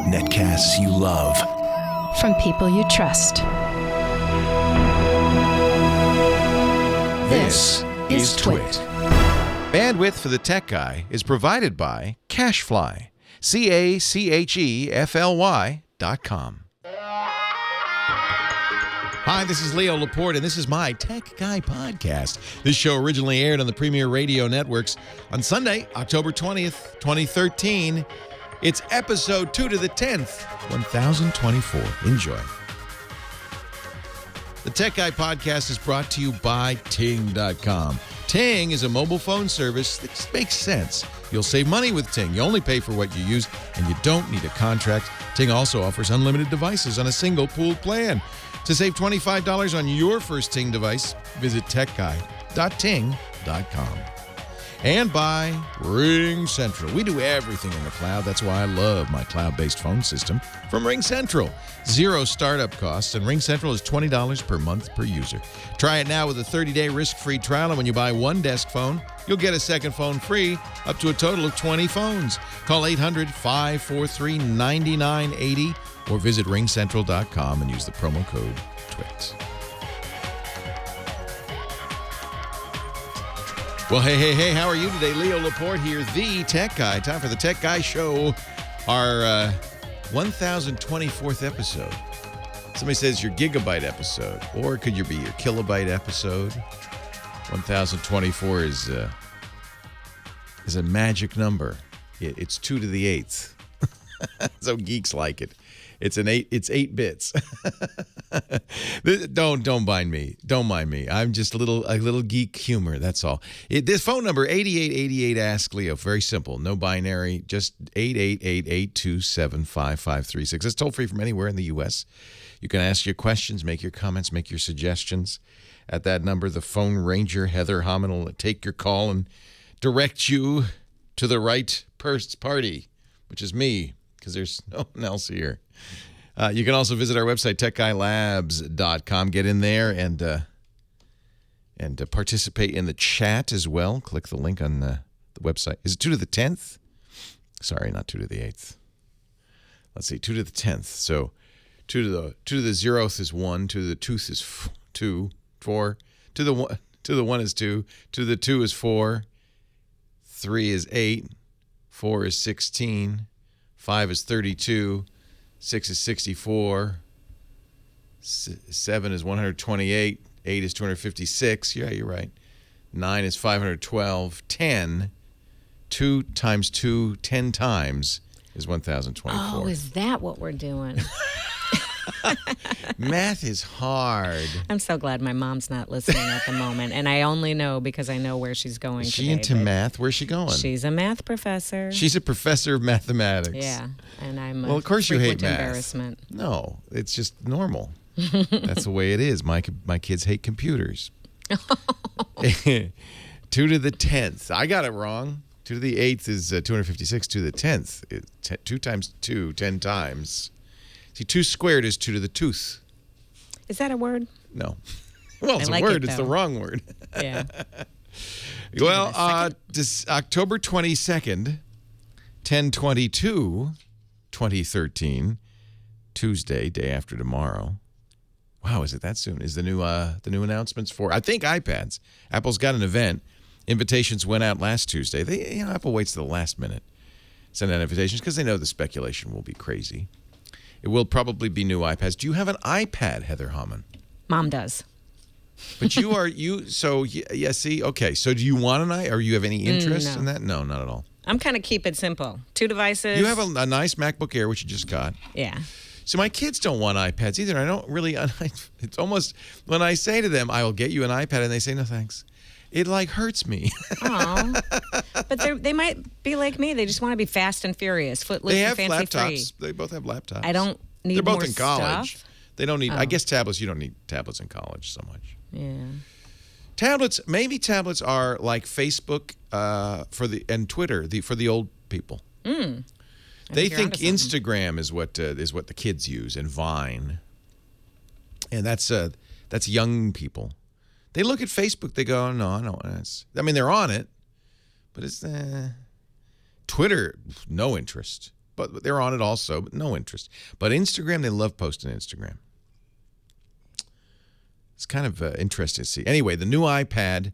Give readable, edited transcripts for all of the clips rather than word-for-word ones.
Netcasts you love. From people you trust. This is Twit. Bandwidth for the Tech Guy is provided by CacheFly. CacheFly.com. Hi, this is Leo Laporte, and this is my Tech Guy podcast. This show originally aired on the Premier Radio Networks on Sunday, October 20th, 2013. It's episode 2 to the 10th, 1024. Enjoy. The Tech Guy podcast is brought to you by Ting.com. Ting is a mobile phone service that makes sense. You'll save money with Ting. You only pay for what you use, and you don't need a contract. Ting also offers unlimited devices on a single pooled plan. To save $25 on your first Ting device, visit techguy.ting.com. And by Ring Central. We do everything in the cloud. That's why I love my cloud-based phone system from Ring Central. Zero startup costs, and Ring Central is $20 per month per user. Try it now with a 30-day risk-free trial, and when you buy one desk phone, you'll get a second phone free, up to a total of 20 phones. Call 800-543-9980 or visit ringcentral.com and use the promo code TWIT. Well, hey, how are you today? Leo Laporte here, the Tech Guy. Time for the Tech Guy Show, our 1024th episode. Somebody says your gigabyte episode, or could you be your kilobyte episode? 1024 is a magic number. It's 2 to the 8th. So geeks like it. It's 8 bits. Don't mind me. Don't mind me. I'm just a little geek humor. That's all. This phone number 8888 Ask Leo. Very simple. No binary. Just 888-827-5536. It's toll free from anywhere in the U.S. You can ask your questions, make your comments, make your suggestions at that number. The phone ranger Heather Hammond will take your call and direct you to the right party, which is me, because there's no one else here. You can also visit our website, techguylabs.com. Get in there and participate in the chat as well. Click the link on the website. Is it 2 to the 10th? Sorry, not 2 to the 8th. Let's see, 2 to the 10th. So 2 to the 0th is 1. 2 to the 2th is 2. 4. 2 to the 1 is 2. 2 to the 2 is 4. 3 is 8. 4 is 16. 5 is 32. 6 is 64, 7 is 128, 8 is 256. Yeah, you're right. 9 is 512. 10, 2 times 2, 10 times is 1024. Oh, is that what we're doing? Math is hard. I'm so glad my mom's not listening at the moment, and I only know because I know where she's going. Is she into math? Where's she going? She's a math professor. She's a professor of mathematics. Yeah, and I'm well, of course you hate math. Embarrassment. No, it's just normal. That's the way it is. My kids hate computers. 2 to the 10th. I got it wrong. 2 to the 8th is 256. 2 to the 10th. 2 times 2, 10 times. See, 2 squared is 2 to the tooth. Is that a word? No. Well, it's a word. It's the wrong word. Yeah. Well, this October 22nd, 10/22, 2013, Tuesday, day after tomorrow. Wow, is it that soon? Is the new announcements for, I think, iPads. Apple's got an event. Invitations went out last Tuesday. Apple waits to the last minute. Send out invitations because they know the speculation will be crazy. It will probably be new iPads. Do you have an iPad, Heather Hammond? Mom does. But see, okay. So do you want an iPad, or you have any interest in that? No, not at all. I'm kind of keep it simple. 2 devices. You have a nice MacBook Air, which you just got. Yeah. So my kids don't want iPads either. I don't really, it's almost, when I say to them, I will get you an iPad, and they say, no, thanks. It hurts me. Aw. But they might be like me. They just want to be fast and furious, footloose and fancy laptops. free. They both have laptops. I don't need They're both more in college. Stuff. They don't need, I guess tablets, you don't need tablets in college so much. Yeah. Maybe tablets are like Facebook and Twitter for the old people. They think Instagram is what the kids use, and Vine, and that's young people. They look at Facebook, they go, no, I don't want this. I mean, they're on it, but it's Twitter, no interest. But they're on it also, but no interest. But Instagram, they love posting Instagram. It's kind of interesting to see. Anyway, the new iPad,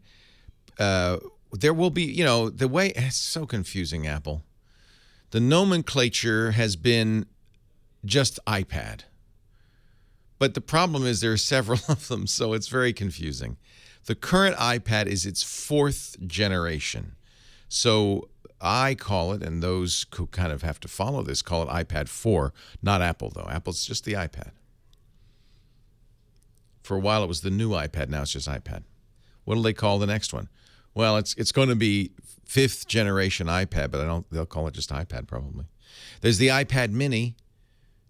there will be, the way, it's so confusing, Apple. The nomenclature has been just iPad. But the problem is there are several of them, so it's very confusing. The current iPad is its 4th generation. So I call it, and those who kind of have to follow this call it iPad 4, not Apple, though. Apple's just the iPad. For a while, it was the new iPad. Now it's just iPad. What do they call the next one? Well, it's going to be 5th generation iPad, but they'll call it just iPad probably. There's the iPad mini.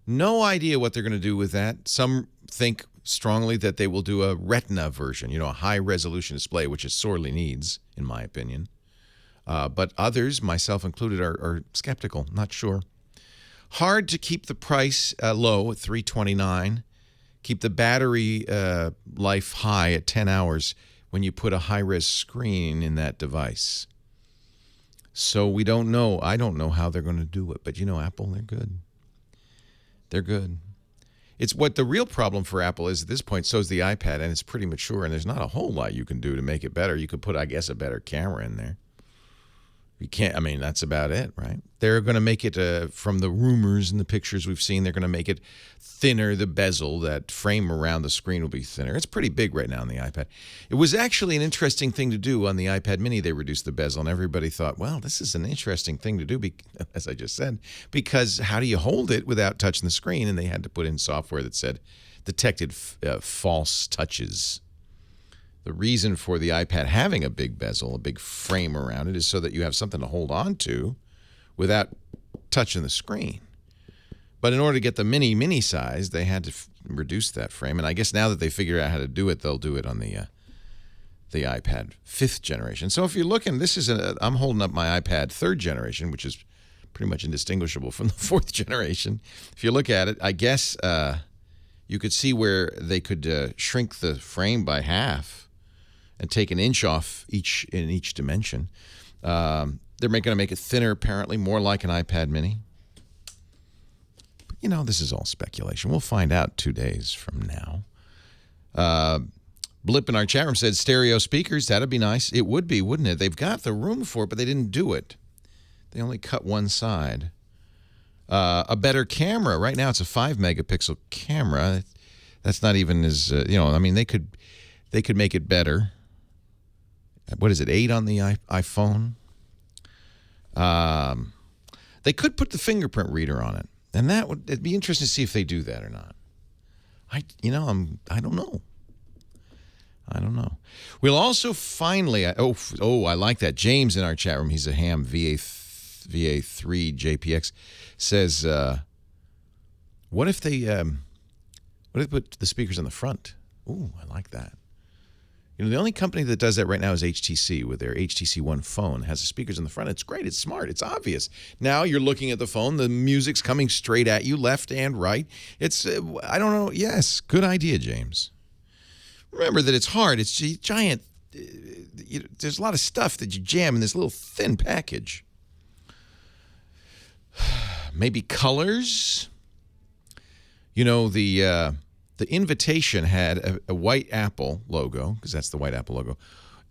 No idea what they're going to do with that. Some think strongly that they will do a Retina version, a high-resolution display, which it sorely needs, in my opinion. But others, myself included, are skeptical, not sure. Hard to keep the price low at $329. Keep the battery life high at 10 hours when you put a high-res screen in that device. So we don't know. I don't know how they're going to do it. But, Apple, they're good. They're good. It's what the real problem for Apple is at this point. So is the iPad, and it's pretty mature, and there's not a whole lot you can do to make it better. You could put, I guess, a better camera in there. You can't, that's about it, right? They're going to make it, from the rumors and the pictures we've seen, they're going to make it thinner, the bezel, that frame around the screen will be thinner. It's pretty big right now on the iPad. It was actually an interesting thing to do on the iPad mini. They reduced the bezel, and everybody thought, well, this is an interesting thing to do, as I just said, because how do you hold it without touching the screen? And they had to put in software that said, detected false touches. The reason for the iPad having a big bezel, a big frame around it, is so that you have something to hold on to without touching the screen. But in order to get the mini size, they had to reduce that frame. And I guess now that they figured out how to do it, they'll do it on the iPad 5th generation. So if you're looking, I'm holding up my iPad 3rd generation, which is pretty much indistinguishable from the 4th generation. If you look at it, I guess you could see where they could shrink the frame by half and take an inch off in each dimension. They're going to make it thinner, apparently, more like an iPad mini. This is all speculation. We'll find out 2 days from now. Blip in our chat room said stereo speakers. That'd be nice. It would be, wouldn't it? They've got the room for it, but they didn't do it. They only cut one side. A better camera. Right now, it's a 5-megapixel camera. That's not even as, they could make it better. What is it, 8 on the iPhone? They could put the fingerprint reader on it, and it'd be interesting to see if they do that or not. I don't know. I don't know. We'll also finally, I like that. James in our chat room, he's a ham VA3 JPX, says, what if they put the speakers on the front? Ooh, I like that. The only company that does that right now is HTC with their HTC One phone. It has the speakers in the front. It's great. It's smart. It's obvious. Now you're looking at the phone. The music's coming straight at you, left and right. It's, I don't know. Yes, good idea, James. Remember that it's hard. It's giant. There's a lot of stuff that you jam in this little thin package. Maybe colors. The invitation had a white apple logo, because that's the white apple logo.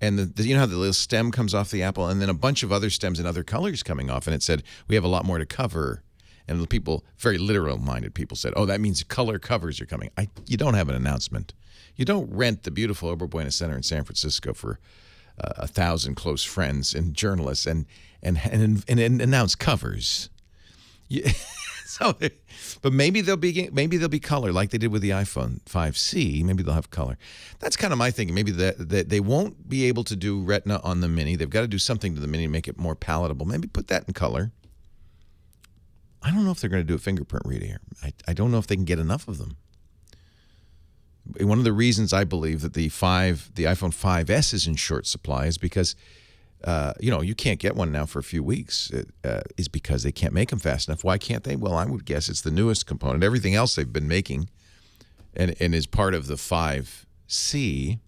And how the little stem comes off the apple, and then a bunch of other stems in other colors coming off. And it said, we have a lot more to cover. And the people, very literal-minded people, said, oh, that means color covers are coming. You don't have an announcement. You don't rent the beautiful Ober Buena Center in San Francisco for 1,000 close friends and journalists and announce covers. But maybe they'll be color like they did with the iPhone 5C. Maybe they'll have color. That's kind of my thinking. Maybe that they won't be able to do Retina on the Mini. They've got to do something to the Mini to make it more palatable. Maybe put that in color. I don't know if they're going to do a fingerprint reader. I don't know if they can get enough of them. One of the reasons I believe that the iPhone 5S is in short supply is because you can't get one now for a few weeks, is because they can't make them fast enough. Why can't they? Well, I would guess it's the newest component. Everything else they've been making and is part of the 5C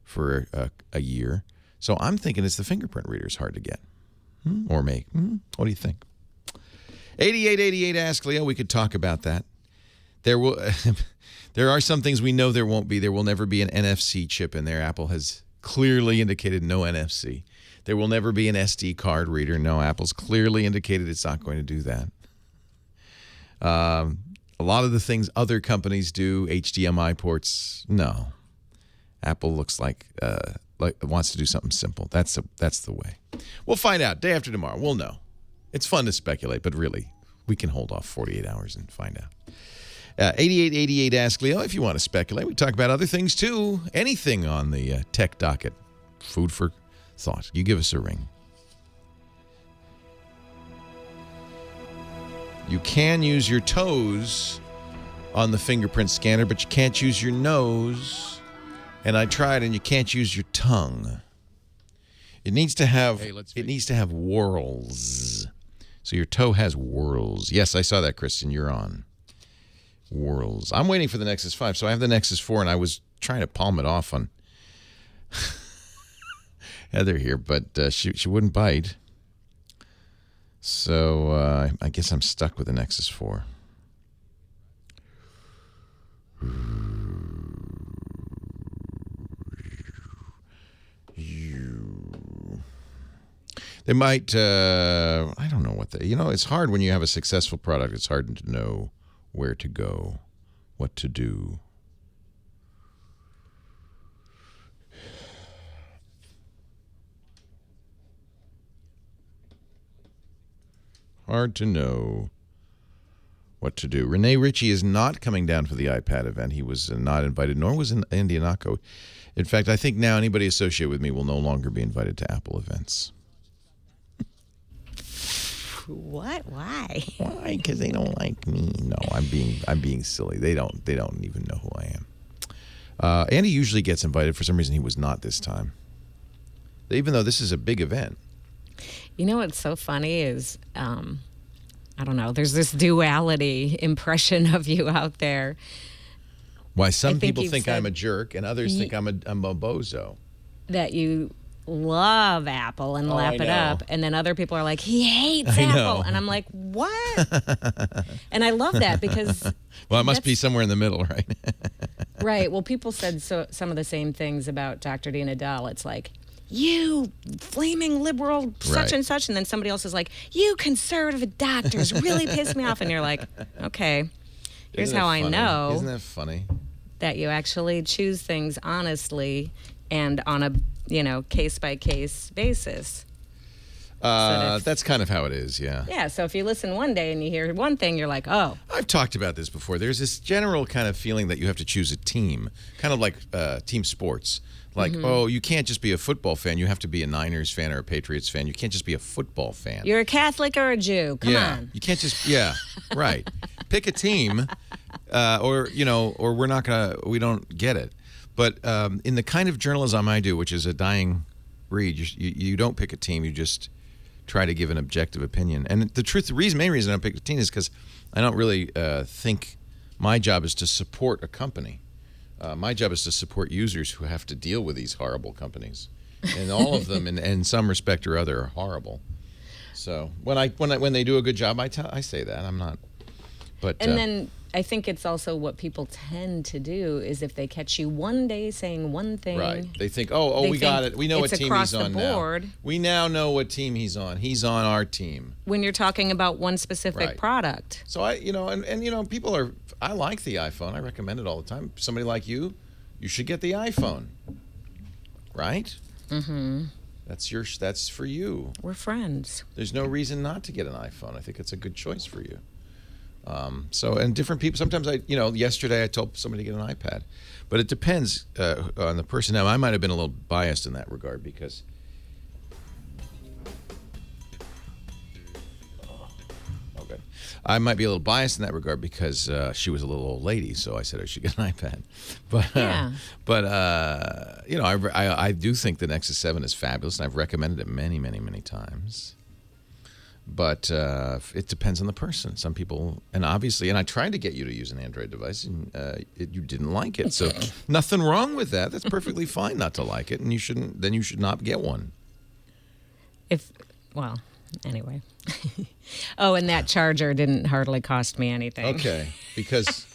for a year. So I'm thinking it's the fingerprint reader is hard to get. Or make. What do you think? 8888 Ask Leo. We could talk about that. There will, there are some things we know there won't be. There will never be an NFC chip in there. Apple has clearly indicated no NFC. There will never be an SD card reader. No, Apple's clearly indicated it's not going to do that. A lot of the things other companies do, HDMI ports, no. Apple looks like wants to do something simple. That's the way. We'll find out day after tomorrow. We'll know. It's fun to speculate, but really, we can hold off 48 hours and find out. 8888 Ask Leo. If you want to speculate, we talk about other things too. Anything on the tech docket. Food for thought. You give us a ring. You can use your toes on the fingerprint scanner, but you can't use your nose. And I tried, and you can't use your tongue. It needs to have whorls. So your toe has whorls. Yes, I saw that, Kristen. You're on. Whorls. I'm waiting for the Nexus 5. So I have the Nexus 4, and I was trying to palm it off on Heather here, but she wouldn't bite. So I guess I'm stuck with the Nexus 4. They might, I don't know what it's hard when you have a successful product. It's hard to know where to go, what to do. Hard to know what to do. Renee Ritchie is not coming down for the iPad event. He was not invited, nor was Andy Anako. In fact, I think now anybody associated with me will no longer be invited to Apple events. What? Why? Why? Because they don't like me. No, I'm being silly. They don't even know who I am. Andy usually gets invited. For some reason, he was not this time. Even though this is a big event. You know what's so funny is, I don't know, there's this duality impression of you out there. Why some people think I'm a jerk and others think I'm a bozo. That you love Apple and lap it up, and then other people are like, he hates Apple. And I'm like, what? And I love that because... Well, it must be somewhere in the middle, right? Right. Well, people said some of the same things about Dr. Dina Dahl. It's like, you flaming liberal such and such, and then somebody else is like, you conservative doctors really piss me off. And you're like, okay, here's how I know. Isn't that funny? That you actually choose things honestly and on a case-by-case basis. That's kind of how it is, yeah. Yeah, so if you listen one day and you hear one thing, you're like, oh. I've talked about this before. There's this general kind of feeling that you have to choose a team, kind of like team sports. Like, oh, you can't just be a football fan. You have to be a Niners fan or a Patriots fan. You can't just be a football fan. You're a Catholic or a Jew. Come on. You can't just, right. Pick a team, or we're not going to, we don't get it. But in the kind of journalism I do, which is a dying breed, you don't pick a team. You just try to give an objective opinion. And the main reason I don't pick a team is because I don't really think my job is to support a company. My job is to support users who have to deal with these horrible companies. And all of them, in some respect or other, are horrible. So when they do a good job, I say that. I'm not. But then I think it's also what people tend to do is if they catch you one day saying one thing. Right. They think, we got it. We know what team he's on now. We now know what team he's on. He's on our team. When you're talking about one specific product. So people are, I like the iPhone. I recommend it all the time. Somebody like you should get the iPhone. Right? Mm-hmm. That's for you. We're friends. There's no reason not to get an iPhone. I think it's a good choice for you. And different people, sometimes yesterday I told somebody to get an iPad, but it depends on the person. Now, I might have been a little biased in that regard because I might be a little biased in that regard because she was a little old lady, so I said I should get an iPad. But I do think the Nexus 7 is fabulous, and I've recommended it many, many, many times. But it depends on the person. Some people, and I tried to get you to use an Android device, and you didn't like it. So nothing wrong with that. That's perfectly fine not to like it, and you should not get one. Anyway. Oh, and that charger didn't hardly cost me anything. Okay, because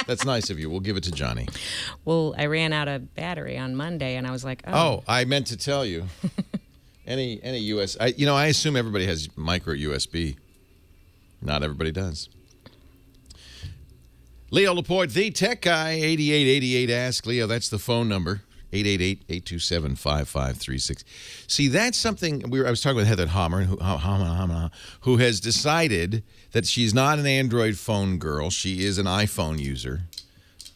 that's nice of you. We'll give it to Johnny. Well, I ran out of battery on Monday, and I was like, Oh, I meant to tell you. Any US, I assume everybody has micro USB. Not everybody does. Leo Laporte, the tech guy, 8888 Ask Leo. That's the phone number. 888-827-5536. See, that's something I was talking with Heather Hammer, who has decided that she's not an Android phone girl. She is an iPhone user.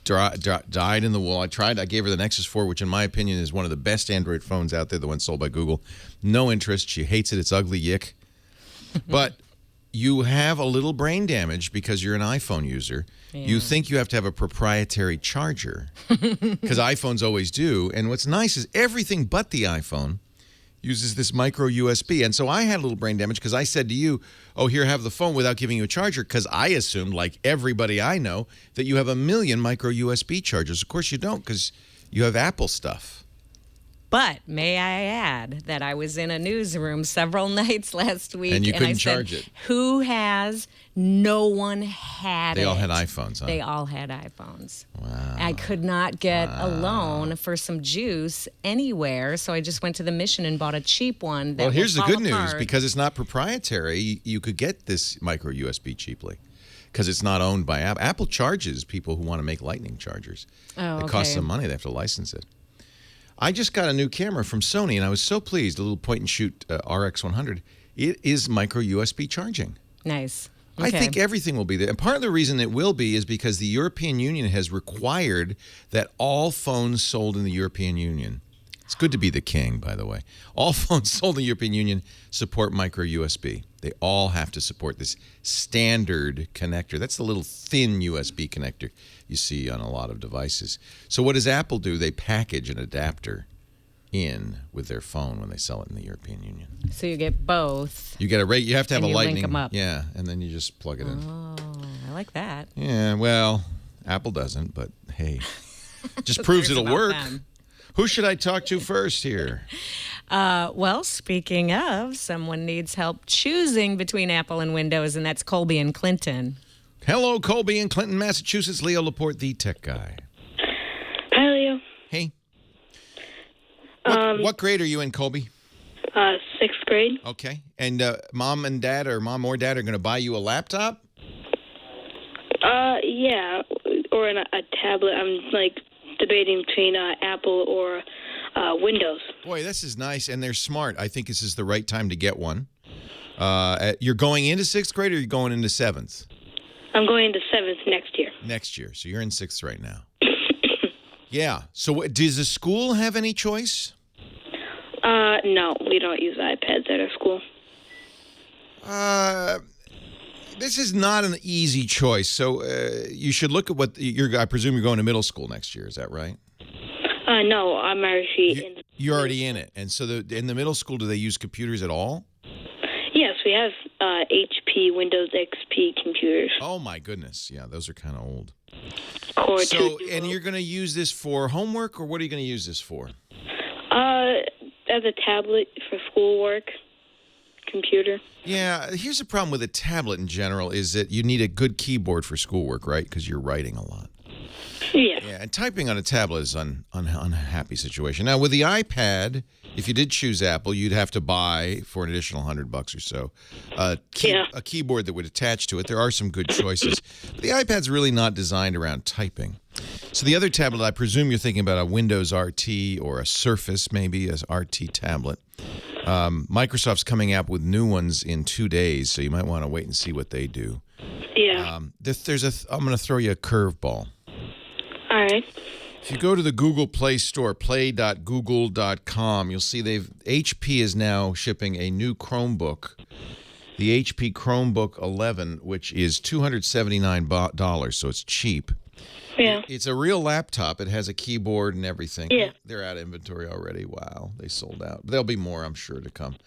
Died in the wool. I gave her the Nexus 4, which in my opinion is one of the best Android phones out there, the one sold by Google. No interest. She hates it. It's ugly, yick. But you have a little brain damage because you're an iPhone user. Yeah. You think you have to have a proprietary charger because iPhones always do. And what's nice is everything but the iPhone uses this micro USB. And so I had a little brain damage because I said to you, oh, here, have the phone without giving you a charger, because I assumed, like everybody I know, that you have a million micro USB chargers. Of course you don't, because you have Apple stuff. But may I add that I was in a newsroom several nights last week. And you couldn't I said, charge it. Who has? No one had They it. all had iPhones, huh? They all had iPhones. Wow. I could not get a loan for some juice anywhere, so I just went to the Mission and bought a cheap one. That Well, here's the will good fall news. apart. Because it's not proprietary, you could get this micro USB cheaply because it's not owned by Apple. Apple charges people who want to make Lightning chargers. Oh, It costs okay. some money. They have to license it. I just got a new camera from Sony, and I was so pleased. A little point-and-shoot RX100. It is micro USB charging. Nice. I Okay. think everything will be there. And part of the reason it will be is because the European Union has required that all phones sold in the European Union, it's good to be the king, by the way, all phones sold in the European Union support micro USB. They all have to support this standard connector. That's the little thin USB connector you see on a lot of devices. So what does Apple do? They package an adapter in with their phone when they sell it in the European Union. So you get both. You get you have to have And a you link lightning. 'em up. Yeah, and then you just plug it in. Oh, I like that. Yeah, well, Apple doesn't, but hey, just proves Cares it'll about work. them. Who should I talk to first here? Well, speaking of, someone needs help choosing between Apple and Windows, and that's Colby and Clinton. Hello, Colby in Clinton, Massachusetts. Leo Laporte, the tech guy. Hi, Leo. Hey. What grade are you in, Colby? Sixth grade. Okay. And mom or dad are going to buy you a laptop? Yeah, or a tablet. I'm debating between Apple or Windows. Boy, this is nice, and they're smart. I think this is the right time to get one. You're going into sixth grade, or you're going into seventh? I'm going into seventh next year. Next year. So you're in sixth right now. Yeah. So does the school have any choice? No, we don't use iPads at our school. This is not an easy choice. So you should look at what I presume you're going to middle school next year. Is that right? No, I'm already in. You're already in it. And so in the middle school, do they use computers at all? Yes, we have HP, Windows XP computers. Oh, my goodness. Yeah, those are kind of old. Core So, 2. and you're going to use this for homework, or what are you going to use this for? As a tablet for schoolwork, computer. Yeah, here's the problem with a tablet in general is that you need a good keyboard for schoolwork, right? Because you're writing a lot. Yeah. Yeah, and typing on a tablet is an unhappy situation. Now, with the iPad, if you did choose Apple, you'd have to buy, for an additional $100 or so, a keyboard that would attach to it. There are some good choices. But the iPad's really not designed around typing. So the other tablet, I presume you're thinking about a Windows RT or a Surface, maybe, as RT tablet. Microsoft's coming out with new ones in 2 days, so you might want to wait and see what they do. Yeah. I'm going to throw you a curveball. All right. If you go to the Google Play Store, play.google.com, you'll see HP is now shipping a new Chromebook, the HP Chromebook 11, which is $279, so it's cheap. Yeah. It's a real laptop. It has a keyboard and everything. Yeah. They're out of inventory already. Wow, they sold out. There'll be more, I'm sure, to come.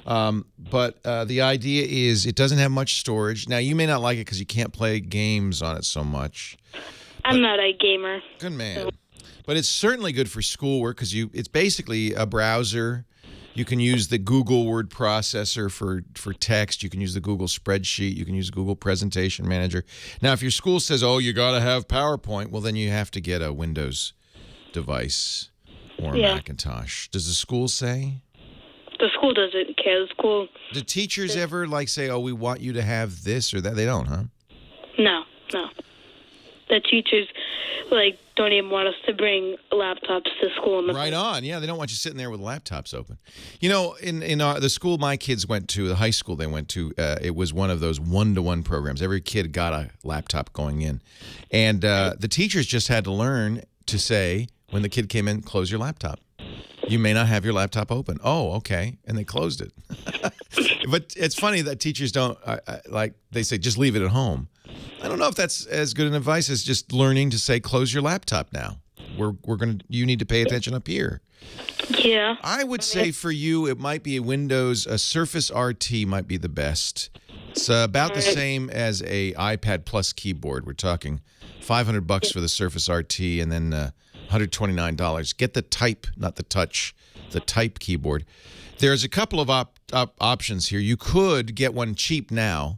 But the idea is it doesn't have much storage. Now, you may not like it because you can't play games on it so much. I'm not a gamer. Good man. But it's certainly good for schoolwork because it's basically a browser. You can use the Google word processor for text. You can use the Google spreadsheet. You can use Google Presentation Manager. Now, if your school says, oh, you got to have PowerPoint, well, then you have to get a Windows device or a Macintosh. Does the school say? The school doesn't care. The school... Do teachers ever, say, oh, we want you to have this or that? They don't, huh? No. The teachers, don't even want us to bring laptops to school. Right on. Yeah, they don't want you sitting there with laptops open. You know, in the school my kids went to, the high school they went to, it was one of those one-to-one programs. Every kid got a laptop going in. And the teachers just had to learn to say, when the kid came in, close your laptop. You may not have your laptop open. Oh, okay. And they closed it. But it's funny that teachers don't, they say, just leave it at home. I don't know if that's as good an advice as just learning to say, close your laptop now. You need to pay attention up here. Yeah. I would say for you, it might be a Surface RT might be the best. It's about the same as a iPad Plus keyboard. We're talking $500 for the Surface RT and then $129. Get the Type, not the Touch, the Type keyboard. There's a couple of options here. You could get one cheap now,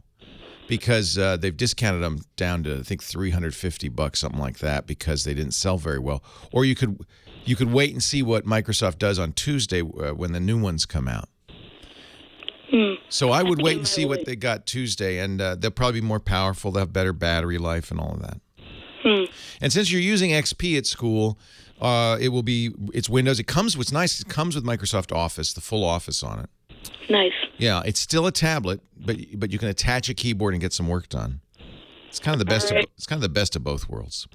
because they've discounted them down to, I think, $350, something like that, because they didn't sell very well. Or you could wait and see what Microsoft does on Tuesday when the new ones come out. So I would wait and see what they got Tuesday, and they'll probably be more powerful. They'll have better battery life and all of that. And since you're using XP at school, it's Windows. What's nice, it comes with Microsoft Office, the full Office on it. Nice. Yeah, it's still a tablet, but you can attach a keyboard and get some work done. It's kind of the best. It's kind of the best of both worlds.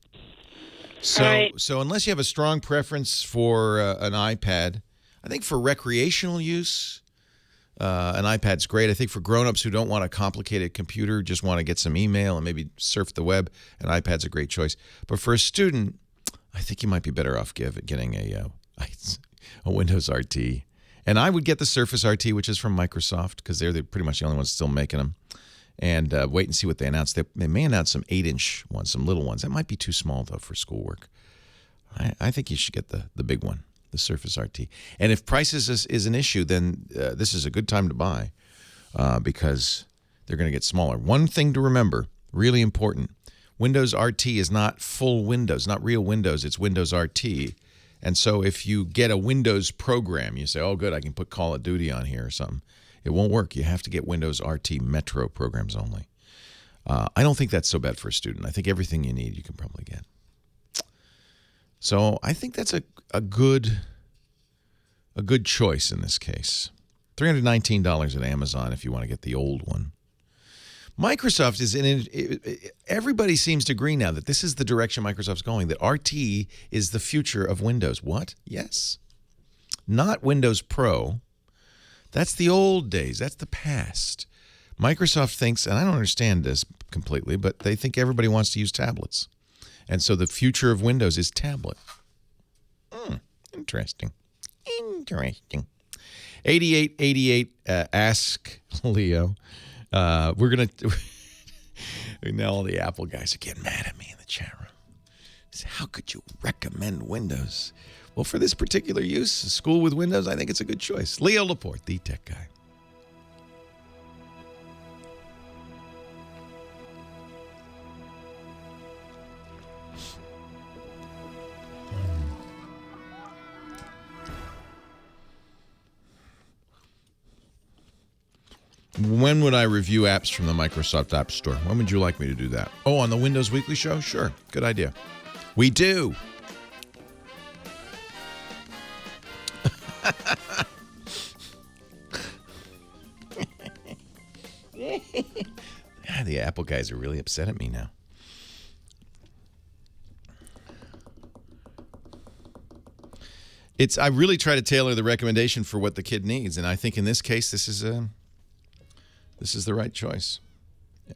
So unless you have a strong preference for an iPad, I think for recreational use, an iPad's great. I think for grown-ups who don't want a complicated computer, just want to get some email and maybe surf the web, an iPad's a great choice. But for a student, I think you might be better off getting a Windows RT. And I would get the Surface RT, which is from Microsoft, because they're pretty much the only ones still making them. And wait and see what they announce. They may announce some 8-inch ones, some little ones. That might be too small, though, for schoolwork. I think you should get the big one, the Surface RT. And if prices is an issue, then this is a good time to buy because they're going to get smaller. One thing to remember, really important, Windows RT is not full Windows, not real Windows. It's Windows RT. And so if you get a Windows program, you say, oh, good, I can put Call of Duty on here or something. It won't work. You have to get Windows RT Metro programs only. I don't think that's so bad for a student. I think everything you need you can probably get. So I think that's a good choice in this case. $319 at Amazon if you want to get the old one. Microsoft is in it. Everybody seems to agree now that this is the direction Microsoft's going, that RT is the future of Windows. What? Yes. Not Windows Pro. That's the old days. That's the past. Microsoft thinks, and I don't understand this completely, but they think everybody wants to use tablets. And so the future of Windows is tablet. Interesting. 8888, ask Leo. We're going to... Now all the Apple guys are getting mad at me in the chat room. Say, how could you recommend Windows? Well, for this particular use, a school with Windows, I think it's a good choice. Leo Laporte, the tech guy. When would I review apps from the Microsoft App Store? When would you like me to do that? Oh, on the Windows Weekly Show? Sure. Good idea. We do. The Apple guys are really upset at me now. I really try to tailor the recommendation for what the kid needs, and I think in this case this is the right choice. Yeah.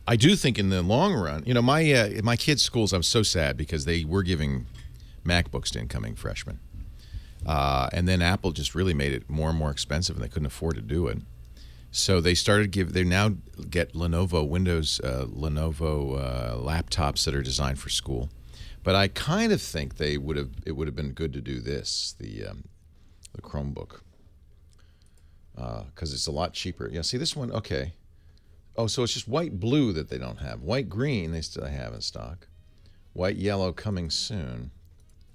I do think in the long run, my kids' schools, I'm so sad because they were giving MacBooks to incoming freshmen. And then Apple just really made it more and more expensive, and they couldn't afford to do it. So they started they now get Lenovo laptops that are designed for school. But I kind of think it would have been good to do this, the Chromebook, because it's a lot cheaper. Yeah, see this one, okay. Oh, so it's just white blue that they don't have. White green they still have in stock. White yellow coming soon.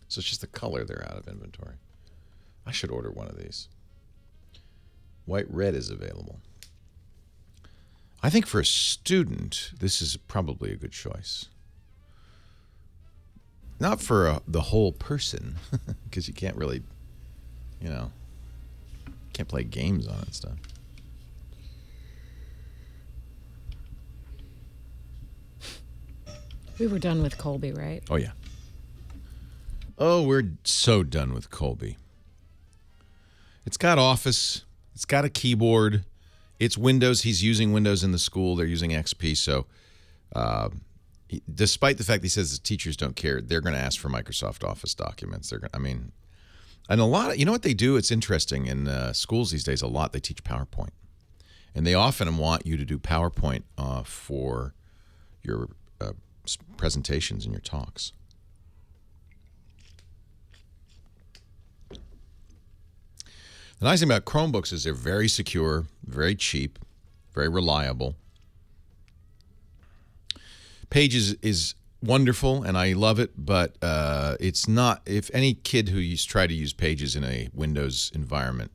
So it's just the color they're out of inventory. I should order one of these. White red is available. I think for a student, this is probably a good choice. Not for the whole person, because you can't really, can't play games on it and stuff. We were done with Colby, right? Oh, yeah. Oh, we're so done with Colby. It's got Office. It's got a keyboard. It's Windows. He's using Windows in the school. They're using XP. So despite the fact that he says the teachers don't care, they're going to ask for Microsoft Office documents. And a lot of, what they do, it's interesting. In schools these days, a lot, they teach PowerPoint. And they often want you to do PowerPoint for your presentations and your talks. The nice thing about Chromebooks is they're very secure, very cheap, very reliable. Pages is wonderful, and I love it, but it's not. If any kid who try to use Pages in a Windows environment,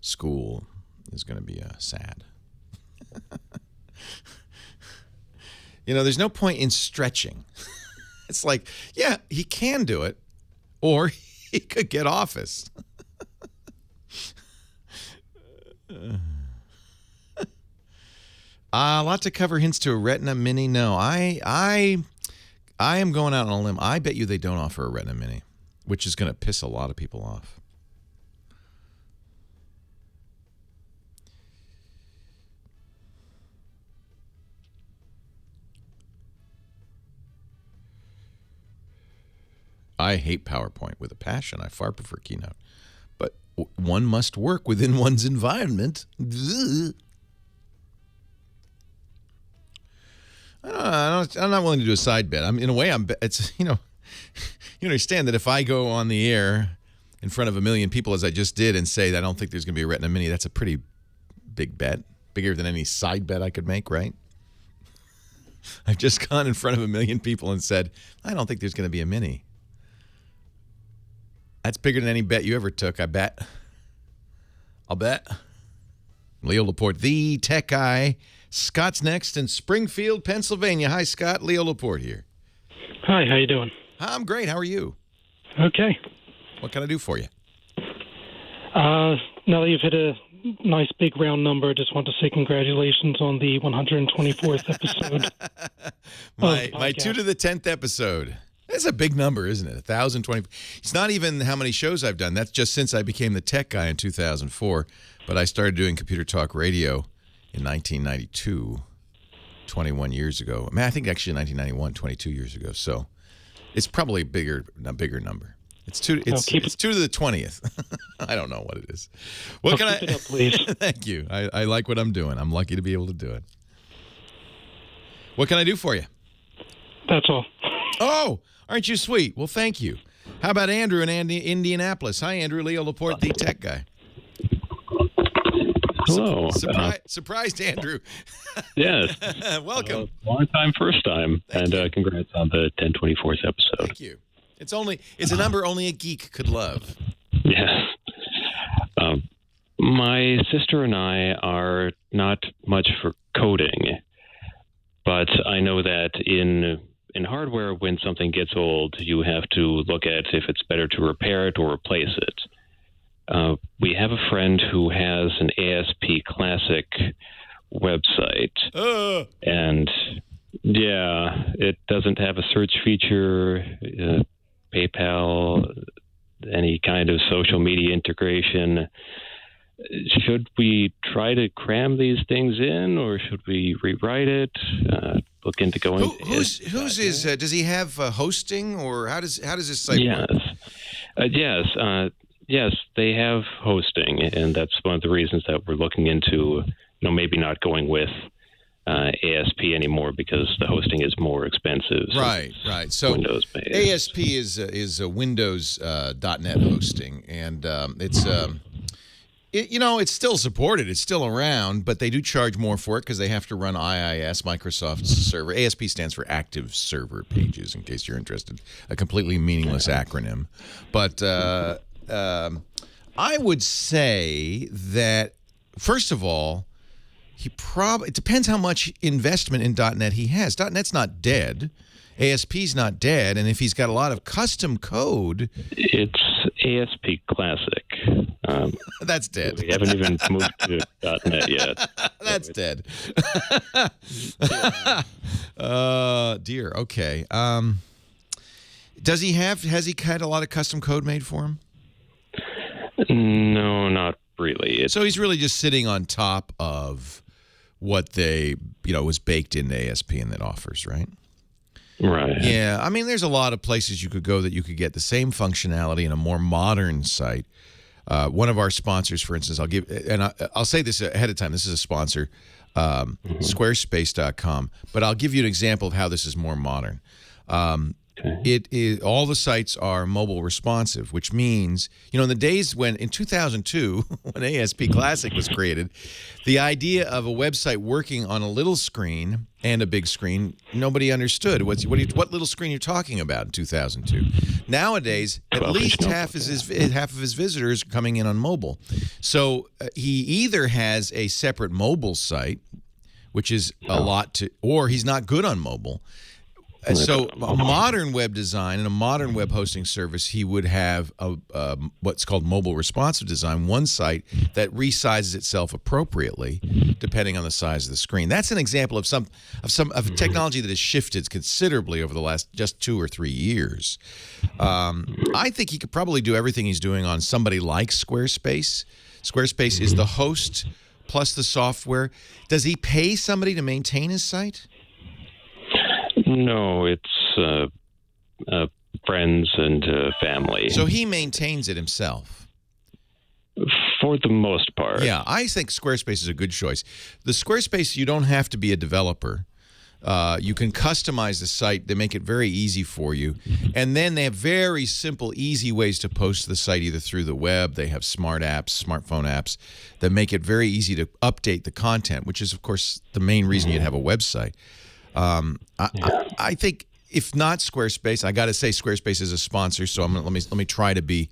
school is going to be sad. There's no point in stretching. It's like, yeah, he can do it, or he could get Office. A lot to cover. Hints to a Retina Mini. No, I am going out on a limb. I bet you they don't offer a Retina Mini, which is going to piss a lot of people off. I hate PowerPoint with a passion. I far prefer Keynote. But one must work within one's environment. I'm not willing to do a side bet. In a way, it's, you understand that if I go on the air in front of 1 million people, as I just did, and say that I don't think there's going to be a Retina Mini, that's a pretty big bet. Bigger than any side bet I could make, right? I've just gone in front of 1 million people and said, I don't think there's going to be a Mini. That's bigger than any bet you ever took, I bet. I'll bet. Leo Laporte, the tech guy. Scott's next in Springfield, Pennsylvania. Hi, Scott. Leo Laporte here. Hi, how you doing? I'm great. How are you? Okay. What can I do for you? Now that you've hit a nice big round number, I just want to say congratulations on the 124th episode. my 2 to the 10th episode. That's a big number, isn't it? 1,020. It's not even how many shows I've done. That's just since I became the tech guy in 2004. But I started doing computer talk radio in 1992, 21 years ago. I think actually in 1991, 22 years ago. So it's probably a bigger number. It's 2 to the 20th. I don't know what it is. What can keep it up, please. Thank you. I like what I'm doing. I'm lucky to be able to do it. What can I do for you? That's all. Oh, aren't you sweet? Well, thank you. How about Andrew in Indianapolis? Hi, Andrew. Leo Laporte, the tech guy. Hello. Surprised, Andrew. Yes. Welcome. Long time, first time. Thank you. Congrats on the 1024th episode. Thank you. It's a number only a geek could love. Yes. My sister and I are not much for coding, but I know that in hardware, when something gets old, you have to look at if it's better to repair it or replace it. We have a friend who has an ASP Classic website, and it doesn't have a search feature, PayPal, any kind of social media integration. Should we try to cram these things in, or should we rewrite it? Look into going. Whose is? Does he have hosting, or how does this site work? Yes. Yes, they have hosting, and that's one of the reasons that we're looking into, maybe not going with ASP anymore because the hosting is more expensive. Right. So Windows-based. ASP is a Windows .NET hosting, and it's still supported. It's still around, but they do charge more for it because they have to run IIS, Microsoft's server. ASP stands for Active Server Pages, in case you're interested. A completely meaningless acronym. But I would say that, first of all, it depends how much investment in .NET he has. .NET's not dead. ASP's not dead. And if he's got a lot of custom code... It's ASP Classic. That's dead. We haven't even moved to .NET yet. That's dead. Dear. Okay. Has he had a lot of custom code made for him? No, not really. So he's really just sitting on top of what they, was baked into ASP and that offers, right? Right. Yeah. I mean, there's a lot of places you could go that you could get the same functionality in a more modern site. One of our sponsors, for instance, I'll say this ahead of time. This is a sponsor, Squarespace.com, but I'll give you an example of how this is more modern. It is, all the sites are mobile responsive, which means, in the days in 2002, when ASP Classic was created, the idea of a website working on a little screen and a big screen, nobody understood what little screen you're talking about in 2002. Nowadays, at least half of his visitors are coming in on mobile. So he either has a separate mobile site, which is a lot or he's not good on mobile. So a modern web design and a modern web hosting service, he would have what's called mobile responsive design, one site that resizes itself appropriately depending on the size of the screen. That's an example of a technology that has shifted considerably over the last just 2 or 3 years. I think he could probably do everything he's doing on somebody like Squarespace. Squarespace is the host plus the software. Does he pay somebody to maintain his site? No, it's friends and family. So he maintains it himself? For the most part. Yeah, I think Squarespace is a good choice. The Squarespace, you don't have to be a developer. You can customize the site. They make it very easy for you. And then they have very simple, easy ways to post to the site, either through the web. They have smartphone apps that make it very easy to update the content, which is, of course, the main reason you'd have a website. I think if not Squarespace, I got to say Squarespace is a sponsor, so let me try to be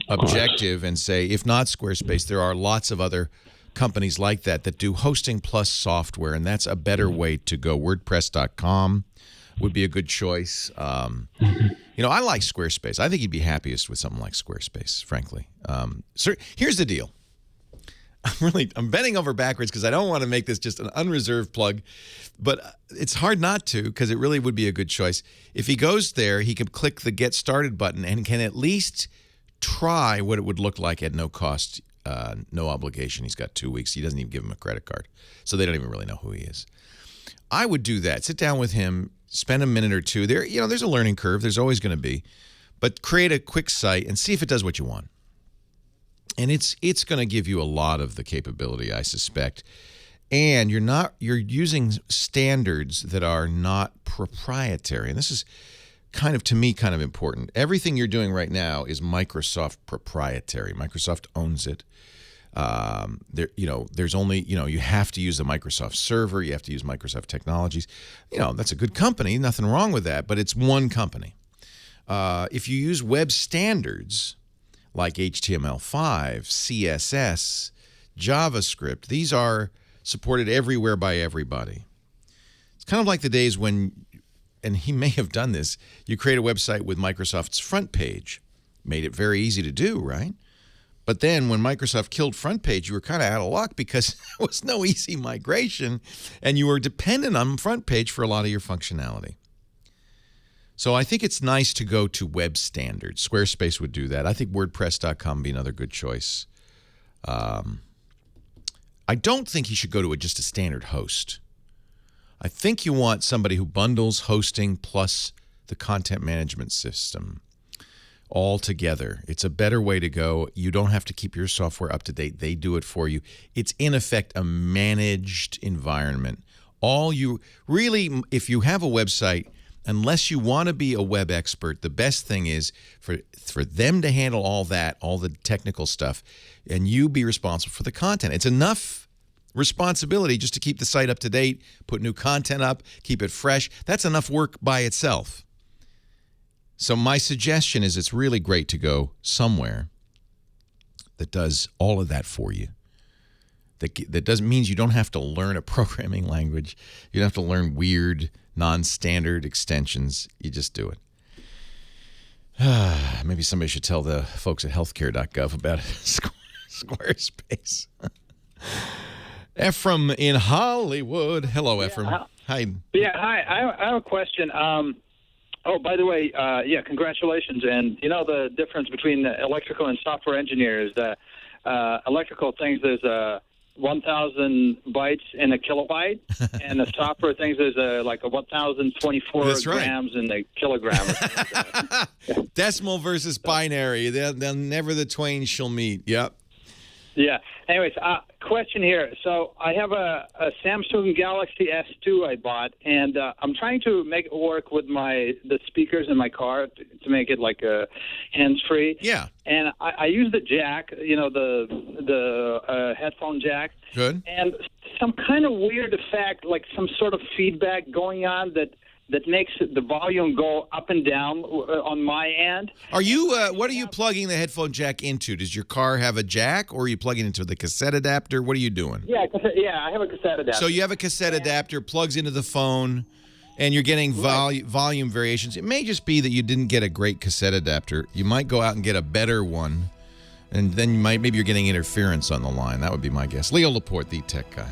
objective and say if not Squarespace, there are lots of other companies like that do hosting plus software, and that's a better way to go. WordPress.com would be a good choice. I like Squarespace. I think you'd be happiest with something like Squarespace, frankly. So here's the deal. I'm bending over backwards because I don't want to make this just an unreserved plug, but it's hard not to because it really would be a good choice. If he goes there, he can click the Get Started button and can at least try what it would look like at no cost, no obligation. He's got 2 weeks. He doesn't even give him a credit card, so they don't even really know who he is. I would do that. Sit down with him, spend a minute or two. There's a learning curve. There's always going to be, but create a quick site and see if it does what you want. And it's going to give you a lot of the capability, I suspect. And you're using standards that are not proprietary. And this is to me kind of important. Everything you're doing right now is Microsoft proprietary. Microsoft owns it. There's only, you have to use the Microsoft server. You have to use Microsoft technologies. That's a good company. Nothing wrong with that. But it's one company. If you use web standards like HTML5, CSS, JavaScript, these are supported everywhere by everybody. It's kind of like the days when, and he may have done this, you create a website with Microsoft's front page. Made it very easy to do, right? But then when Microsoft killed front page, you were kind of out of luck because there was no easy migration and you were dependent on front page for a lot of your functionality. So I think it's nice to go to web standards. Squarespace would do that. I think WordPress.com would be another good choice. I don't think you should go to just a standard host. I think you want somebody who bundles hosting plus the content management system. all together. It's a better way to go. You don't have to keep your software up to date. They do it for you. It's in effect a managed environment. All you really, if you have a website, unless you want to be a web expert, the best thing is for them to handle all that, all the technical stuff, and you be responsible for the content. It's enough responsibility just to keep the site up to date, put new content up, keep it fresh. That's enough work by itself. So my suggestion is it's really great to go somewhere that does all of that for you. That doesn't mean you don't have to learn a programming language. You don't have to learn weird, non-standard extensions. You just do it. Maybe somebody should tell the folks at healthcare.gov about Squarespace. Ephraim in Hollywood. Hello, Ephraim. Hi. Yeah, hi. I have a question. Oh, by the way, congratulations. And you know the difference between electrical and software engineers. Electrical thinks there's 1,000 bytes in a kilobyte, and the software thinks there's like a 1,024 grams in a kilogram. Decimal versus binary. They'll never the twain shall meet. Yep. Yeah. Anyways, question here. So I have a Samsung Galaxy S2 I bought, and I'm trying to make it work with the speakers in my car to make it like a hands-free. Yeah. And I use the jack, the headphone jack. Good. And some kind of weird effect, like some sort of feedback going on that makes the volume go up and down on my end. Are you? What are you plugging the headphone jack into? Does your car have a jack, or are you plugging into the cassette adapter? What are you doing? Yeah, I have a cassette adapter. So you have a cassette adapter, plugs into the phone, and you're getting volume variations. It may just be that you didn't get a great cassette adapter. You might go out and get a better one, and then maybe you're getting interference on the line. That would be my guess. Leo Laporte, the tech guy.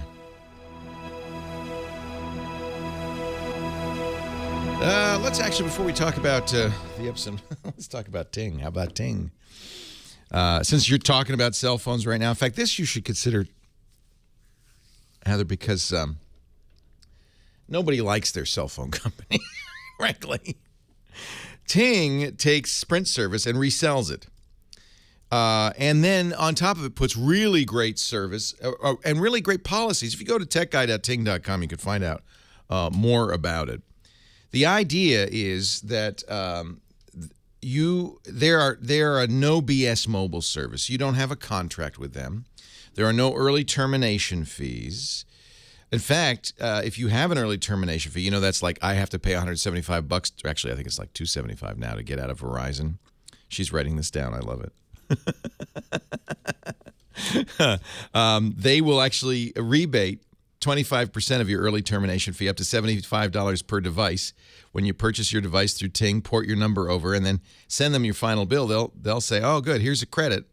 Let's actually, before we talk about the episode, let's talk about Ting. How about Ting? Since you're talking about cell phones right now, in fact, this you should consider, Heather, because nobody likes their cell phone company, frankly. Ting takes Sprint service and resells it. And then on top of it puts really great service and really great policies. If you go to techguy.ting.com, you can find out more about it. The idea is that there are a no BS mobile service. You don't have a contract with them. There are no early termination fees. In fact, if you have an early termination fee, that's like I have to pay $175. Actually, I think it's like $275 now to get out of Verizon. She's writing this down. I love it. They will actually rebate 25% of your early termination fee, up to $75 per device. When you purchase your device through Ting, port your number over, and then send them your final bill. They'll say, oh, good, here's a credit.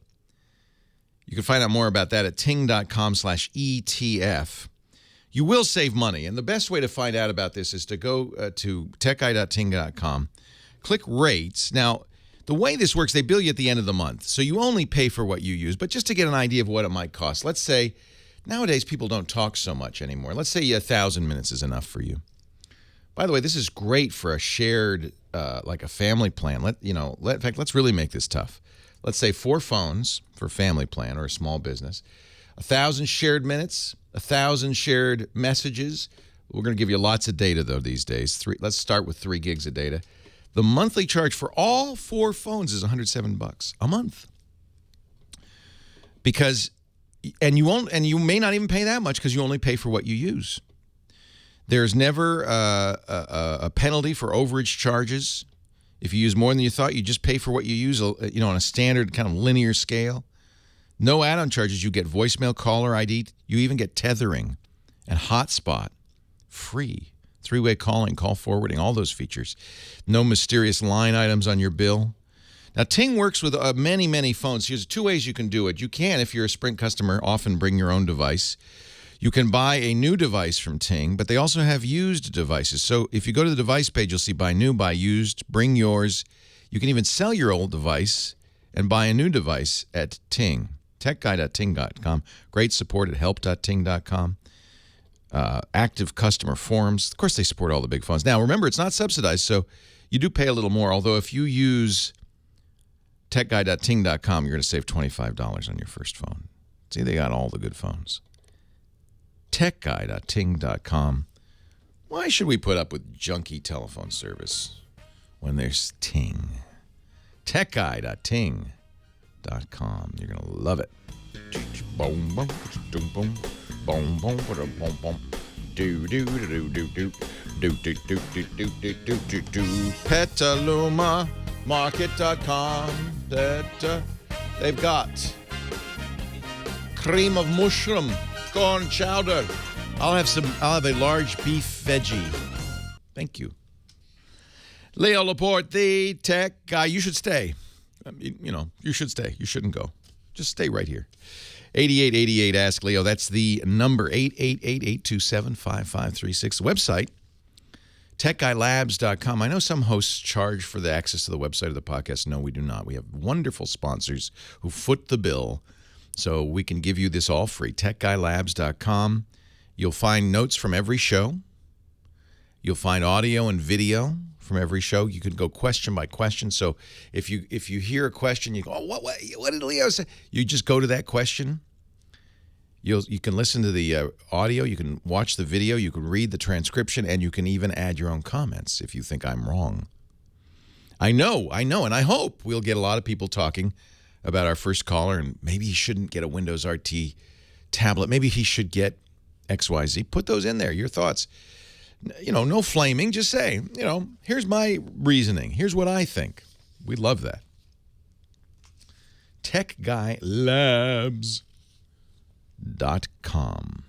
You can find out more about that at ting.com/ETF. You will save money, and the best way to find out about this is to go to techguy.ting.com, click rates. Now, the way this works, they bill you at the end of the month, so you only pay for what you use. But just to get an idea of what it might cost, let's say, nowadays, people don't talk so much anymore. Let's say 1,000 minutes is enough for you. By the way, this is great for a shared, like a family plan. In fact, let's really make this tough. Let's say 4 phones for a family plan or a small business, 1,000 shared minutes, 1,000 shared messages. We're going to give you lots of data, though, these days. Let's start with 3 gigs of data. The monthly charge for all 4 phones is $107 a month. And you may not even pay that much because you only pay for what you use. There's never a penalty for overage charges. If you use more than you thought, you just pay for what you use, on a standard kind of linear scale. No add-on charges. You get voicemail, caller ID. You even get tethering and hotspot free. 3-way calling, call forwarding, all those features. No mysterious line items on your bill. Now, Ting works with many, many phones. Here's 2 ways you can do it. You can, if you're a Sprint customer, often bring your own device. You can buy a new device from Ting, but they also have used devices. So if you go to the device page, you'll see buy new, buy used, bring yours. You can even sell your old device and buy a new device at Ting. techguy.ting.com. Great support at help.ting.com. Active customer forums. Of course, they support all the big phones. Now, remember, it's not subsidized, so you do pay a little more, although if you use techguy.ting.com. You're going to save $25 on your first phone. See, they got all the good phones. techguy.ting.com. Why should we put up with junky telephone service when there's Ting? techguy.ting.com. You're going to love it. Boom, boom, boom, boom, boom, boom, boom, boom. Do do do do do do do do do do do do do do. Petaluma Market.com. They've got cream of mushroom, corn chowder. I'll have a large beef veggie. Thank you. Leo Laporte, the tech guy. You should stay. You should stay. You shouldn't go. Just stay right here. 8888 Ask Leo. That's the number, 888-827-5536. Website, techguylabs.com. I know some hosts charge for the access to the website of the podcast. No, we do not. We have wonderful sponsors who foot the bill, so we can give you this all free. techguylabs.com. You'll find notes from every show. You'll find audio and video from every show. You can go question by question. So if you hear a question, you go, oh, what did Leo say? You just go to that question. You can listen to the audio. You can watch the video. You can read the transcription, and you can even add your own comments if you think I'm wrong. I know, and I hope we'll get a lot of people talking about our first caller, and maybe he shouldn't get a Windows RT tablet. Maybe he should get XYZ. Put those in there, your thoughts. No flaming. Just say, here's my reasoning. Here's what I think. We love that. techguylabs.com.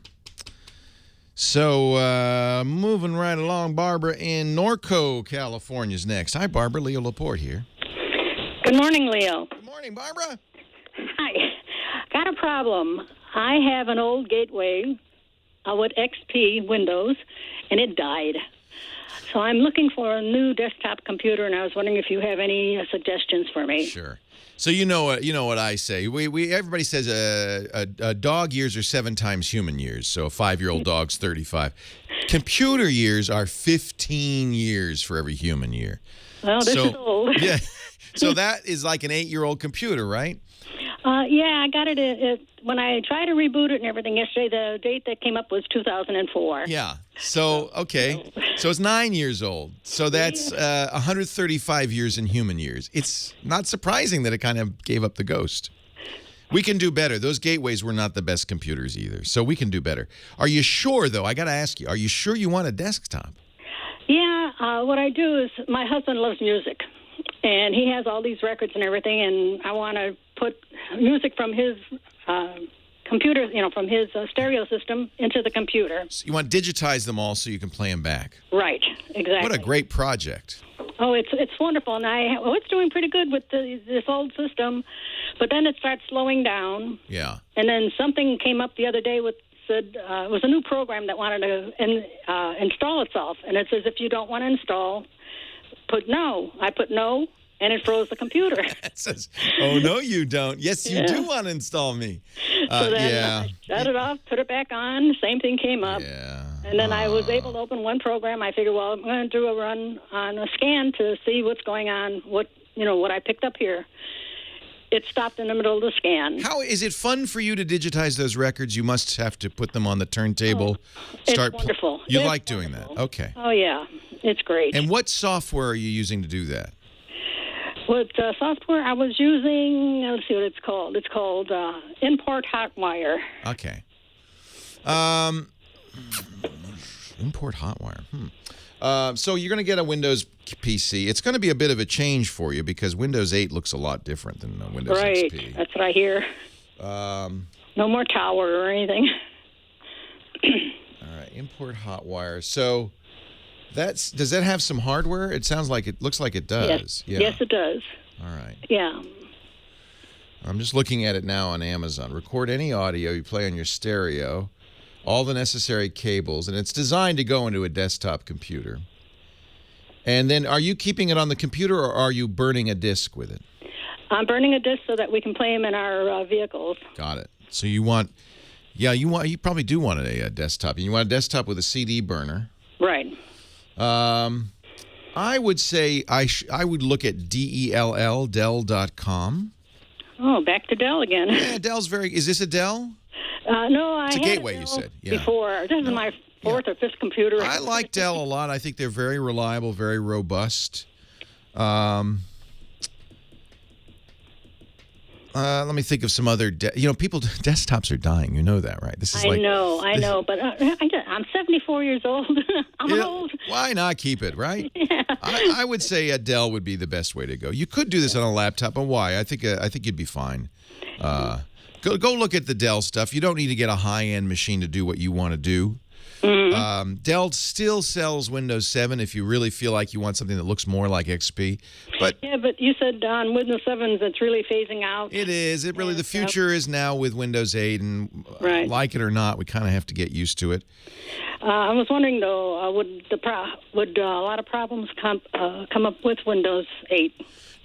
So, moving right along, Barbara in Norco, California is next. Hi, Barbara. Leo Laporte here. Good morning, Leo. Good morning, Barbara. Hi. Got a problem. I have an old Gateway with XP Windows, and it died. So I'm looking for a new desktop computer, and I was wondering if you have any suggestions for me. Sure. So you know what I say. Everybody says a dog years are 7 times human years. So a 5-year-old dog's 35. Computer years are 15 years for every human year. Well, this is old. Yeah. So that is like an 8-year-old computer, right? Yeah, I got it when I tried to reboot it and everything yesterday. The date that came up was 2004. Yeah. So, okay. So it's 9 years old. So that's 135 years in human years. It's not surprising that it kind of gave up the ghost. We can do better. Those Gateways were not the best computers either. So we can do better. Are you sure, though? I got to ask you, are you sure you want a desktop? Yeah. What I do is my husband loves music. And he has all these records and everything, and I want to put music from his computer, from his stereo system into the computer. So you want to digitize them all so you can play them back. Right, exactly. What a great project. Oh, it's wonderful, and it's doing pretty good with this old system, but then it starts slowing down. Yeah. And then something came up the other day said it was a new program that wanted to install itself, and it says if you don't want to install, put no. I put no, and it froze the computer. It says, oh, no, you don't. Yes, you do want to install me. So then I shut it off, put it back on. Same thing came up. Yeah. And then I was able to open one program. I figured, well, I'm going to do a run on a scan to see what's going on, what I picked up here. It stopped in the middle of the scan. How is it fun for you to digitize those records? You must have to put them on the turntable. It's wonderful. You like doing that? Okay. Oh, yeah. It's great. And what software are you using to do that? What software I was using, let's see what it's called. It's called Import Hotwire. Okay. Import Hotwire. So you're going to get a Windows PC. It's going to be a bit of a change for you because Windows 8 looks a lot different than Windows XP. Right, that's what I hear. No more tower or anything. All right, Import Hotwire. So does that have some hardware? It looks like it does. Yes, yeah. Yes, it does. All right. Yeah. I'm just looking at it now on Amazon. Record any audio you play on your stereo, all the necessary cables, and it's designed to go into a desktop computer. And then are you keeping it on the computer or are you burning a disc with it? I'm burning a disc so that we can play them in our vehicles. Got it. So you probably do want a desktop. You want a desktop with a CD burner. Right. I would say I would look at Dell.com. Oh, back to Dell again. Yeah, Dell's Is this a Dell? No, I It's a had Gateway, Dell you said. Yeah. before. This is my fourth or fifth computer. I like Dell a lot. I think they're very reliable, very robust. Let me think of some other. People desktops are dying. You know that, right? This is I know, but I'm 74 years old. I'm old. Why not keep it, right? Yeah. I would say a Dell would be the best way to go. You could do this on a laptop, but why? I think you'd be fine. Go look at the Dell stuff. You don't need to get a high-end machine to do what you want to do. Mm-hmm. Dell still sells Windows 7 if you really feel like you want something that looks more like XP. But you said on Windows 7 it's really phasing out. It is. The future is now with Windows 8, and right. Like it or not, we kind of have to get used to it. I was wondering though, would a lot of problems come up with Windows 8?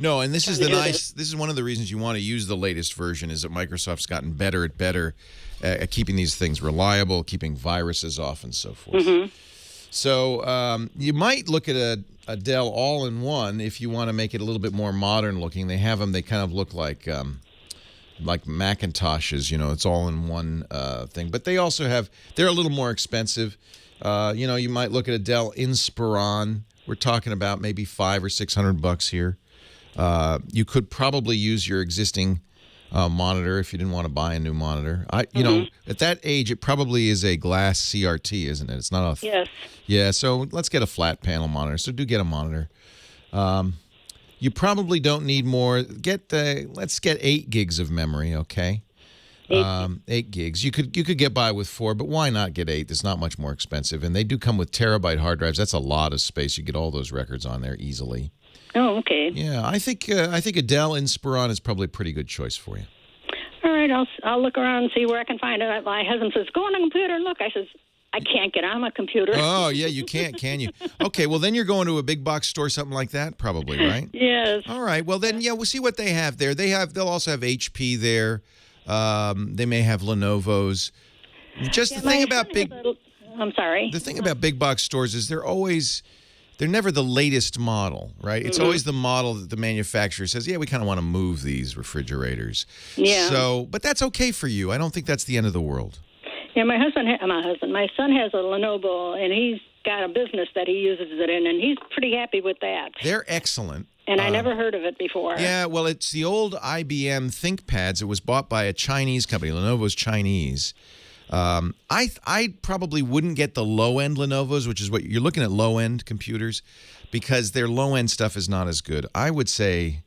No, and this is This is one of the reasons you want to use the latest version, is that Microsoft's gotten better at keeping these things reliable, keeping viruses off, and so forth. Mm-hmm. So you might look at a Dell all-in-one if you want to make it a little bit more modern looking. They have them. They kind of look like Macintoshes. It's all-in-one thing. But they also they're a little more expensive. You might look at a Dell Inspiron. We're talking about maybe $500 or $600 here. You could probably use your existing monitor if you didn't want to buy a new monitor. At that age, it probably is a glass CRT, isn't it? It's not a... Yes. Yeah, so let's get a flat panel monitor. So do get a monitor. You probably don't need more. Let's get 8 gigs of memory, okay? 8 gigs. You could get by with 4, but why not get 8? It's not much more expensive, and they do come with terabyte hard drives. That's a lot of space. You get all those records on there easily. Oh, okay. Yeah, I think a Dell Inspiron is probably a pretty good choice for you. All right, I'll look around and see where I can find it. My husband says, "Go on the computer and look." I says, "I can't get on my computer." Oh, yeah, you can't, can you? Okay, well, then you're going to a big box store, something like that, probably, right? Yes. All right, well, then, we'll see what they have there. They'll also have HP there. They may have Lenovo's. Just the thing about I'm sorry. The thing about big box stores is they're never the latest model, right? It's always the model that the manufacturer says, yeah, we kind of want to move these refrigerators. Yeah. But that's okay for you. I don't think that's the end of the world. Yeah, my son has a Lenovo, and he's got a business that he uses it in, and he's pretty happy with that. They're excellent. And I never heard of it before. Yeah, well, it's the old IBM ThinkPads. It was bought by a Chinese company. Lenovo's Chinese. I probably wouldn't get the low-end Lenovo's, which is what you're looking at, low-end computers, because their low-end stuff is not as good. I would say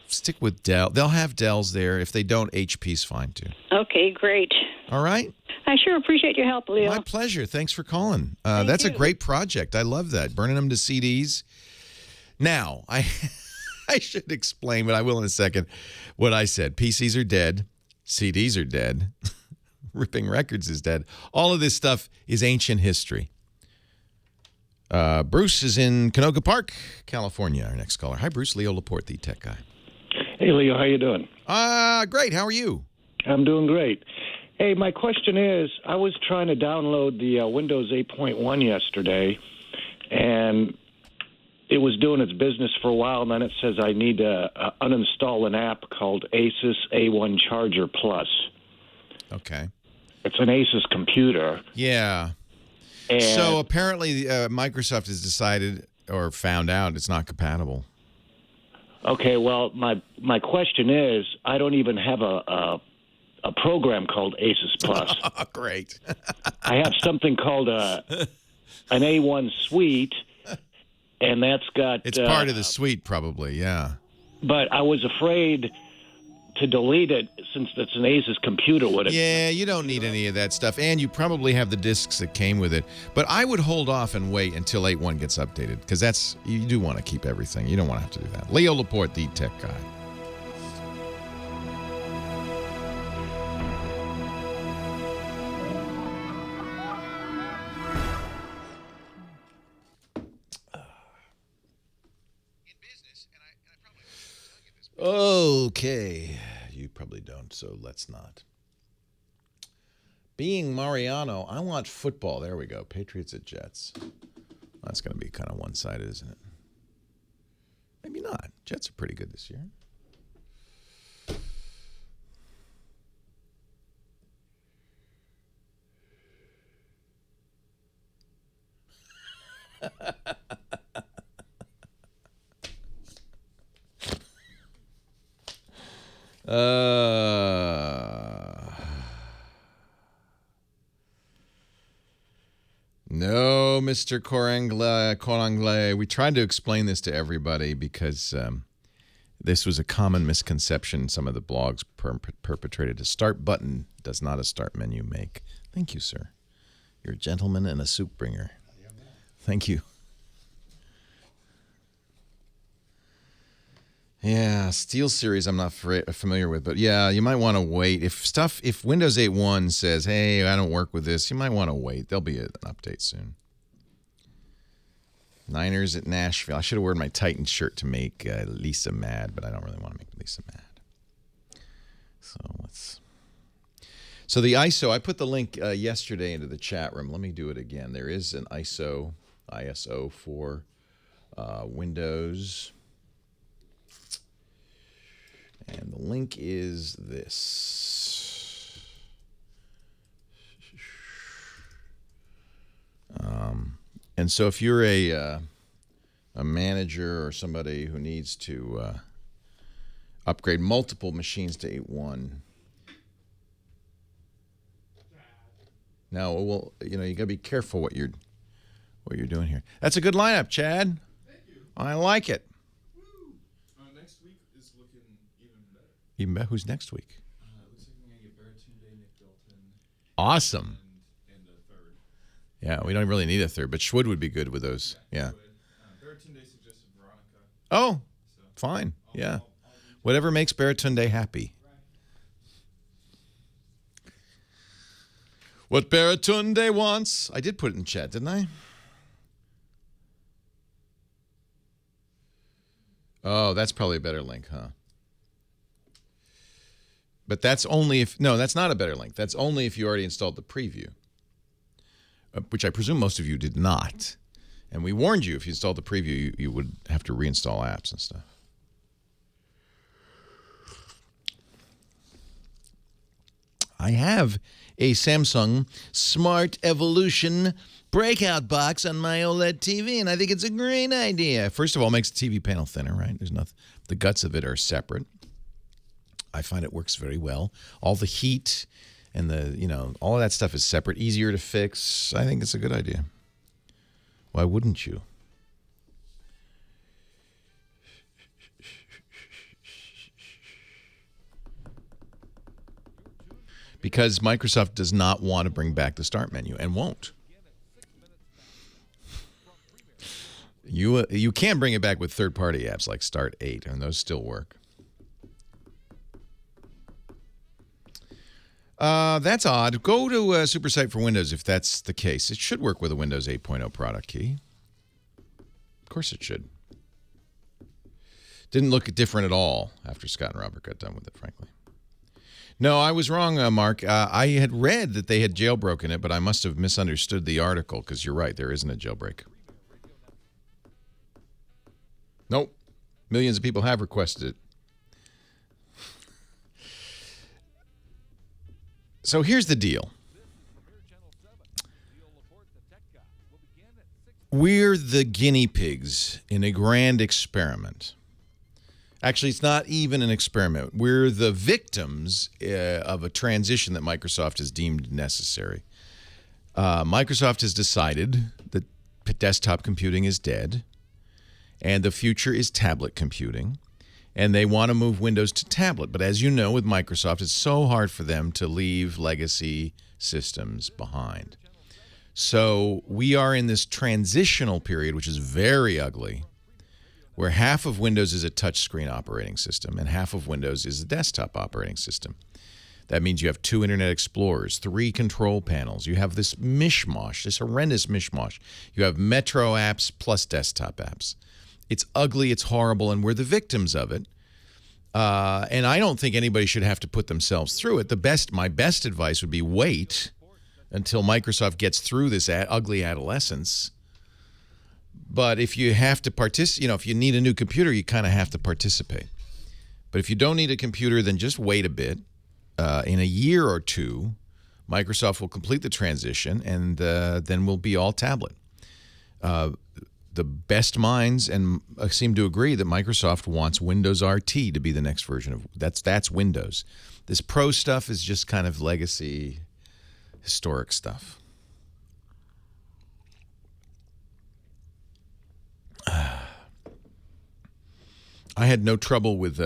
stick with Dell. They'll have Dells there. If they don't, HP's fine, too. Okay, great. All right. I sure appreciate your help, Leo. My pleasure. Thanks for calling. That's a great project. I love that. Burning them to CDs. Now, I should explain, but I will in a second, what I said. PCs are dead. CDs are dead. Ripping records is dead. All of this stuff is ancient history. Bruce is in Canoga Park, California, our next caller. Hi, Bruce. Leo Laporte, the tech guy. Hey, Leo. How you doing? Great. How are you? I'm doing great. Hey, my question is, I was trying to download the Windows 8.1 yesterday, and it was doing its business for a while, and then it says I need to uninstall an app called Asus A1 Charger Plus. Okay. It's an Asus computer. Yeah. And so apparently Microsoft has decided or found out it's not compatible. Okay, well, my question is, I don't even have a program called Asus Plus. Great. I have something called an A1 Suite, and that's got... It's part of the suite, probably, yeah. But I was afraid to delete it since it's an Asus computer. Yeah, you don't need any of that stuff, and you probably have the discs that came with it. But I would hold off and wait until 8.1 gets updated, because you do want to keep everything. You don't want to have to do that. Leo Laporte, the tech guy. Okay. You probably don't, so let's not. Being Mariano, I want football. There we go. Patriots at Jets. That's going to be kind of one-sided, isn't it? Jets are pretty good this year. No, Mr. Corangle. We tried to explain this to everybody because this was a common misconception some of the blogs perpetrated. A start button does not a start menu make. Thank you, sir. You're a gentleman and a soup bringer. Thank you. Yeah, SteelSeries I'm not familiar with, but yeah, you might want to wait. If Windows 8.1 says, hey, I don't work with this, you might want to wait. There'll be an update soon. Niners at Nashville. I should have worn my Titans shirt to make Lisa mad, but I don't really want to make Lisa mad. So the ISO, I put the link yesterday into the chat room. Let me do it again. There is an ISO for Windows. And the link is this. And so if you're a manager or somebody who needs to upgrade multiple machines to 8.1, now, well, you got to be careful what you're doing here. That's a good lineup, Chad. Thank you. I like it. Next week is looking even better. Even better? Who's next week? Looks like we're going to get Baratunde, Nick Dalton. Awesome. And a third. Yeah, we don't really need a third, but Schwood would be good with those. Yeah. Baratunde suggested Veronica. Oh, fine. Yeah. Whatever makes Baratunde happy. What Baratunde wants. I did put it in chat, didn't I? Oh, that's probably a better link, huh? But that's only if... No, that's not a better link. That's only if you already installed the preview, which I presume most of you did not. And we warned you if you installed the preview, you would have to reinstall apps and stuff. I have a Samsung Smart Evolution breakout box on my OLED TV, and I think it's a great idea. First of all, it makes the TV panel thinner, right? There's nothing. The guts of it are separate. I find it works very well. All the heat and all of that stuff is separate, easier to fix. I think it's a good idea. Why wouldn't you? Because Microsoft does not want to bring back the start menu and won't. You can bring it back with third-party apps like Start 8, and those still work. That's odd. Go to SuperSite for Windows if that's the case. It should work with a Windows 8.0 product key. Of course it should. Didn't look different at all after Scott and Robert got done with it, frankly. No, I was wrong, Mark. I had read that they had jailbroken it, but I must have misunderstood the article because you're right. There isn't a jailbreak. Nope. Millions of people have requested it. So here's the deal. We're the guinea pigs in a grand experiment. Actually, it's not even an experiment. We're the victims of a transition that Microsoft has deemed necessary. Microsoft has decided that desktop computing is dead, and the future is tablet computing, and they want to move Windows to tablet. But as you know, with Microsoft, it's so hard for them to leave legacy systems behind. So we are in this transitional period, which is very ugly, where half of Windows is a touchscreen operating system and half of Windows is a desktop operating system. That means you have 2 Internet Explorers, 3 control panels. You have this mishmash, this horrendous mishmash. You have Metro apps plus desktop apps. It's ugly, it's horrible, and we're the victims of it. And I don't think anybody should have to put themselves through it. My best advice would be wait until Microsoft gets through this ugly adolescence But if you have to if you need a new computer, you kind of have to participate. But if you don't need a computer, then just wait a bit. In a year or two, Microsoft will complete the transition, and then we'll be all tablet. The best minds seem to agree that Microsoft wants Windows RT to be the next version of that's Windows. This Pro stuff is just kind of legacy, historic stuff. I had no trouble with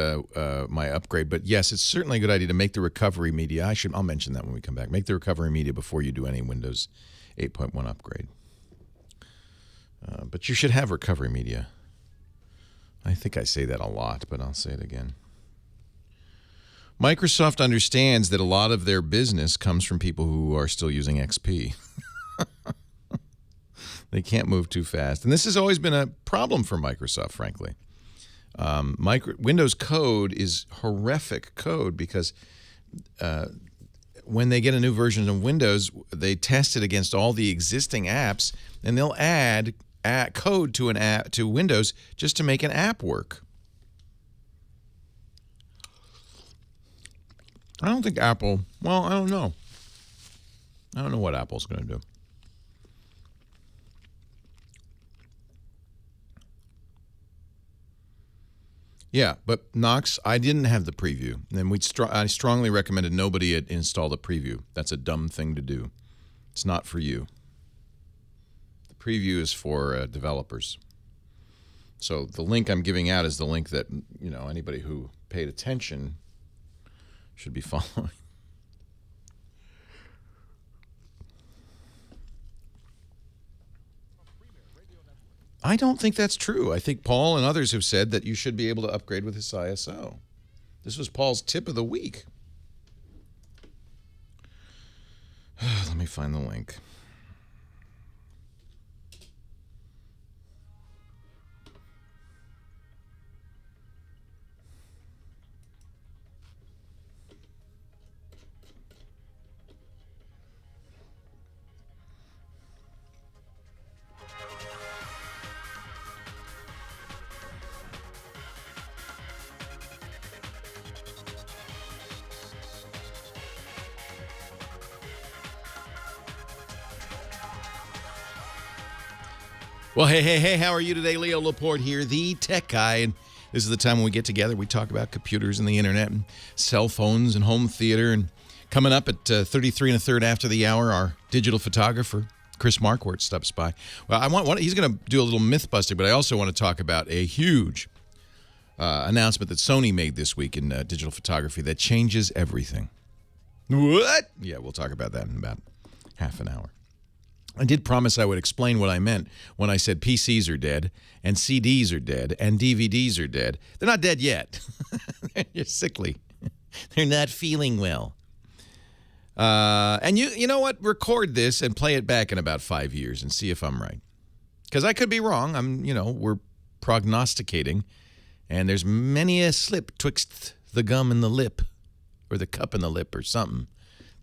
my upgrade, but yes, it's certainly a good idea to make the recovery media. I'll mention that when we come back. Make the recovery media before you do any Windows 8.1 upgrade. But you should have recovery media. I think I say that a lot, but I'll say it again. Microsoft understands that a lot of their business comes from people who are still using XP. They can't move too fast. And this has always been a problem for Microsoft, frankly. Windows code is horrific code because when they get a new version of Windows, they test it against all the existing apps, and they'll add code to an app to Windows just to make an app work. I don't think Apple. Well, I don't know. I don't know what Apple's going to do. Yeah, but Knox, I didn't have the preview, and I strongly recommended nobody install the preview. That's a dumb thing to do. It's not for you. The preview is for developers. So the link I'm giving out is the link that anybody who paid attention should be following. I don't think that's true. I think Paul and others have said that you should be able to upgrade with this ISO. This was Paul's tip of the week. Let me find the link. Well, hey, how are you today? Leo Laporte here, the tech guy, and this is the time when we get together. We talk about computers and the internet and cell phones and home theater. And coming up at 33 1/3 after the hour, our digital photographer, Chris Marquardt, stops by. Well, he's going to do a little myth busting, but I also want to talk about a huge announcement that Sony made this week in digital photography that changes everything. What? Yeah, we'll talk about that in about half an hour. I did promise I would explain what I meant when I said PCs are dead and CDs are dead and DVDs are dead. They're not dead yet. They're sickly. They're not feeling well. And you know what? Record this and play it back in about 5 years and see if I'm right. Because I could be wrong. We're prognosticating, and there's many a slip twixt the gum and the lip, or the cup and the lip, or something.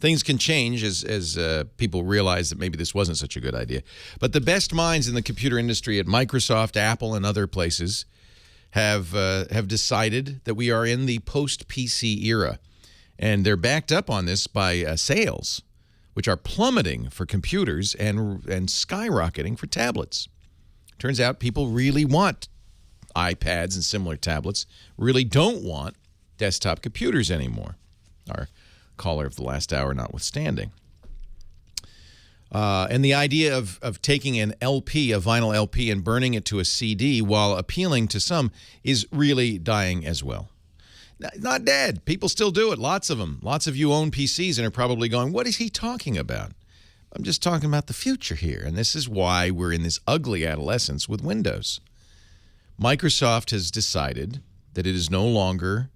Things can change as people realize that maybe this wasn't such a good idea. But the best minds in the computer industry at Microsoft, Apple, and other places have decided that we are in the post-PC era. And they're backed up on this by sales, which are plummeting for computers and skyrocketing for tablets. Turns out people really want iPads and similar tablets, really don't want desktop computers anymore. Our caller of the last hour notwithstanding. And the idea of taking an LP, a vinyl LP, and burning it to a CD while appealing to some is really dying as well. Not dead. People still do it. Lots of them. Lots of you own PCs and are probably going, what is he talking about? I'm just talking about the future here. And this is why we're in this ugly adolescence with Windows. Microsoft has decided that it is no longer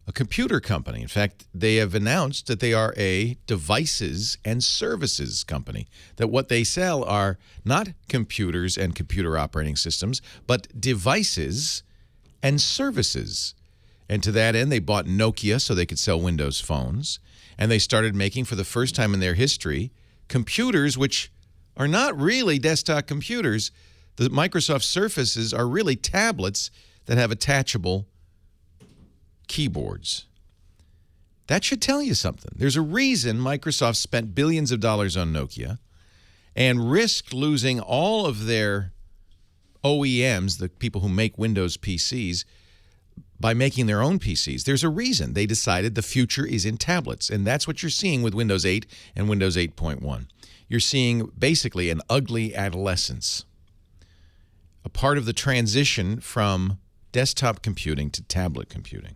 a computer company. In fact, they have announced that they are a devices and services company, that what they sell are not computers and computer operating systems, but devices and services. And to that end, they bought Nokia so they could sell Windows phones, and they started making, for the first time in their history, computers which are not really desktop computers. The Microsoft Surfaces are really tablets that have attachable keyboards. That should tell you something. There's a reason Microsoft spent billions of dollars on Nokia and risked losing all of their OEMs, the people who make Windows PCs, by making their own PCs. There's a reason. They decided the future is in tablets, and that's what you're seeing with Windows 8 and Windows 8.1. You're seeing basically an ugly adolescence, a part of the transition from desktop computing to tablet computing.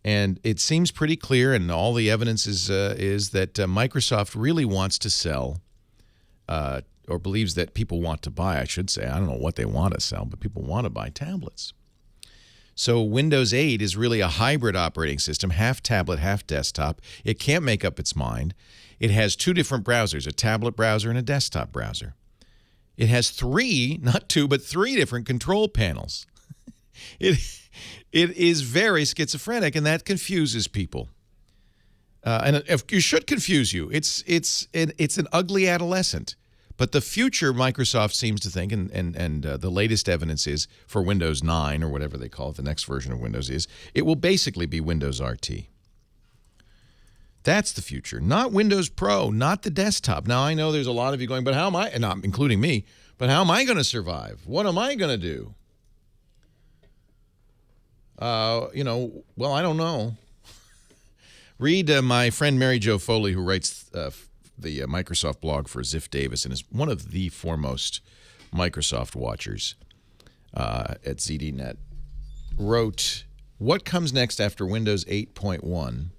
And it seems pretty clear, and all the evidence is that Microsoft really wants to sell, or believes that people want to buy, I should say. I don't know what they want to sell, but people want to buy tablets. So Windows 8 is really a hybrid operating system, half tablet, half desktop. It can't make up its mind. It has two different browsers, a tablet browser and a desktop browser. It has three, not two, but three different control panels. It is very schizophrenic, and that confuses people. And it should confuse you. It's an ugly adolescent. But the future, Microsoft seems to think, and the latest evidence is for Windows 9 or whatever they call it, the next version of Windows is, it will basically be Windows RT. That's the future, not Windows Pro, not the desktop. Now, I know there's a lot of you going, but how am I, and not including me, but how am I going to survive? What am I going to do? Well, I don't know. Read my friend Mary Jo Foley, who writes the Microsoft blog for Ziff Davis and is one of the foremost Microsoft watchers at ZDNet, wrote, "What comes next after Windows 8.1?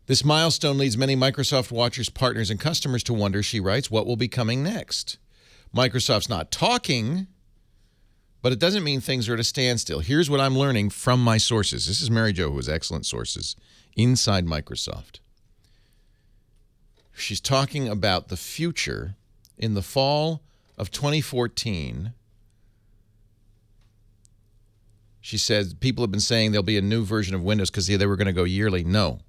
This milestone leads many Microsoft watchers, partners, and customers to wonder," she writes, "what will be coming next? Microsoft's not talking, but it doesn't mean things are at a standstill. Here's what I'm learning from my sources." This is Mary Jo, who has excellent sources inside Microsoft. She's talking about the future in the fall of 2014. She said people have been saying there'll be a new version of Windows because they were going to go yearly. Nope.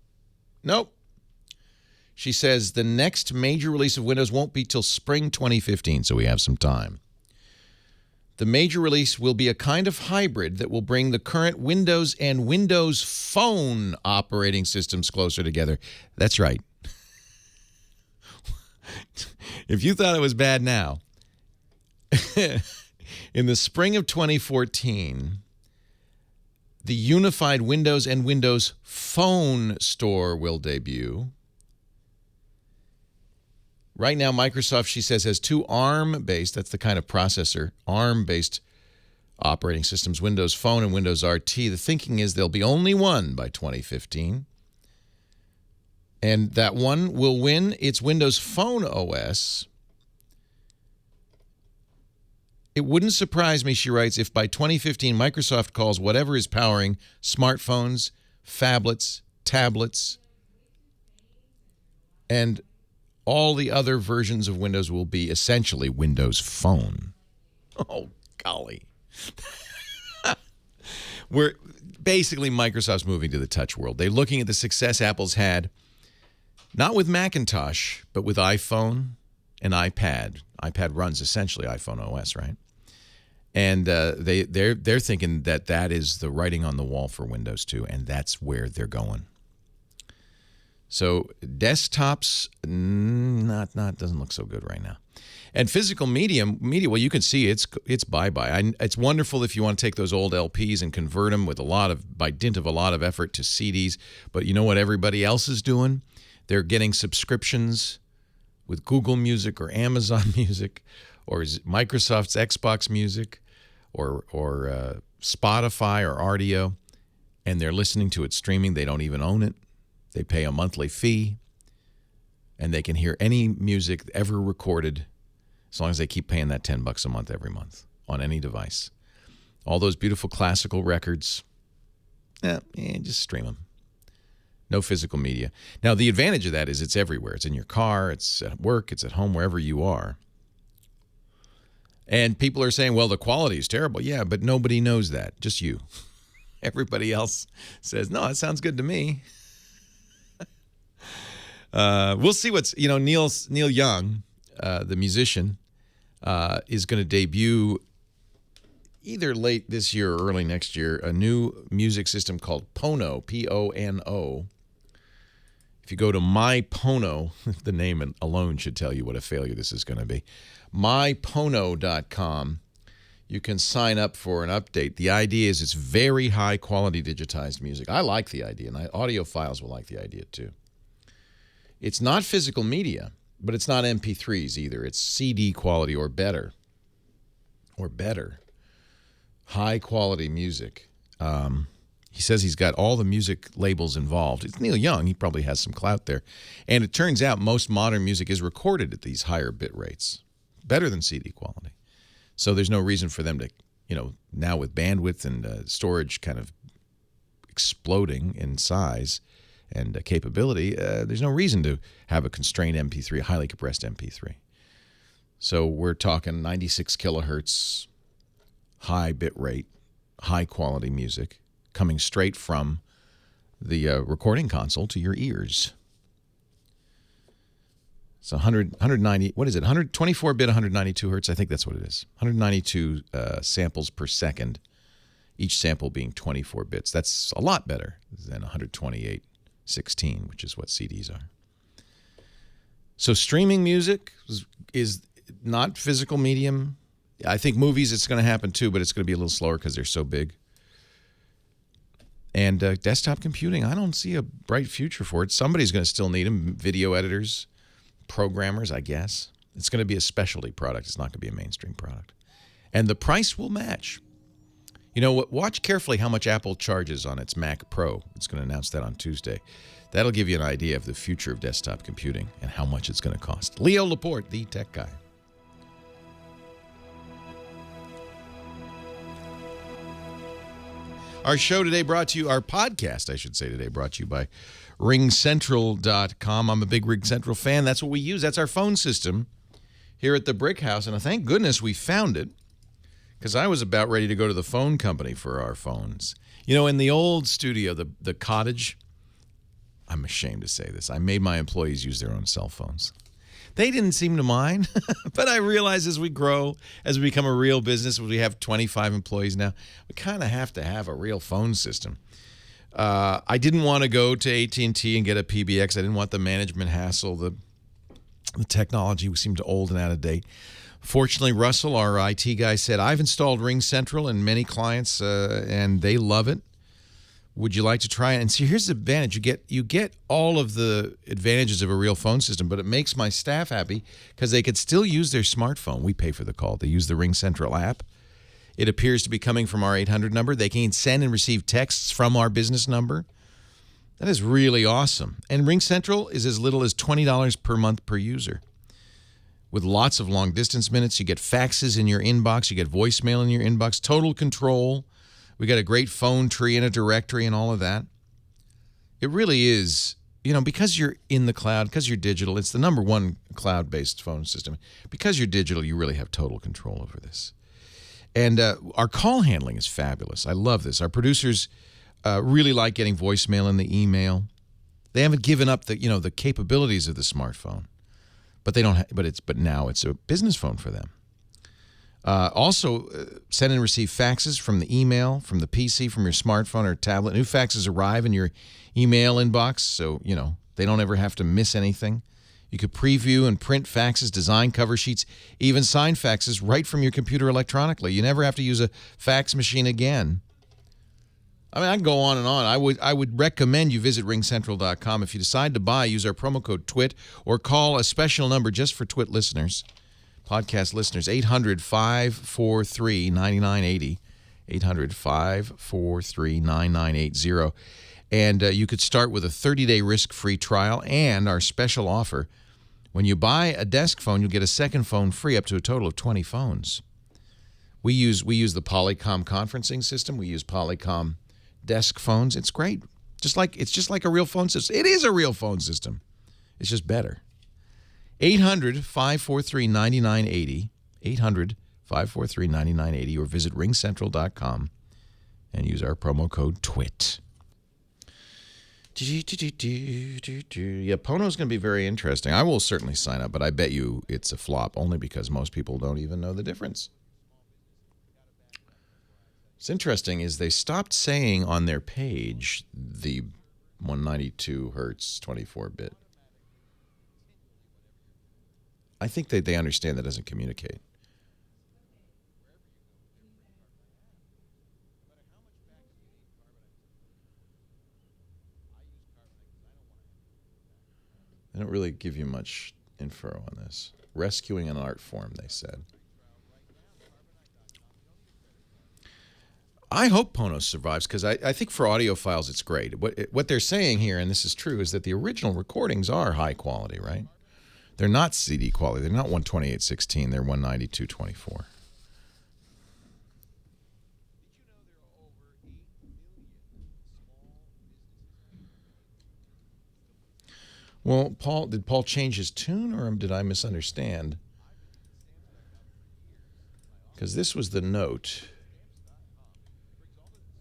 She says the next major release of Windows won't be till spring 2015, so we have some time. The major release will be a kind of hybrid that will bring the current Windows and Windows Phone operating systems closer together. That's right. If you thought it was bad now, in the spring of 2014, the unified Windows and Windows Phone store will debut. Right now, Microsoft, she says, has two ARM-based, that's the kind of processor, ARM-based operating systems, Windows Phone and Windows RT. The thinking is there'll be only one by 2015. And that one will win its Windows Phone OS. It wouldn't surprise me, she writes, if by 2015 Microsoft calls whatever is powering smartphones, phablets, tablets, and all the other versions of Windows will be essentially Windows Phone. Oh, golly. We're basically, Microsoft's moving to the touch world. They're looking at the success Apple's had, not with Macintosh, but with iPhone and iPad. iPad runs essentially iPhone OS, right? And they're thinking that is the writing on the wall for Windows 2, and that's where they're going. So desktops, doesn't look so good right now. And physical media, well, you can see it's bye-bye. It's wonderful if you want to take those old LPs and convert them by dint of a lot of effort to CDs. But you know what everybody else is doing? They're getting subscriptions with Google Music or Amazon Music or Microsoft's Xbox Music or Spotify or Rdio, and they're listening to it streaming. They don't even own it. They pay a monthly fee, and they can hear any music ever recorded as long as they keep paying that $10 a month every month on any device. All those beautiful classical records, just stream them. No physical media. Now, the advantage of that is it's everywhere. It's in your car, it's at work, it's at home, wherever you are. And people are saying, well, the quality is terrible. Yeah, but nobody knows that, just you. Everybody else says, no, it sounds good to me. We'll see what's, Neil Young, the musician, is going to debut either late this year or early next year, a new music system called Pono, P-O-N-O. If you go to mypono, the name alone should tell you what a failure this is going to be, mypono.com, you can sign up for an update. The idea is it's very high-quality digitized music. I like the idea, and audiophiles will like the idea too. It's not physical media, but it's not MP3s either. It's CD quality or better. High-quality music. He says he's got all the music labels involved. It's Neil Young. He probably has some clout there. And it turns out most modern music is recorded at these higher bit rates, better than CD quality. So there's no reason for them to, now with bandwidth and storage kind of exploding in size and capability, there's no reason to have a constrained MP3, a highly compressed MP3. So we're talking 96 kilohertz, high bit rate, high quality music coming straight from the recording console to your ears. So 190, what is it? 124-bit, 192 hertz. I think that's what it is. 192 samples per second, each sample being 24 bits. That's a lot better than 128/16, which is what CDs are. So streaming music is not physical medium. I think movies, it's going to happen too, but it's going to be a little slower because they're so big. And desktop computing, I don't see a bright future for it. Somebody's going to still need them, video editors, programmers, I guess. It's going to be a specialty product. It's not going to be a mainstream product. And the price will match. Watch carefully how much Apple charges on its Mac Pro. It's going to announce that on Tuesday. That'll give you an idea of the future of desktop computing and how much it's going to cost. Leo Laporte, the tech guy. Our show today brought to you, our podcast, I should say today, brought to you by ringcentral.com. I'm a big RingCentral fan. That's what we use. That's our phone system here at the Brick House. And thank goodness we found it, because I was about ready to go to the phone company for our phones. In the old studio, the cottage, I'm ashamed to say this, I made my employees use their own cell phones. They didn't seem to mind, but I realize as we grow, as we become a real business, we have 25 employees now, we kind of have to have a real phone system. I didn't want to go to AT&T and get a PBX. I didn't want the management hassle. The technology seemed old and out of date. Fortunately, Russell, our IT guy, said, I've installed RingCentral and many clients, and they love it. Would you like to try it? And see, here's the advantage. You get all of the advantages of a real phone system, but it makes my staff happy because they could still use their smartphone. We pay for the call. They use the RingCentral app. It appears to be coming from our 800 number. They can send and receive texts from our business number. That is really awesome. And RingCentral is as little as $20 per month per user. With lots of long-distance minutes, you get faxes in your inbox, you get voicemail in your inbox, total control. We got a great phone tree and a directory and all of that. It really is, because you're in the cloud, because you're digital, it's the number one cloud-based phone system. Because you're digital, you really have total control over this. And our call handling is fabulous. I love this. Our producers really like getting voicemail in the email. They haven't given up the capabilities of the smartphone, but they don't. But now it's a business phone for them. Also, send and receive faxes from the email, from the PC, from your smartphone or tablet. New faxes arrive in your email inbox, so, they don't ever have to miss anything. You could preview and print faxes, design cover sheets, even sign faxes right from your computer electronically. You never have to use a fax machine again. I can go on and on. I would recommend you visit ringcentral.com. If you decide to buy, use our promo code TWIT or call a special number just for TWIT listeners. Podcast listeners, 800-543-9980, 800-543-9980. And you could start with a 30-day risk-free trial and our special offer. When you buy a desk phone, you'll get a second phone free up to a total of 20 phones. We use the Polycom conferencing system. We use Polycom desk phones. It's great. It's just like a real phone system. It is a real phone system. It's just better. 800-543-9980, 800-543-9980, or visit ringcentral.com and use our promo code TWIT. Yeah, Pono's going to be very interesting. I will certainly sign up, but I bet you it's a flop only because most people don't even know the difference. What's interesting is they stopped saying on their page the 192 hertz 24-bit. I think that they understand that doesn't communicate. They don't really give you much info on this. Rescuing an art form, they said. I hope Pono survives because I think for audiophiles it's great. What they're saying here, and this is true, is that the original recordings are high quality, right? They're not CD quality. They're not 128.16. They're 192.24. Well, did Paul change his tune, or did I misunderstand? Because this was the note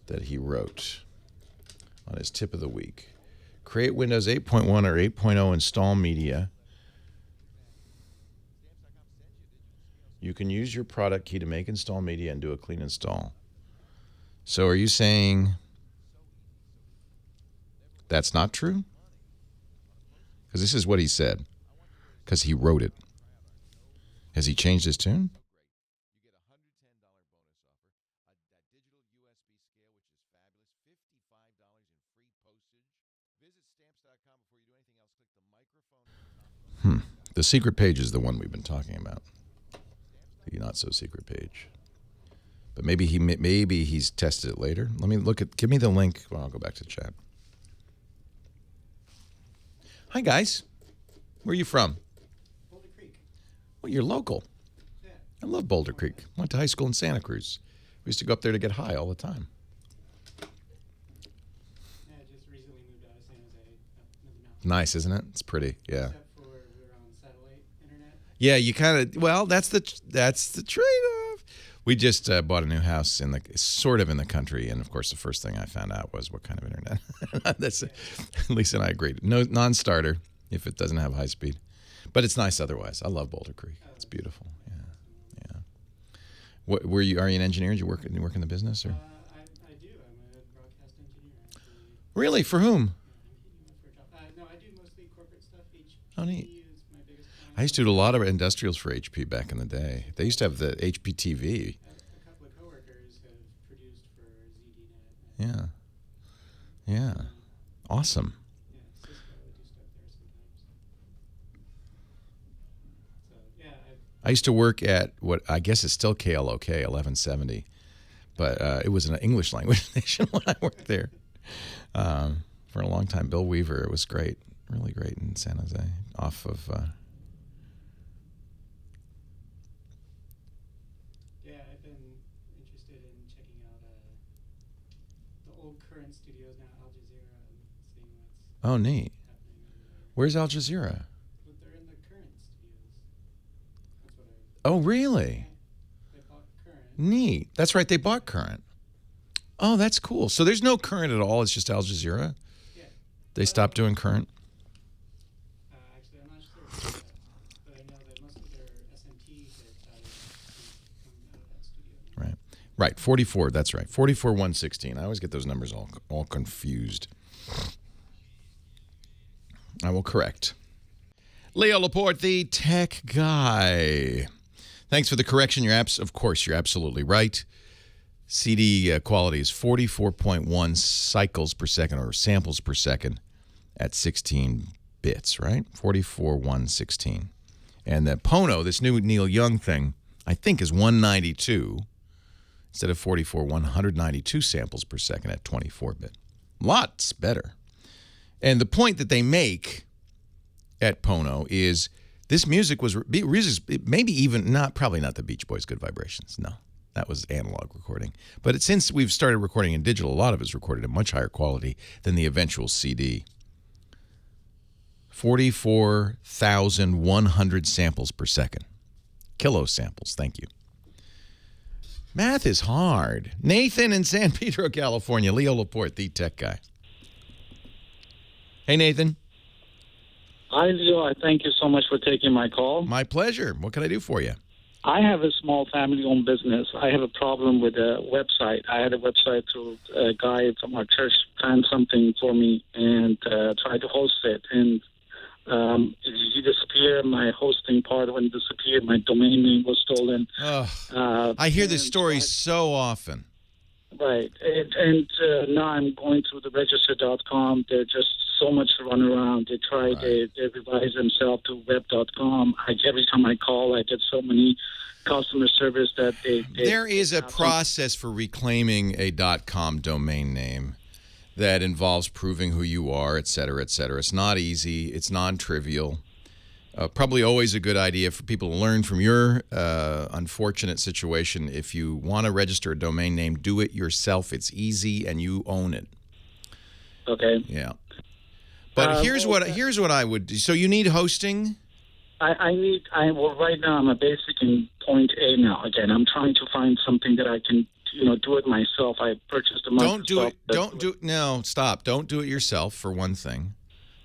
that he wrote on his tip of the week. Create Windows 8.1 or 8.0 install media. You can use your product key to make install media and do a clean install. So are you saying that's not true? Because this is what he said. Because he wrote it. Has he changed his tune? The secret page is the one we've been talking about. The not so secret page. But maybe he's tested it later. Let me look at. Give me the link. Well, I'll go back to the chat. Hi guys, where are you from? Boulder Creek. Well, you're local. Yeah. I love Boulder Creek. Went to high school in Santa Cruz. We used to go up there to get high all the time. Yeah, just recently moved out of San Jose. Nice, isn't it? It's pretty. Yeah. Except for we're on satellite internet. Yeah, you kind of. Well, that's the trade-off. We just bought a new house in the country, and of course, the first thing I found out was what kind of internet. That's Lisa and I agreed. No non-starter if it doesn't have high speed, but it's nice otherwise. I love Boulder Creek. It's beautiful. Yeah. What were you? Are you an engineer? Do you work in the business or? I do. I'm a broadcast engineer. Actually. Really? For whom? No, I do mostly corporate stuff. Oh, neat. I used to do a lot of industrials for HP back in the day. They used to have the HP TV. A couple of coworkers have produced for ZDNet. Yeah. Awesome. Yeah, Cisco would do stuff there sometimes. So, yeah. I used to work at what I guess is still KLOK 1170, but it was an English language station when I worked there for a long time. Bill Weaver, it was great, really great in San Jose, off of. I've been interested in checking out the old current studios now, Al Jazeera, and seeing what's Oh, neat. happening over there. Where's Al Jazeera? But they're in the current studios. That's what Oh, really? they bought current. Neat. That's right. They bought Current. Oh, that's cool. So there's no Current at all. It's just Al Jazeera. Yeah. They stopped doing Current. Actually, I'm not sure about that, but I know that most of their SMT had decided to come out of that studio. Right. 44. That's right. 44 116. I always get those numbers all confused. I will correct. Leo Laporte, the tech guy. Thanks for the correction. Of course, you're absolutely right. CD quality is 44.1 cycles per second or samples per second at 16 bits, right? 44.116. And the Pono, this new Neil Young thing, I think is 192 instead of 192 samples per second at 24-bit. Lots better. And the point that they make at Pono is this music was maybe even probably not the Beach Boys' Good Vibrations. No, that was analog recording. But since we've started recording in digital, a lot of it's recorded at much higher quality than the eventual CD. 44,100 samples per second. Kilo samples, thank you. Math is hard. Nathan in San Pedro, California. Leo Laporte, the tech guy. Hey, Nathan. Hi, Leo. I thank you so much for taking my call. My pleasure. What can I do for you? I have a small family-owned business. I have a problem with a website. I had a website through a guy from our church planned something for me and tried to host it. And he disappeared. My hosting part when it disappeared, my domain name was stolen. I hear this story so often. Right. And now I'm going through the register.com. There's just so much to run around. They try, they revise themselves to web.com. Every time I call, I get so many customer service that There is a process for reclaiming a .com domain name that involves proving who you are, et cetera, et cetera. It's not easy. It's non-trivial. Probably always a good idea for people to learn from your unfortunate situation. If you want to register a domain name, do it yourself. It's easy and you own it. Okay. Yeah. But here's what I would do. So you need hosting? Well, right now I'm a basic in point A now. Again, I'm trying to find something that I can, do it myself. I purchased a Microsoft. No, stop. Don't do it yourself, for one thing.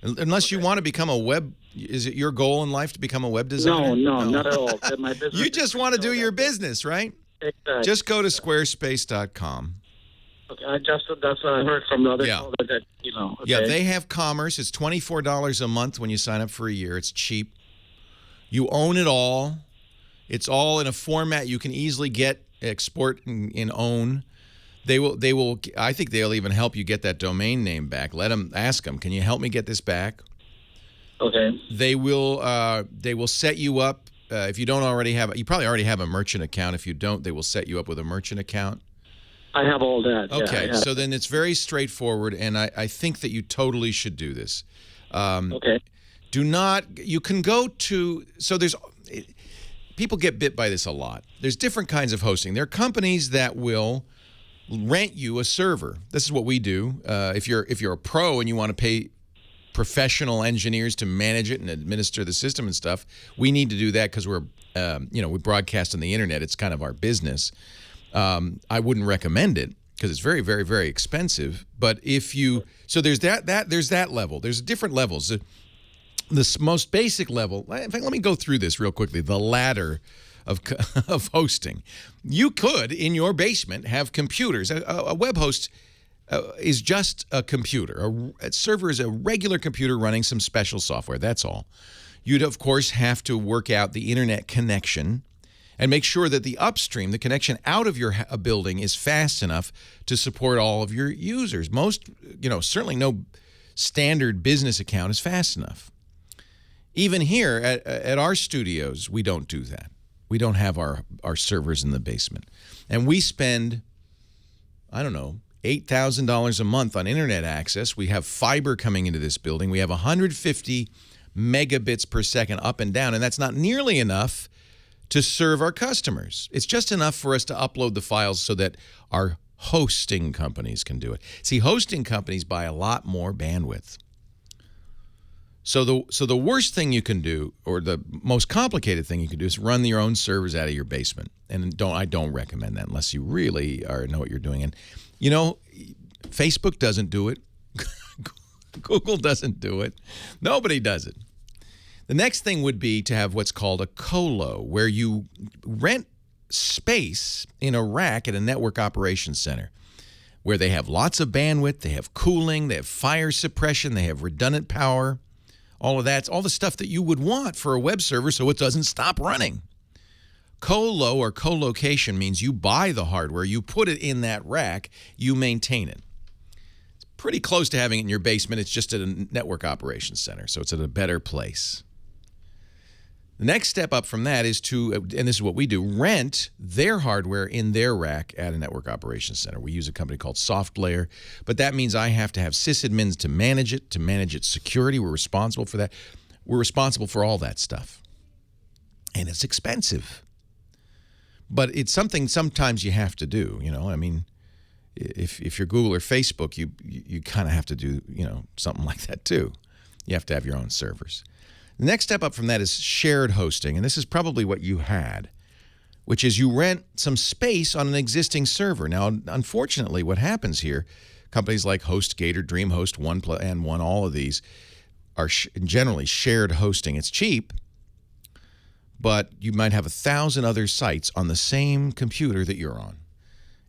Unless you want to become a web, is it your goal in life to become a web designer? No, not at all. My business you just want to do your business, right? Exactly. Just go to squarespace.com. Okay, that's what I heard from the other caller that, Okay. Yeah, they have commerce. It's $24 a month when you sign up for a year. It's cheap. You own it all. It's all in a format you can easily get, export, and own. They will. I think they'll even help you get that domain name back. Ask them, can you help me get this back? Okay. They will set you up. If you don't already have, you probably already have a merchant account. If you don't, they will set you up with a merchant account. I have all that. Okay, yeah, so then it's very straightforward, and I think that you totally should do this. Okay. Do not. You can go to. So there's. People get bit by this a lot. There's different kinds of hosting. There are companies that will rent you a server. This is what we do. If you're a pro and you want to pay professional engineers to manage it and administer the system and stuff, we need to do that because we're we broadcast on the internet. It's kind of our business. I wouldn't recommend it because it's very, very, very expensive. But if you there's that level. There's different levels. The most basic level. In fact, let me go through this real quickly. The ladder of hosting. You could, in your basement, have computers. A web host is just a computer. A server is a regular computer running some special software. That's all. You'd, of course, have to work out the internet connection and make sure that the upstream, the connection out of your building, is fast enough to support all of your users. Most, certainly no standard business account is fast enough. Even here at our studios, we don't do that. We don't have our servers in the basement. And we spend, I don't know, $8,000 a month on internet access. We have fiber coming into this building. We have 150 megabits per second up and down, and that's not nearly enough to serve our customers. It's just enough for us to upload the files so that our hosting companies can do it. See, hosting companies buy a lot more bandwidth. So the worst thing you can do, or the most complicated thing you can do, is run your own servers out of your basement. And I don't recommend that unless you really know what you're doing. And Facebook doesn't do it. Google doesn't do it. Nobody does it. The next thing would be to have what's called a colo, where you rent space in a rack at a network operations center, where they have lots of bandwidth, they have cooling, they have fire suppression, they have redundant power. All of that's all the stuff that you would want for a web server so it doesn't stop running. Colo or co-location means you buy the hardware, you put it in that rack, you maintain it. It's pretty close to having it in your basement. It's just at a network operations center, so it's at a better place. The next step up from that is to, and this is what we do, rent their hardware in their rack at a network operations center. We use a company called SoftLayer, but that means I have to have sysadmins to manage its security. We're responsible for that. We're responsible for all that stuff. And it's expensive. But it's something sometimes you have to do, I mean, if you're Google or Facebook, you kind of have to do, something like that too. You have to have your own servers. The next step up from that is shared hosting, and this is probably what you had, which is you rent some space on an existing server. Now, unfortunately, what happens here, Companies like HostGator, DreamHost, and One, all of these are generally shared hosting. It's cheap, but you might have 1,000 other sites on the same computer that you're on.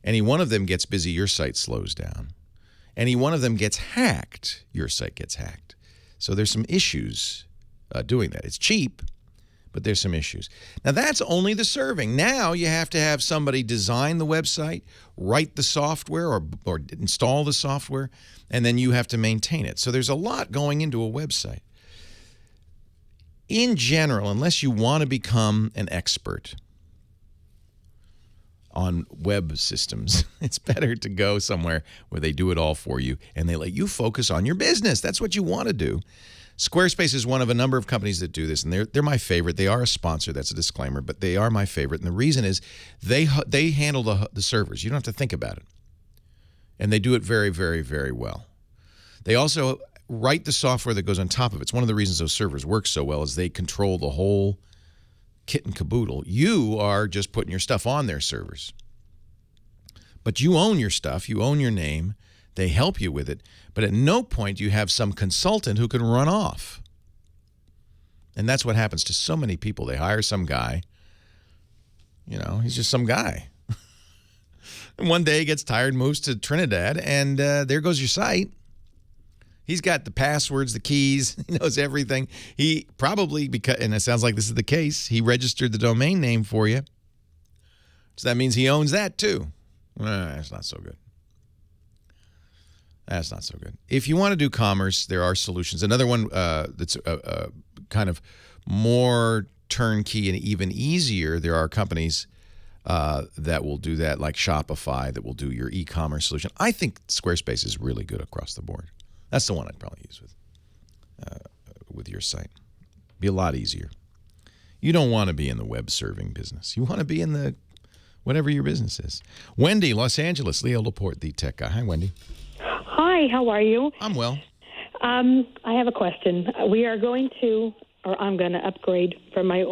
Any one of them gets busy, your site slows down. Any one of them gets hacked, your site gets hacked. So there's some issues doing that. It's cheap, but there's some issues. Now, that's only the serving. Now you have to have somebody design the website, write the software, or install the software, and then you have to maintain it. So there's a lot going into a website. In general, unless you want to become an expert on web systems, it's better to go somewhere where they do it all for you and they let you focus on your business. That's what you want to do. Squarespace is one of a number of companies that do this, and they're my favorite. They are a sponsor. That's a disclaimer, but they are my favorite. And the reason is they handle the servers. You don't have to think about it. And they do it very, very, very well. They also write the software that goes on top of it. It's one of the reasons those servers work so well is they control the whole kit and caboodle. You are just putting your stuff on their servers. But you own your stuff. You own your name. They help you with it. But at no point do you have some consultant who can run off. And that's what happens to so many people. They hire some guy. You know, he's just some guy. And one day he gets tired, moves to Trinidad, and there goes your site. He's got the passwords, the keys. He knows everything. He probably, and it sounds like this is the case, he registered the domain name for you. So that means he owns that too. That's not so good. That's not so good. If you want to do commerce, there are solutions. Another one that's kind of more turnkey and even easier, there are companies that will do that, like Shopify, that will do your e-commerce solution. I think Squarespace is really good across the board. That's the one I'd probably use with your site. Be a lot easier. You don't want to be in the web serving business. You want to be in the whatever your business is. Wendy, Los Angeles, Leo Laporte, the tech guy. Hi, Wendy. Hi, how are you? I'm well. I have a question. We are going to, or I'm going to upgrade from my an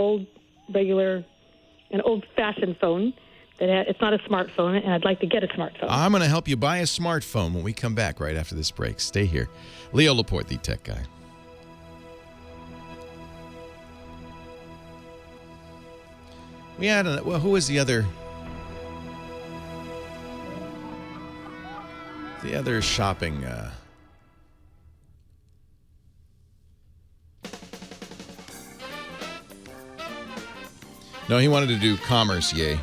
old-fashioned phone. It's not a smartphone, and I'd like to get a smartphone. I'm going to help you buy a smartphone when we come back right after this break. Stay here. Leo Laporte, the tech guy. We had who was the other shopping No, he wanted to do commerce, yay.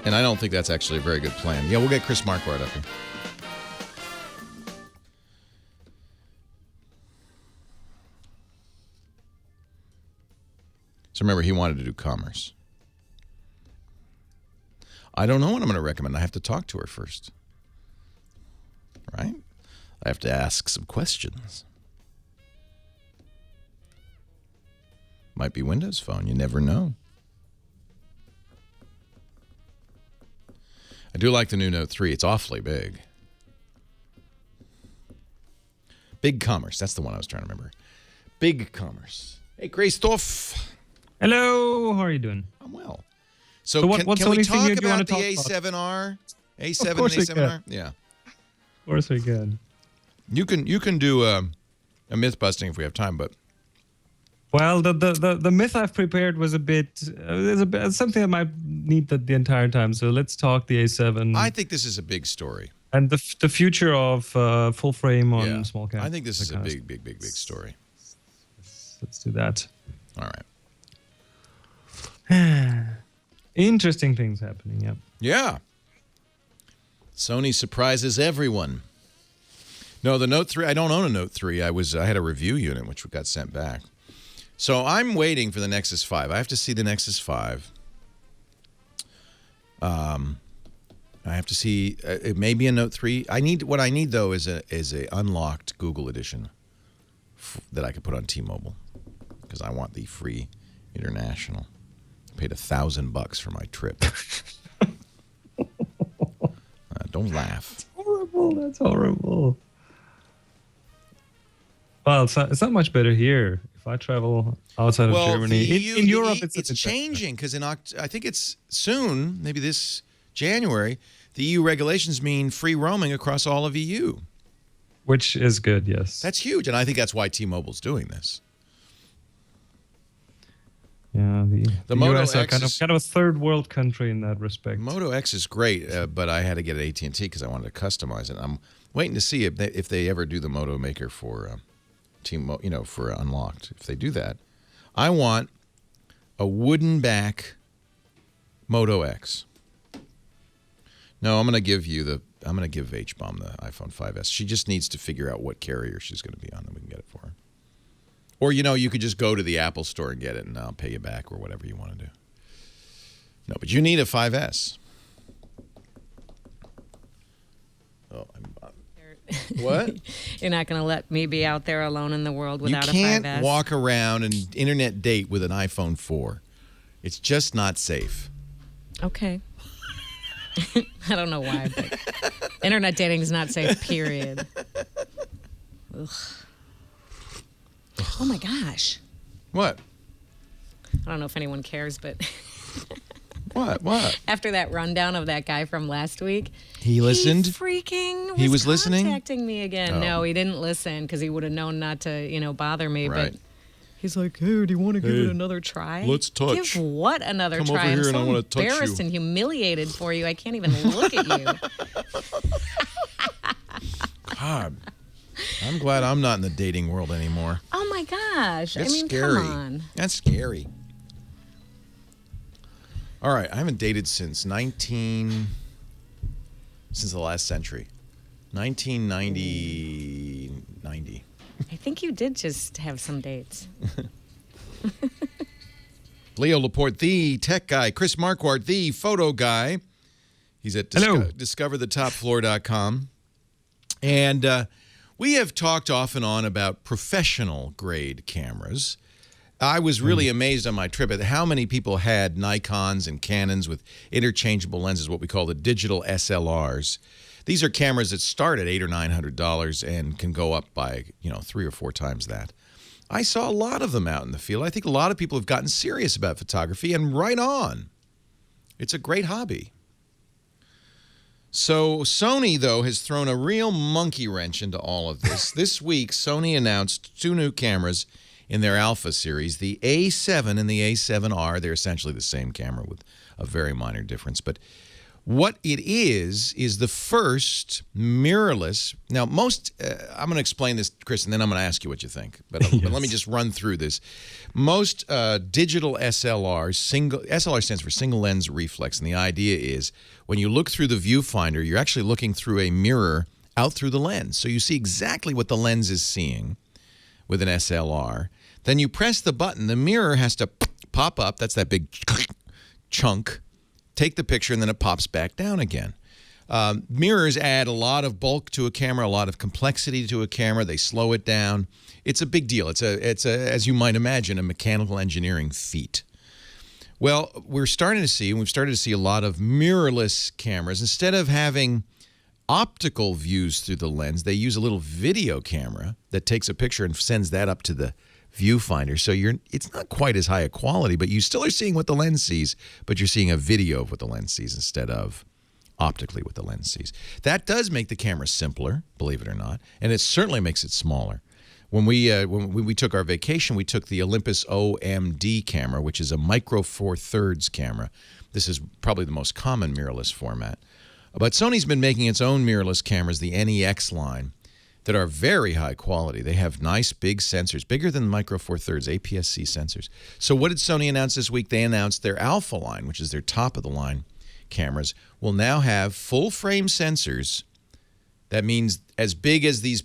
And I don't think that's actually a very good plan. Yeah, we'll get Chris Marquardt up here. So remember, he wanted to do commerce. I don't know what I'm going to recommend. I have to talk to her first. Right? I have to ask some questions. Might be Windows Phone. You never know. I do like the new Note 3. It's awfully big. Big Commerce. That's the one I was trying to remember. Big Commerce. Hey, Christoph. Hello. How are you doing? I'm well. So can we talk about the A7R? A7 and A7R? Yeah. Of course we can. You can do a myth busting if we have time, but. Well, the myth I've prepared was it's something that might need the entire time. So let's talk the A7. I think this is a big story. And the future of full frame on small camera. I think this is a big story. Let's do that. All right. Interesting things happening. Yep. Yeah. Sony surprises everyone. No, the Note 3. I don't own a Note 3. I had a review unit which got sent back. So I'm waiting for the Nexus 5. I have to see the Nexus 5. I have to see. It may be a Note 3. What I need though is a unlocked Google edition that I could put on T-Mobile because I want the free international. I paid $1,000 for my trip. Don't laugh. That's horrible. That's horrible. Well, it's not much better here. If I travel outside of Germany, in Europe, it's changing because I think it's soon, maybe this January, the EU regulations mean free roaming across all of EU. Which is good, yes. That's huge, and I think that's why T-Mobile's doing this. Yeah, the Moto US are X kind of a third world country in that respect. Moto X is great, but I had to get an AT&T because I wanted to customize it. I'm waiting to see if they ever do the Moto Maker for for Unlocked. If they do that, I want a wooden back Moto X. No, I'm going to give H-Bomb the iPhone 5S. She just needs to figure out what carrier she's going to be on, then we can get it for her. Or, you could just go to the Apple store and get it, and I'll pay you back or whatever you want to do. No, but you need a 5S. Oh, what? You're not going to let me be out there alone in the world without a 5S? You can't walk around and internet date with an iPhone 4. It's just not safe. Okay. I don't know why, but internet dating is not safe, period. Ugh. Oh, my gosh. What? I don't know if anyone cares, but... What? After that rundown of that guy from last week... He listened? He was listening? contacting me again. Oh. No, he didn't listen because he would have known not to, bother me. Right. But he's like, hey, do you want to give it another try? Let's touch. Give what another Come try? over here I'm and I so wanna touch embarrassed you. and humiliated for you. I can't even look at you. God. I'm glad I'm not in the dating world anymore. Oh, my gosh. That's scary. Come on. That's scary. All right, I haven't dated since the last century. 1990. I think you did just have some dates. Leo Laporte, the tech guy. Chris Marquardt, the photo guy. He's at discoverthetopfloor.com. And we have talked off and on about professional grade cameras. I was really amazed on my trip at how many people had Nikons and Canons with interchangeable lenses, what we call the digital SLRs. These are cameras that start at $800 or $900 and can go up by 3 or 4 times that. I saw a lot of them out in the field. I think a lot of people have gotten serious about photography, and right on. It's a great hobby. So Sony, though, has thrown a real monkey wrench into all of this. This week, Sony announced 2 new cameras in their Alpha series, the A7 and the A7R. They're essentially the same camera with a very minor difference. But what it is the first mirrorless. Now, I'm going to explain this, Chris, and then I'm going to ask you what you think. But, Yes. but let me just run through this. Most digital SLRs, SLR stands for single lens reflex, and the idea is when you look through the viewfinder, you're actually looking through a mirror out through the lens. So you see exactly what the lens is seeing with an SLR. Then you press the button, the mirror has to pop up, that's that big chunk, take the picture, and then it pops back down again. Mirrors add a lot of bulk to a camera, a lot of complexity to a camera. They slow it down. It's a big deal. It's as you might imagine, a mechanical engineering feat. Well, we've started to see a lot of mirrorless cameras. Instead of having optical views through the lens, they use a little video camera that takes a picture and sends that up to the viewfinder. So it's not quite as high a quality, but you still are seeing what the lens sees, but you're seeing a video of what the lens sees instead of optically what the lens sees. That does make the camera simpler, believe it or not, and it certainly makes it smaller. When we took our vacation, we took the Olympus OMD camera, which is a micro four thirds camera. This is probably the most common mirrorless format. But Sony's been making its own mirrorless cameras, the NEX line, that are very high quality. They have nice big sensors, bigger than micro four thirds APS-C sensors. So what did Sony announce this week? They announced their Alpha line, which is their top of the line cameras, will now have full frame sensors. That means as big as these,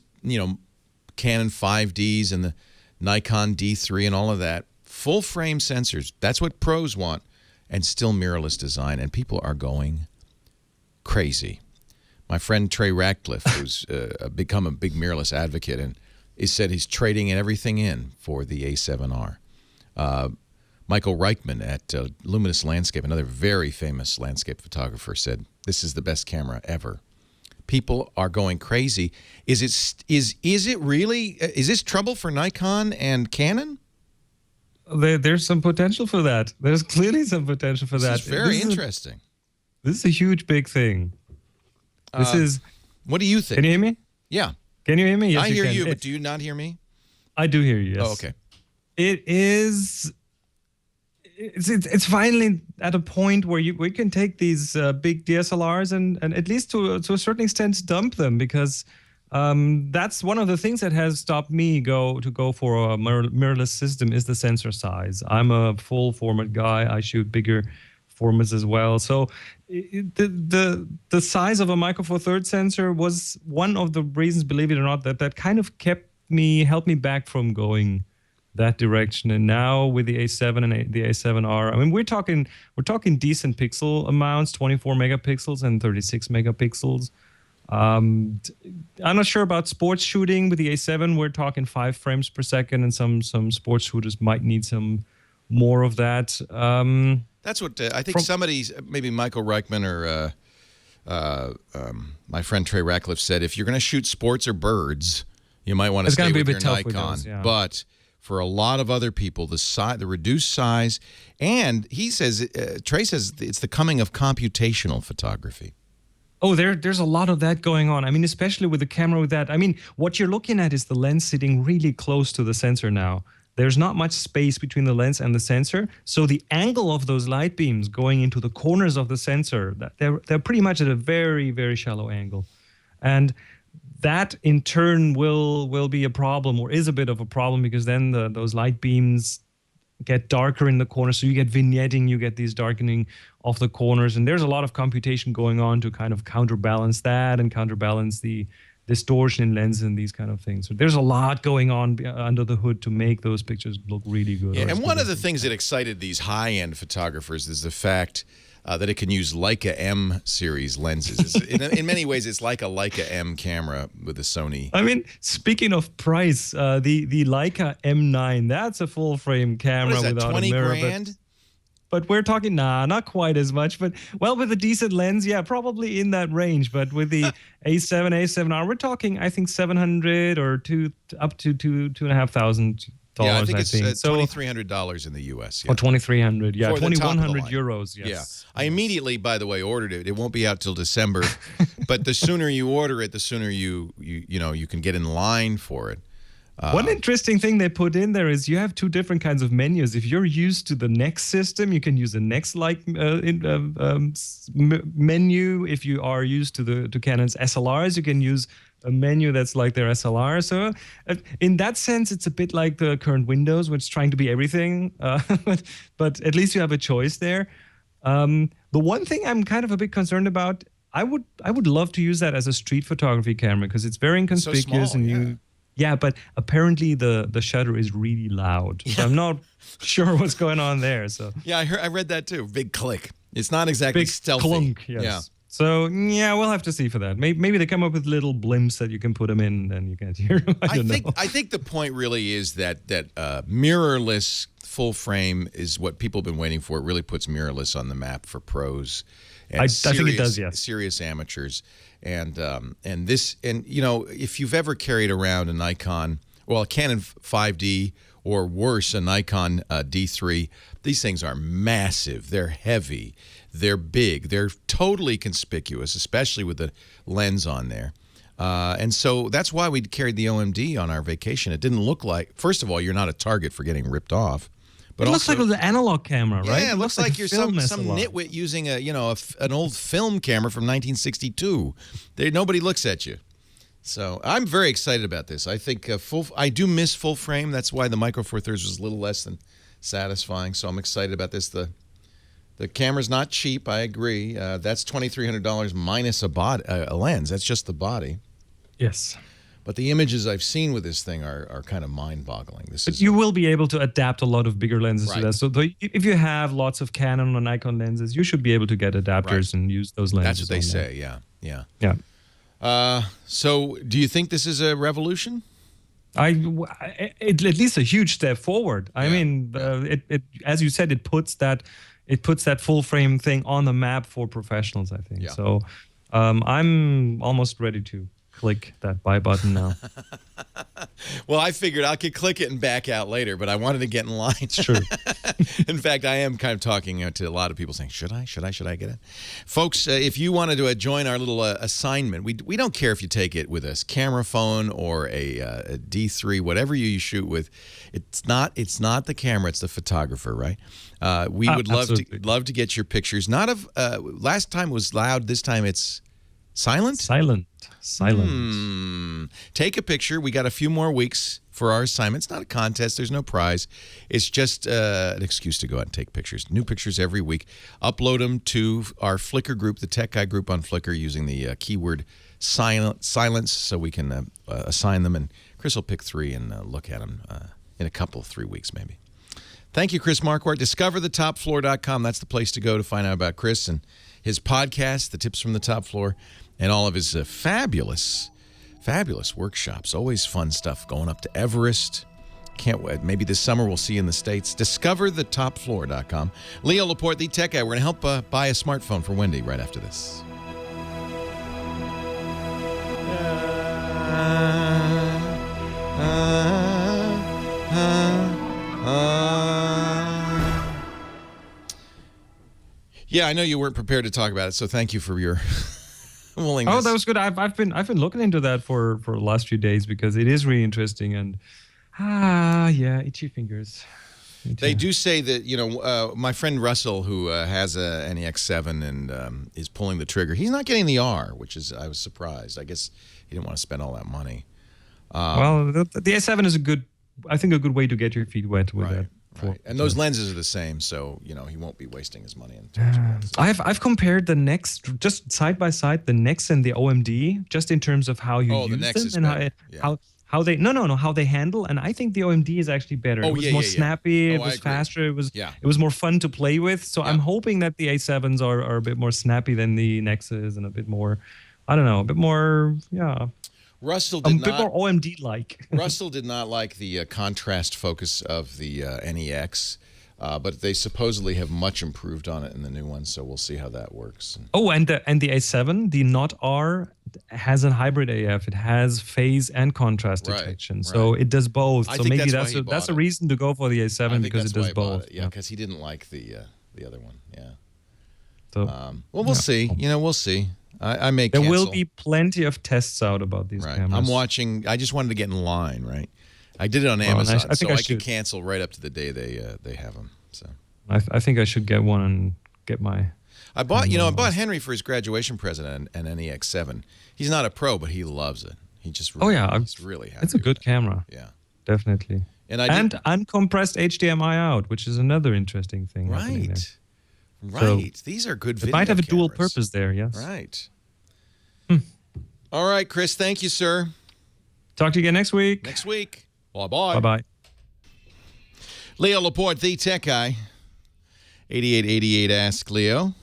Canon 5Ds and the Nikon D3 and all of that. Full frame sensors. That's what pros want, and still mirrorless design. And people are going crazy. My friend Trey Ratcliffe, who's become a big mirrorless advocate, and he said he's trading everything in for the A7R. Michael Reichman at Luminous Landscape, another very famous landscape photographer, said this is the best camera ever. People are going crazy. Is it really? Is this trouble for Nikon and Canon? There's some potential for that. There's clearly some potential for that. This is very interesting. This is a huge, big thing. This is. What do you think? Can you hear me? Yeah. Can you hear me? Yes, I hear can. you, but do you not hear me? I do hear you. Yes. Oh, okay. It is. It's finally at a point where we can take these big DSLRs and at least to a certain extent dump them, because that's one of the things that has stopped me go for a mirrorless system is the sensor size. I'm a full format guy. I shoot bigger formats as well. So the size of a Micro Four Thirds sensor was one of the reasons, believe it or not, that kind of helped me back from going that direction. And now with the A7 and the A7R, I mean, we're talking decent pixel amounts, 24 megapixels and 36 megapixels. I'm not sure about sports shooting. With the A7, we're talking 5 frames per second, and some sports shooters might need some more of that. That's what I think. Somebody's, maybe Michael Reichman or my friend Trey Ratcliffe said, if you're going to shoot sports or birds, you might want to stay with your Nikon. But for a lot of other people, the reduced size, and he says, Trey says, it's the coming of computational photography. Oh, there's a lot of that going on. I mean, especially with the camera with that. I mean, what you're looking at is the lens sitting really close to the sensor now. There's not much space between the lens and the sensor. So the angle of those light beams going into the corners of the sensor, they're pretty much at a very, very shallow angle. And that in turn will be a problem, or is a bit of a problem, because then those light beams get darker in the corners. So you get vignetting, you get these darkening of the corners. And there's a lot of computation going on to kind of counterbalance that and counterbalance the distortion in lens and these kind of things. So there's a lot going on under the hood to make those pictures look really good. Yeah, and one of the things that excited these high-end photographers is the fact that it can use Leica M series lenses. In many ways, it's like a Leica M camera with a Sony. I mean, speaking of price, the Leica M9, that's a full-frame camera what is that, without 20 a mirror. grand? But we're talking, not quite as much. But, well, with a decent lens, yeah, probably in that range. But with the A7, A7R, we're talking, I think, 700 or up to $2,500. Yeah, I think it's So $2,300 in the U.S. Yeah. Oh, 2,300, yeah, For the top of the 2,100 line. euros, yes. Yeah. I immediately, by the way, ordered it. It won't be out till December, but the sooner you order it, the sooner you can get in line for it. One interesting thing they put in there is you have 2 different kinds of menus. If you're used to the Next system, you can use the Next-like menu. If you are used to Canon's SLRs, you can use a menu that's like their SLR. So in that sense, it's a bit like the current Windows, which is trying to be everything. But at least you have a choice there. The one thing I'm kind of a bit concerned about, I would love to use that as a street photography camera, because it's very inconspicuous. So small, yeah, but apparently the shutter is really loud. So I'm not sure what's going on there. So yeah, I read that too. Big click. It's not exactly big stealthy. Clunk, yes. Yeah. So yeah, we'll have to see for that. Maybe they come up with little blimps that you can put them in, and you can't hear them. I don't know. I think the point really is that mirrorless full frame is what people have been waiting for. It really puts mirrorless on the map for pros. And I think it does, yes. Serious amateurs. And you know, if you've ever carried around a Nikon, well, a Canon 5D, or worse, a Nikon D3, these things are massive. They're heavy. They're big. They're totally conspicuous, especially with the lens on there. And so that's why we carried the OMD on our vacation. It didn't look like, first of all, you're not a target for getting ripped off. But it looks like it was an analog camera, right? Yeah, it looks like you're some SLR. nitwit using an old film camera from 1962. Nobody looks at you. So I'm very excited about this. I think I do miss full frame. That's why the Micro Four Thirds was a little less than satisfying. So I'm excited about this. The camera's not cheap. I agree. That's $2,300 minus a lens. That's just the body. Yes. But the images I've seen with this thing are kind of mind-boggling. But you will be able to adapt a lot of bigger lenses Right. to that. So if you have lots of Canon or Nikon lenses, you should be able to get adapters and use those lenses. That's what they say, yeah. Yeah. So do you think this is a revolution? At least a huge step forward. I mean, it as you said, it puts that full frame thing on the map for professionals, I think. Yeah. So I'm almost ready to click that buy button now. Well, I figured I could click it and back out later, but I wanted to get in line. It's true. In fact, I am kind of talking to a lot of people saying, should I get it? Folks, if you wanted to join our little assignment, we don't care if you take it with a camera phone or a D3, whatever you shoot with. It's not the camera, it's the photographer, right? We would love to get your pictures. Not of last time was loud, this time it's silent? Silent. Take a picture. We got a few more weeks for our assignment. It's not a contest. There's no prize. It's just an excuse to go out and take pictures. New pictures every week. Upload them to our Flickr group, the Tech Guy group on Flickr, using the keyword silence so we can assign them. And Chris will pick 3 and look at them in a couple, 3 weeks maybe. Thank you, Chris Marquardt. DiscoverTheTopFloor.com. That's the place to go to find out about Chris and his podcast, The Tips from the Top Floor, and all of his fabulous workshops. Always fun stuff. Going up to Everest. Can't wait. Maybe this summer we'll see you in the States. DiscoverTheTopFloor.com. Leo Laporte, the Tech Guy. We're going to help buy a smartphone for Wendy right after this. Yeah, I know you weren't prepared to talk about it, so thank you for your willingness. Oh, that was good. I've been looking into that for the last few days because it is really interesting and itchy fingers. They do say that, my friend Russell, who has a NEX7 and is pulling the trigger, he's not getting the R, I was surprised. I guess he didn't want to spend all that money. Well, the A7 is a good way to get your feet wet with that. Right. And those lenses are the same, so he won't be wasting his money in terms of lenses. I've compared the Nex just side by side, the Nex and the OMD, just in terms of how you use the Nex them is and how they how they handle, and I think the OMD is actually better. It was more snappy, it was faster, it was more fun to play with. So I'm hoping that the A7s are a bit more snappy than the Nexes and a bit more, Russell did a bit more OMD-like. Russell did not like the contrast focus of the NEX, but they supposedly have much improved on it in the new one, so we'll see how that works. Oh, and the A7, the Not R, has a hybrid AF. It has phase and contrast detection, so it does both. So maybe that's a reason to go for the A7 because it does both. Yeah, because he didn't like the other one. Yeah. So, well, we'll see. We'll see. I may There cancel. will be plenty of tests out about these cameras. I'm watching. I just wanted to get in line, right? I did it on Amazon, I think so I could cancel right up to the day they have them. So I think I should get one and get my. I bought Henry for his graduation present an NEX7. He's not a pro, but he loves it. He just he's really happy. It's a good camera. Yeah, definitely. And uncompressed HDMI out, which is another interesting thing. Right. So these are good video It might have a dual cameras. purpose there, yes. Right. All right, Chris, thank you, sir. Talk to you again next week. Bye-bye. Bye-bye. Leo Laporte, the Tech Guy. 8888 Ask Leo.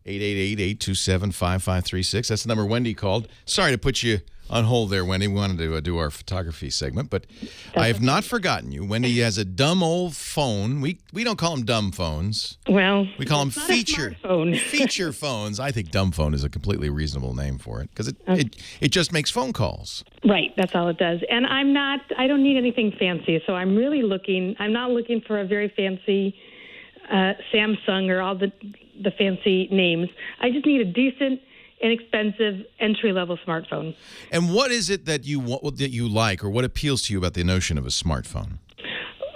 888-827-5536. That's the number Wendy called. Sorry to put you on hold there, Wendy. We wanted to do our photography segment, but I have not forgotten you. Wendy has a dumb old phone. We don't call them dumb phones. Well, we call them it's not feature phones. I think dumb phone is a completely reasonable name for it because it just makes phone calls. Right, that's all it does. And I don't need anything fancy, so I'm not looking for a very fancy Samsung or all the fancy names. I just need a decent, inexpensive, entry-level smartphone. And what is it that you like, or what appeals to you about the notion of a smartphone?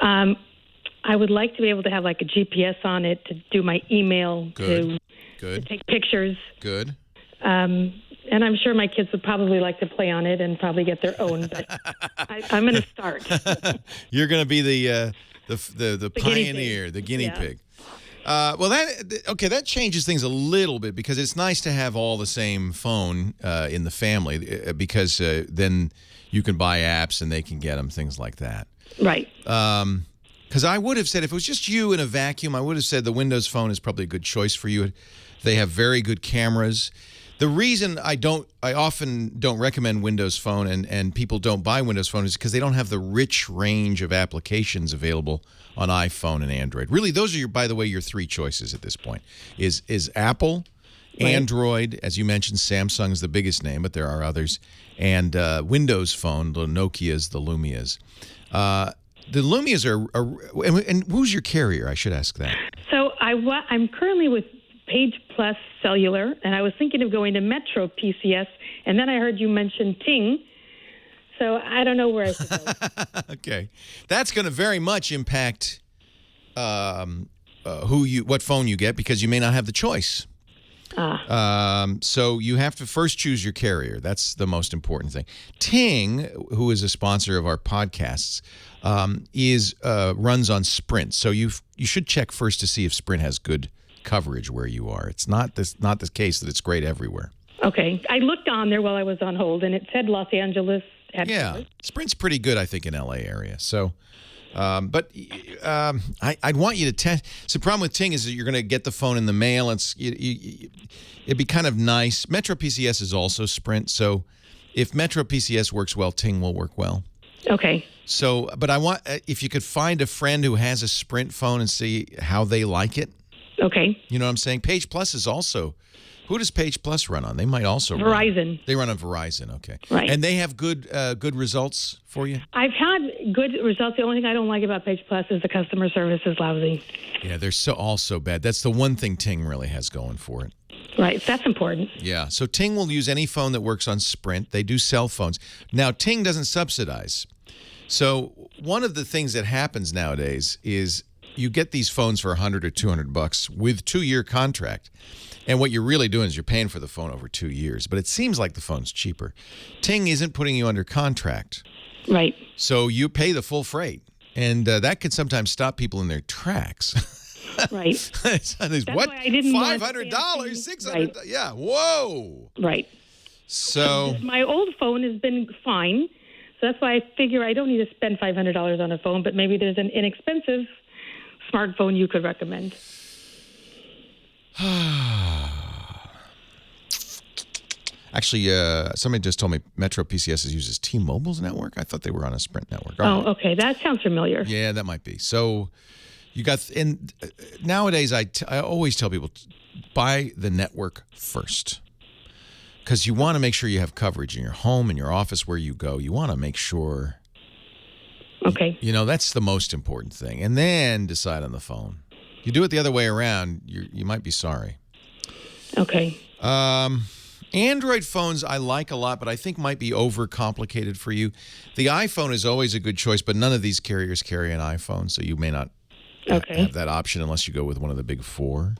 I would like to be able to have like a GPS on it to do my email, to take pictures. Good. And I'm sure my kids would probably like to play on it and probably get their own, but I'm going to start. You're going to be the pioneer, the guinea pig. That changes things a little bit because it's nice to have all the same phone in the family because then you can buy apps and they can get them, things like that. Right. Because I would have said, if it was just you in a vacuum, I would have said the Windows Phone is probably a good choice for you. They have very good cameras. The reason I often don't recommend Windows Phone and people don't buy Windows Phone is because they don't have the rich range of applications available on iPhone and Android. Really, those are by the way, your 3 choices at this point. Is Apple, Android, as you mentioned, Samsung's the biggest name, but there are others, and Windows Phone, the Nokias, the Lumias. The Lumias are and who's your carrier? I should ask that. So I'm currently with Page Plus Cellular, and I was thinking of going to Metro PCS, and then I heard you mention Ting. So I don't know where I should go. Okay. That's going to very much impact what phone you get, because you may not have the choice. So you have to first choose your carrier. That's the most important thing. Ting, who is a sponsor of our podcasts, runs on Sprint. So you should check first to see if Sprint has good coverage where you are. It's not the case that it's great everywhere. Okay. I looked on there while I was on hold, and it said Los Angeles. Yeah, Sprint's pretty good, I think, in LA area. So, but I'd want you to test. So the problem with Ting is that you're going to get the phone in the mail. It'd be kind of nice. Metro PCS is also Sprint. So if Metro PCS works well, Ting will work well. Okay. So, but I want, if you could find a friend who has a Sprint phone and see how they like it. Okay. You know what I'm saying? Page Plus is also. Who does Page Plus run on? They might also Verizon. They run on Verizon, okay. Right. And they have good results for you? I've had good results. The only thing I don't like about Page Plus is the customer service is lousy. Yeah, they're all so bad. That's the one thing Ting really has going for it. Right, that's important. Yeah, so Ting will use any phone that works on Sprint. They do cell phones. Now, Ting doesn't subsidize. So one of the things that happens nowadays is you get these phones for $100 or $200 with 2-year contract. And what you're really doing is you're paying for the phone over 2 years. But it seems like the phone's cheaper. Ting isn't putting you under contract. Right. So you pay the full freight. And that could sometimes stop people in their tracks. Right. That's what? why I didn't want $500, $600? Right. Yeah, whoa. Right. So my old phone has been fine. So that's why I figure I don't need to spend $500 on a phone, but maybe there's an inexpensive smartphone you could recommend. Actually, somebody just told me Metro PCS uses T-Mobile's network. I thought they were on a Sprint network. Oh, okay. That sounds familiar. Yeah, that might be. So you got, and nowadays I always tell people, buy the network first. Because you want to make sure you have coverage in your home, in your office, where you go. You want to make sure. Okay. You know, that's the most important thing. And then decide on the phone. You do it the other way around, you might be sorry. Okay. Android phones I like a lot, but I think might be overcomplicated for you. The iPhone is always a good choice, but none of these carriers carry an iPhone, so you may not have that option unless you go with one of the big four.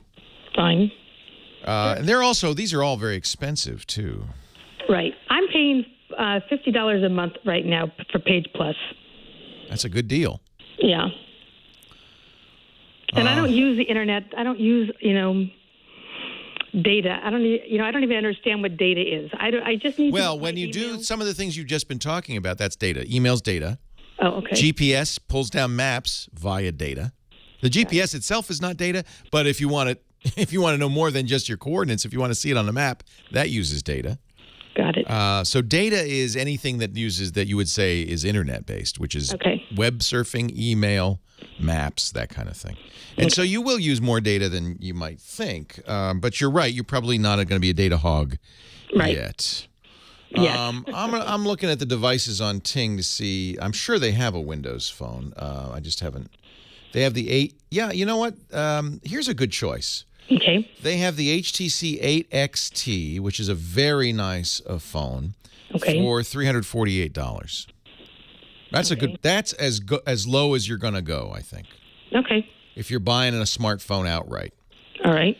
Fine. And these are all very expensive, too. Right. I'm paying $50 a month right now for Page Plus. That's a good deal. Yeah. And I don't use the internet. I don't use, data. I don't even understand what data is. I just need. Well, when you do some of the things you've just been talking about, that's data. Email's data. Oh, okay. GPS pulls down maps via data. The GPS itself is not data, but if you want to know more than just your coordinates, if you want to see it on a map, that uses data. Got it. So data is anything that you would say is internet based, which is web surfing, email, maps, that kind of thing. And so you will use more data than you might think. But you're right. You're probably not going to be a data hog yet. Yes. I'm looking at the devices on Ting to see. I'm sure they have a Windows phone. I just haven't. They have the 8. Yeah, you know what? Here's a good choice. Okay. They have the HTC 8XT, which is a very nice phone, for $348. That's a good. That's as low as you're going to go, I think. Okay. If you're buying a smartphone outright. All right.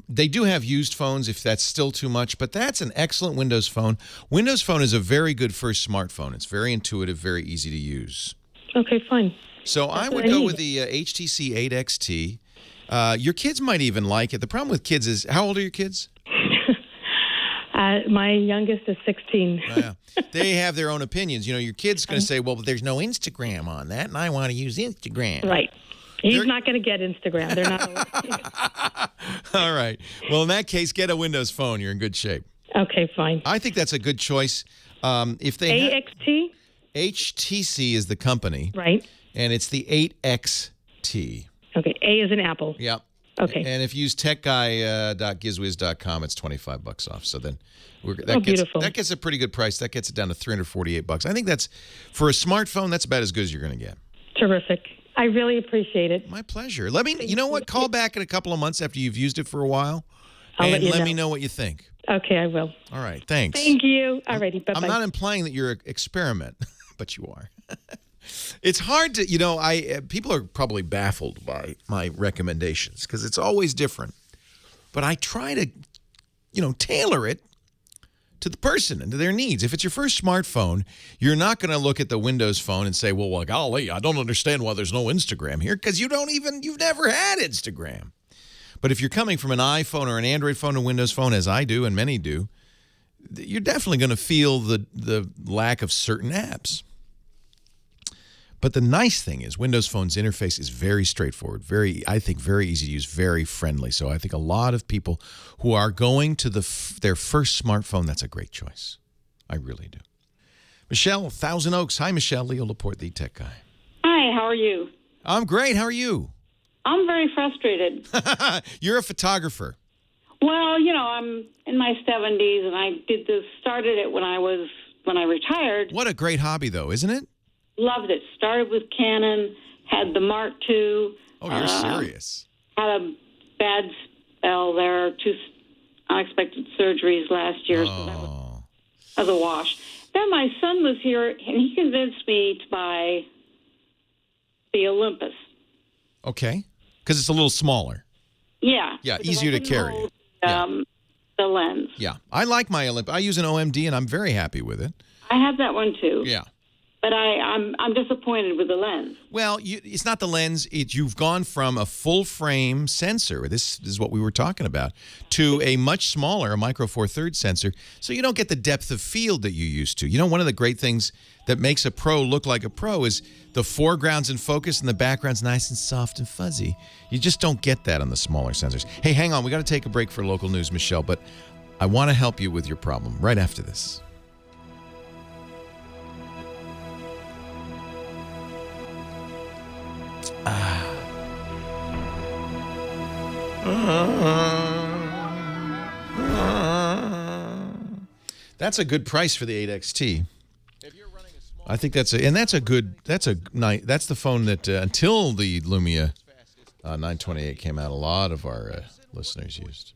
They do have used phones if that's still too much, but that's an excellent Windows phone. Windows Phone is a very good first smartphone. It's very intuitive, very easy to use. Okay, fine. So I would go with the HTC 8XT. Your kids might even like it. The problem with kids is, how old are your kids? My youngest is 16. Yeah. They have their own opinions. You know, your kid's going to say, well, but there's no Instagram on that, and I want to use Instagram. Right. He's not going to get Instagram. They're not. All right. Well, in that case, get a Windows Phone. You're in good shape. Okay, fine. I think that's a good choice. If they AXT? HTC is the company. Right. And it's the 8XT. Okay, A is an apple. Yep. Okay. And if you use techguy.gizwiz.com, it's $25 off. So then beautiful. That gets a pretty good price. That gets it down to $348. I think that's, for a smartphone, that's about as good as you're going to get. Terrific. I really appreciate it. My pleasure. You know what? Call back in a couple of months after you've used it for a while, I'll and let me know what you think. Okay, I will. All right. Thanks. Thank you. All righty. Bye-bye. I'm not implying that you're an experiment, but you are. It's hard to, people are probably baffled by my recommendations because it's always different. But I try to, tailor it to the person and to their needs. If it's your first smartphone, you're not going to look at the Windows phone and say, well, golly, I don't understand why there's no Instagram here, because you've never had Instagram. But if you're coming from an iPhone or an Android phone to Windows phone, as I do and many do, you're definitely going to feel the lack of certain apps. But the nice thing is Windows Phone's interface is very straightforward, very easy to use, very friendly. So I think a lot of people who are going to their first smartphone, that's a great choice. I really do. Michelle, Thousand Oaks. Hi, Michelle. Leo Laporte, the tech guy. Hi, how are you? I'm great. How are you? I'm very frustrated. You're a photographer. Well, I'm in my 70s, and I started it when I retired. What a great hobby, though, isn't it? Loved it. Started with Canon, had the Mark II. Oh, you're serious. Had a bad spell there, 2 unexpected surgeries last year, so that was a wash. Then my son was here, and he convinced me to buy the Olympus. Okay, because it's a little smaller. Yeah. Yeah, easier to carry. The lens. Yeah, I like my Olympus. I use an OMD, and I'm very happy with it. I have that one, too. Yeah. But I'm disappointed with the lens. Well, it's not the lens. You've gone from a full-frame sensor, this is what we were talking about, to a much smaller, a micro four thirds sensor, so you don't get the depth of field that you used to. One of the great things that makes a pro look like a pro is the foreground's in focus and the background's nice and soft and fuzzy. You just don't get that on the smaller sensors. Hey, hang on. We got to take a break for local news, Michelle, but I want to help you with your problem right after this. That's a good price for the 8XT. I think that's the phone that until the Lumia 928 came out, a lot of our listeners used.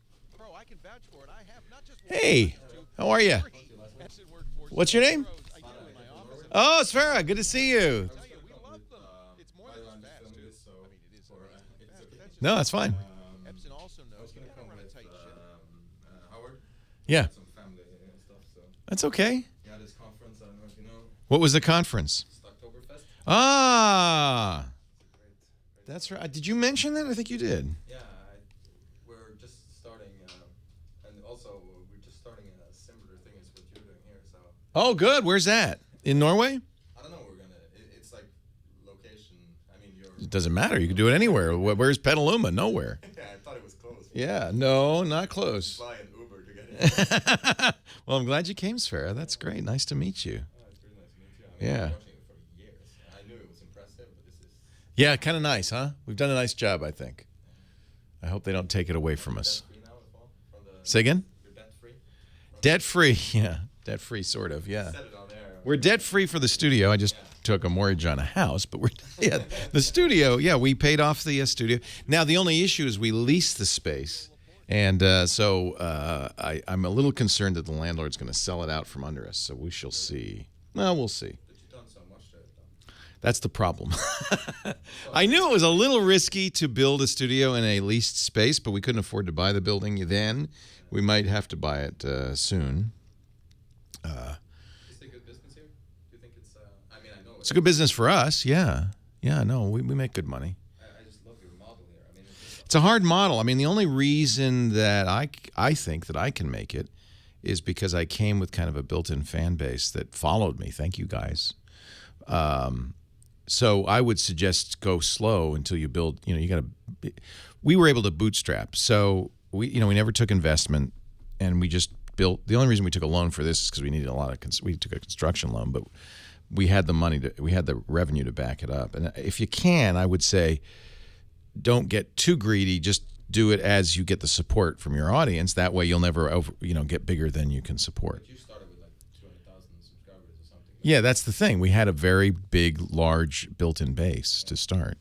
Hey, how are you? What's your name? Oh, Sfera, good to see you. No, that's fine. Yeah. That's okay. What was the conference? Ah. That's right. Did you mention that? I think you did. Yeah, we're just starting, and also we're just starting a similar thing as what you're doing here. So. Oh, good. Where's that? In Norway? I don't know. It's like location. I mean, it doesn't matter. You can do it anywhere. Where's Petaluma? Nowhere. Yeah, I thought it was close. Yeah, no, not close. Fly an Uber to get it. Well, I'm glad you came, Sfera. That's great. Nice to meet you. Oh, it's really nice to meet you. I've been watching it for years. I knew it was impressive, but this is. Yeah, kind of nice, huh? We've done a nice job, I think. I hope they don't take it away from us. Say again? You're debt-free? Debt-free, yeah. Debt-free, sort of, yeah. We're debt-free for the studio. I just took a mortgage on a house, but the studio, we paid off the studio. Now, the only issue is we leased the space, and so I'm a little concerned that the landlord's going to sell it out from under us, so we shall see. Well, we'll see. That's the problem. I knew it was a little risky to build a studio in a leased space, but we couldn't afford to buy the building then. We might have to buy it soon. Is it a good business here? Do you think it's, I mean, I know it's a good business for us, yeah. Yeah, no, we make good money. I just love your model here. I mean, it's a hard model. I mean, the only reason that I think that I can make it is because I came with kind of a built-in fan base that followed me. Thank you, guys. So I would suggest go slow until you build, we were able to bootstrap. So we never took investment, and we just built. The only reason we took a loan for this is because we needed we took a construction loan, but we had the revenue to back it up. And if you can, I would say, don't get too greedy. Just do it as you get the support from your audience. That way, you'll never get bigger than you can support. But you started with like 200,000 subscribers or something. Yeah, that's the thing. We had a very big, large built-in base to start.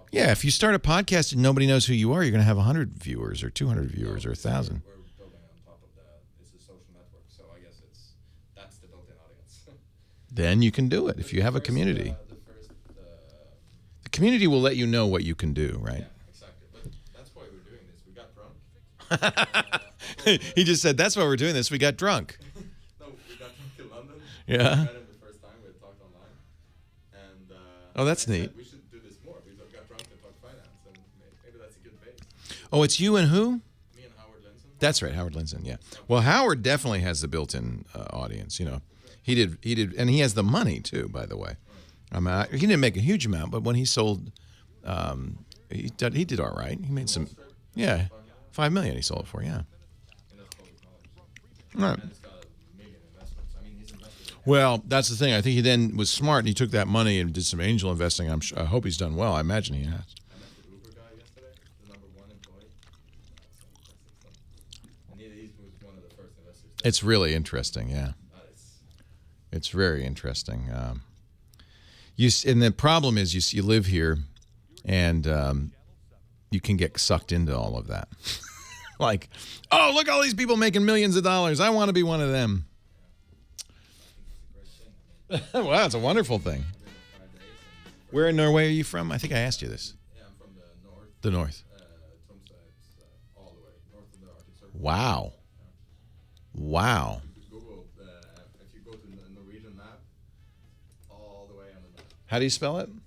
Yeah, if you start a podcast and nobody knows who you are, you're going to have 100 viewers or 200 viewers or 1,000. We're building on top of that. It's a social network, so I guess that's the built-in audience. Then you can do it if you have a community. The community will let you know what you can do, right? Yeah, exactly. But that's why we're doing this. We got drunk. He just said, that's why we're doing this. We got drunk. No, we got drunk in London. Yeah. We met him the first time. We had talked online. And oh, that's neat. We should do this more. We got drunk and talked finance, and maybe that's a good base. Oh, it's you and who? Me and Howard Linson. That's right, Howard Linson. Yeah. Well, Howard definitely has the built-in audience. He did, and he has the money too. By the way, he didn't make a huge amount, but when he sold, he did all right. He made some, yeah, $5 million. He sold it for, yeah. All right. Well, that's the thing. I think he then was smart and he took that money and did some angel investing. I hope he's done well. I imagine he has. I met the Uber guy yesterday, the #1 employee. And he was one of the first investors. It's really interesting, yeah. It's very interesting. And the problem is you live here, and you can get sucked into all of that. Like, oh, look, all these people making millions of dollars. I want to be one of them. Well, that's a wonderful thing. Where in Norway are you from? I think I asked you this. Yeah, I'm from the north. The north. Tromsø, all the way north of the Arctic Circle. Wow. Wow. Google, if you go to the Norwegian map, all the way on the map. How do you spell it? Tromsoe.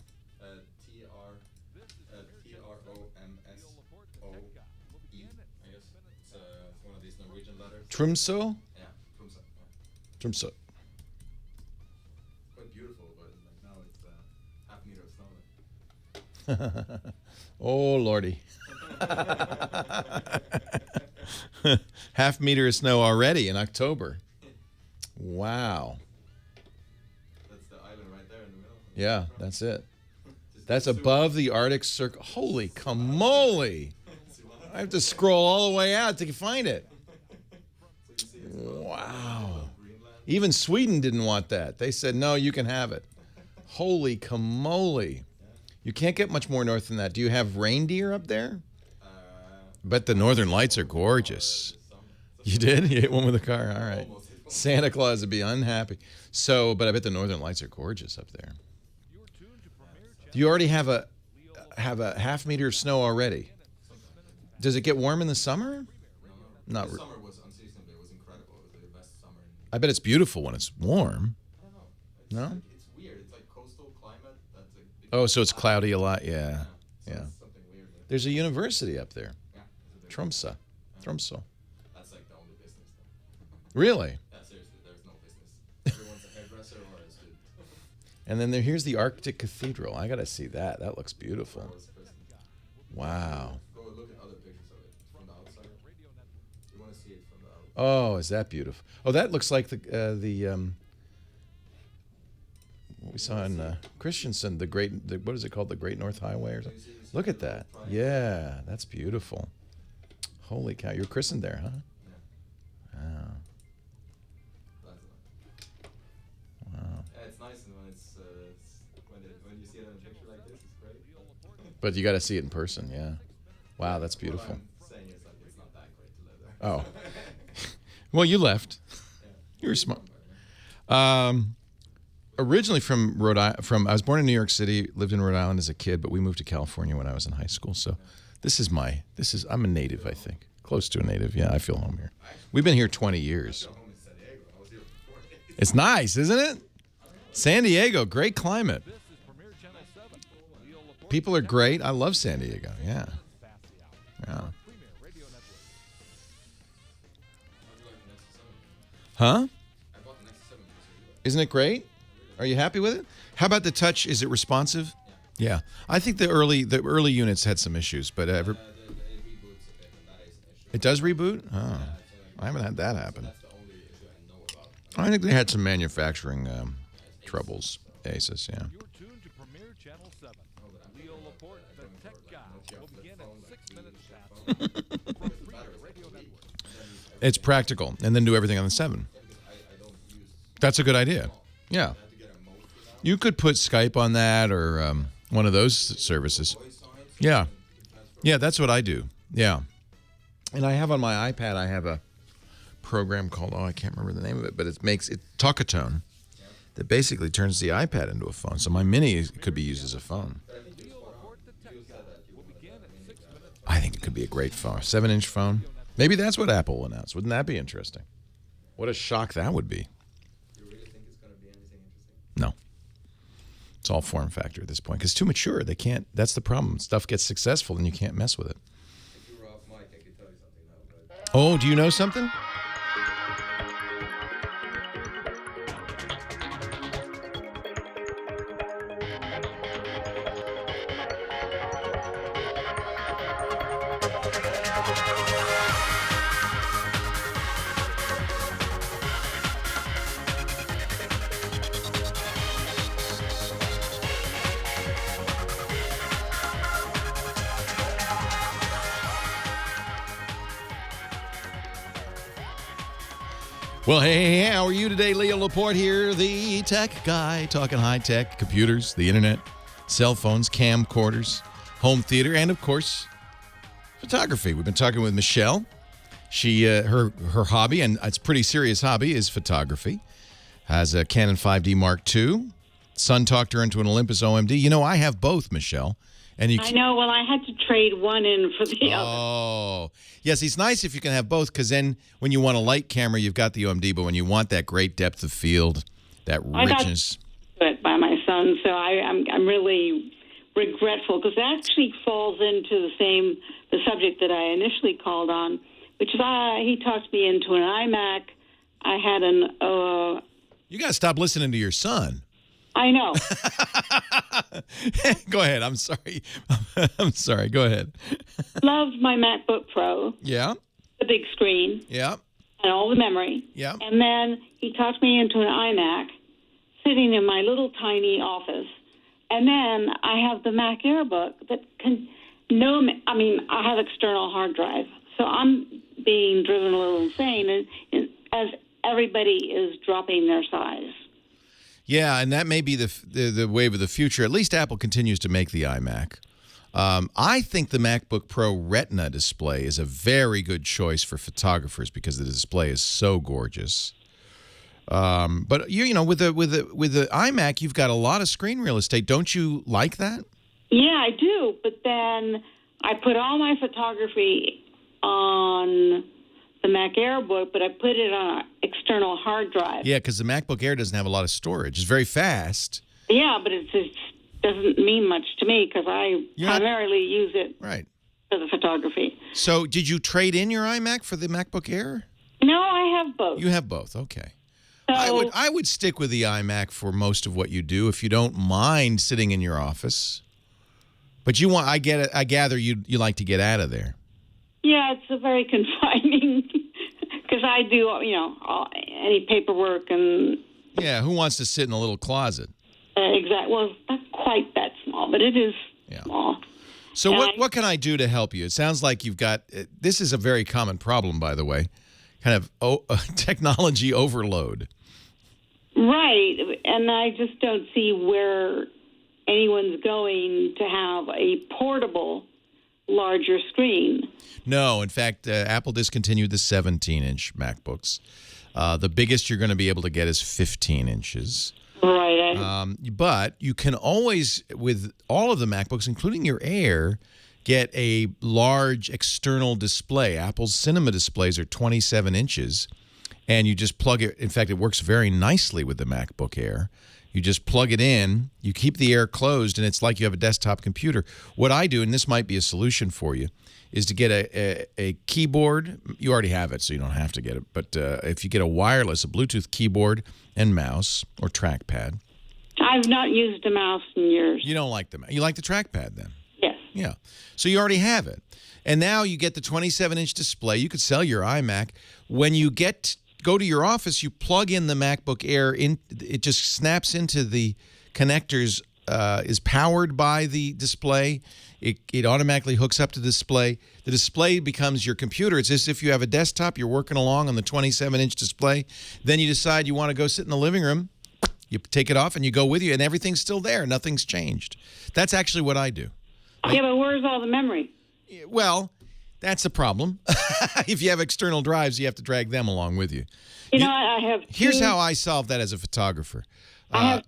I guess it's one of these Norwegian letters. Tromsø? Yeah, Tromsø. Yeah. Tromsø. Quite beautiful, but like now it's half meter of snow. Oh, Lordy. Half meter of snow already in October. Wow. That's the island right there in the middle. Yeah, that's it. That's above the Arctic Circle. Holy camole. I have to scroll all the way out to find it. Wow. Even Sweden didn't want that. They said, no, you can have it. Holy camole. You can't get much more north than that. Do you have reindeer up there? I bet the northern lights are gorgeous. You did? You hit one with a car? All right. Santa Claus would be unhappy. But I bet the northern lights are gorgeous up there. Do you already have a half meter of snow already? Does it get warm in the summer? Not The summer was unseasonable. It was incredible. It was the best summer. I bet it's beautiful when it's warm. I don't know. No? It's weird. It's like coastal climate. That's a big Oh, so it's cloudy a lot. Yeah. So Yeah. it's something weird. There's a university up there. Yeah. Tromsø. Tromsø. That's like the only business though. Really? Yeah, seriously, there's no business. Everyone's a hairdresser or a student. And then here's the Arctic Cathedral. I got to see that. That looks beautiful. Wow. Go look at other pictures of it from the outside. You want to see it from the outside. Oh, is that beautiful? Oh, that looks like the what we saw in Christensen, what is it called? The Great North Highway or something? Look at that. Yeah, that's beautiful. Holy cow. You're christened there, huh? Yeah. Wow. Wow. Yeah, it's nice and when you see it in a picture like this, it's great. But you got to see it in person, yeah. Wow, that's beautiful. What I'm saying is like it's not that great to live there. Oh. Well, you left. You were smart. Originally from Rhode Island, I was born in New York City, lived in Rhode Island as a kid, but we moved to California when I was in high school. So I'm a native, I think. Close to a native. Yeah, I feel home here. We've been here 20 years. It's nice, isn't it? San Diego, great climate. People are great. I love San Diego. Yeah. Yeah. Huh? Isn't it great? Are you happy with it? How about the touch? Is it responsive? Yeah. I think the early units had some issues, but it does reboot? Oh. I haven't had that happen. I think they had some manufacturing troubles. Asus, yeah. You're tuned to Premier Channel 7. Leo Laporte, the tech guy, will begin at It's practical, and then do everything on the 7. That's a good idea. Yeah. You could put Skype on that or one of those services. Yeah. Yeah, that's what I do. Yeah. And I have on my iPad, I have a program called, I can't remember the name of it, but it makes it Talkatone that basically turns the iPad into a phone. So my Mini could be used as a phone. I think it could be a great phone. A 7-inch phone. Maybe that's what Apple will announce. Wouldn't that be interesting? What a shock that would be. No. It's all form factor at this point because it's too mature. They can't. That's the problem. Stuff gets successful and you can't mess with it. Oh, do you know something? Well, hey, how are you today? Leo Laporte here, the tech guy, talking high-tech, computers, the internet, cell phones, camcorders, home theater, and, of course, photography. We've been talking with Michelle. She, her hobby, and it's a pretty serious hobby, is photography. Has a Canon 5D Mark II. Son talked her into an Olympus OMD. You know, I have both, Michelle. And I know. Well, I had to trade one in for the other. Oh, yes. It's nice if you can have both because then when you want a light camera, you've got the OMD. But when you want that great depth of field, that richness. I got it by my son, so I'm really regretful because that actually falls into the subject that I initially called on, which is he talked me into an iMac. I had an. You got to stop listening to your son. I know. Go ahead. I'm sorry. I'm sorry. Go ahead. Loved my MacBook Pro. Yeah. The big screen. Yeah. And all the memory. Yeah. And then he talked me into an iMac sitting in my little tiny office. And then I have the Mac Airbook that can I have external hard drive. So I'm being driven a little insane as everybody is dropping their size. Yeah, and that may be the wave of the future. At least Apple continues to make the iMac. I think the MacBook Pro Retina display is a very good choice for photographers because the display is so gorgeous. But you know, with the iMac, you've got a lot of screen real estate. Don't you like that? Yeah, I do. But then I put all my photography on the Mac Airbook, but I put it on an external hard drive. Yeah, because the MacBook Air doesn't have a lot of storage. It's very fast. Yeah, but it just doesn't mean much to me because I primarily use it for the photography. So did you trade in your iMac for the MacBook Air? No, I have both. You have both. Okay. So, I would stick with the iMac for most of what you do if you don't mind sitting in your office. But I get it. I gather you like to get out of there. Yeah, it's a very confining because I do, any paperwork and. Yeah, who wants to sit in a little closet? Exactly. Well, it's not quite that small, but it is small. So what can I do to help you? It sounds like you've got. This is a very common problem, by the way, kind of technology overload. Right, and I just don't see where anyone's going to have a portable larger screen. No, in fact, Apple discontinued the 17-inch MacBooks. The biggest you're going to be able to get is 15 inches. Right. But you can always, with all of the MacBooks, including your Air, get a large external display. Apple's Cinema displays are 27 inches, and you just plug it. In fact, it works very nicely with the MacBook Air. You just plug it in, you keep the Air closed, and it's like you have a desktop computer. What I do, and this might be a solution for you, is to get a keyboard. You already have it, so you don't have to get it. But if you get a Bluetooth keyboard and mouse or trackpad. I've not used a mouse in years. You don't like the mouse. You like the trackpad then? Yes. Yeah. So you already have it. And now you get the 27-inch display. You could sell your iMac. When you go to your office, you plug in the MacBook Air. It just snaps into the connectors is powered by the display. It automatically hooks up to the display. The display becomes your computer. It's as if you have a desktop. You're working along on the 27-inch display. Then you decide you want to go sit in the living room. You take it off and you go with you, and everything's still there. Nothing's changed. That's actually what I do. Yeah, but where's all the memory? Well, that's a problem. If you have external drives, you have to drag them along with you. I have. Here's how I solve that as a photographer. I have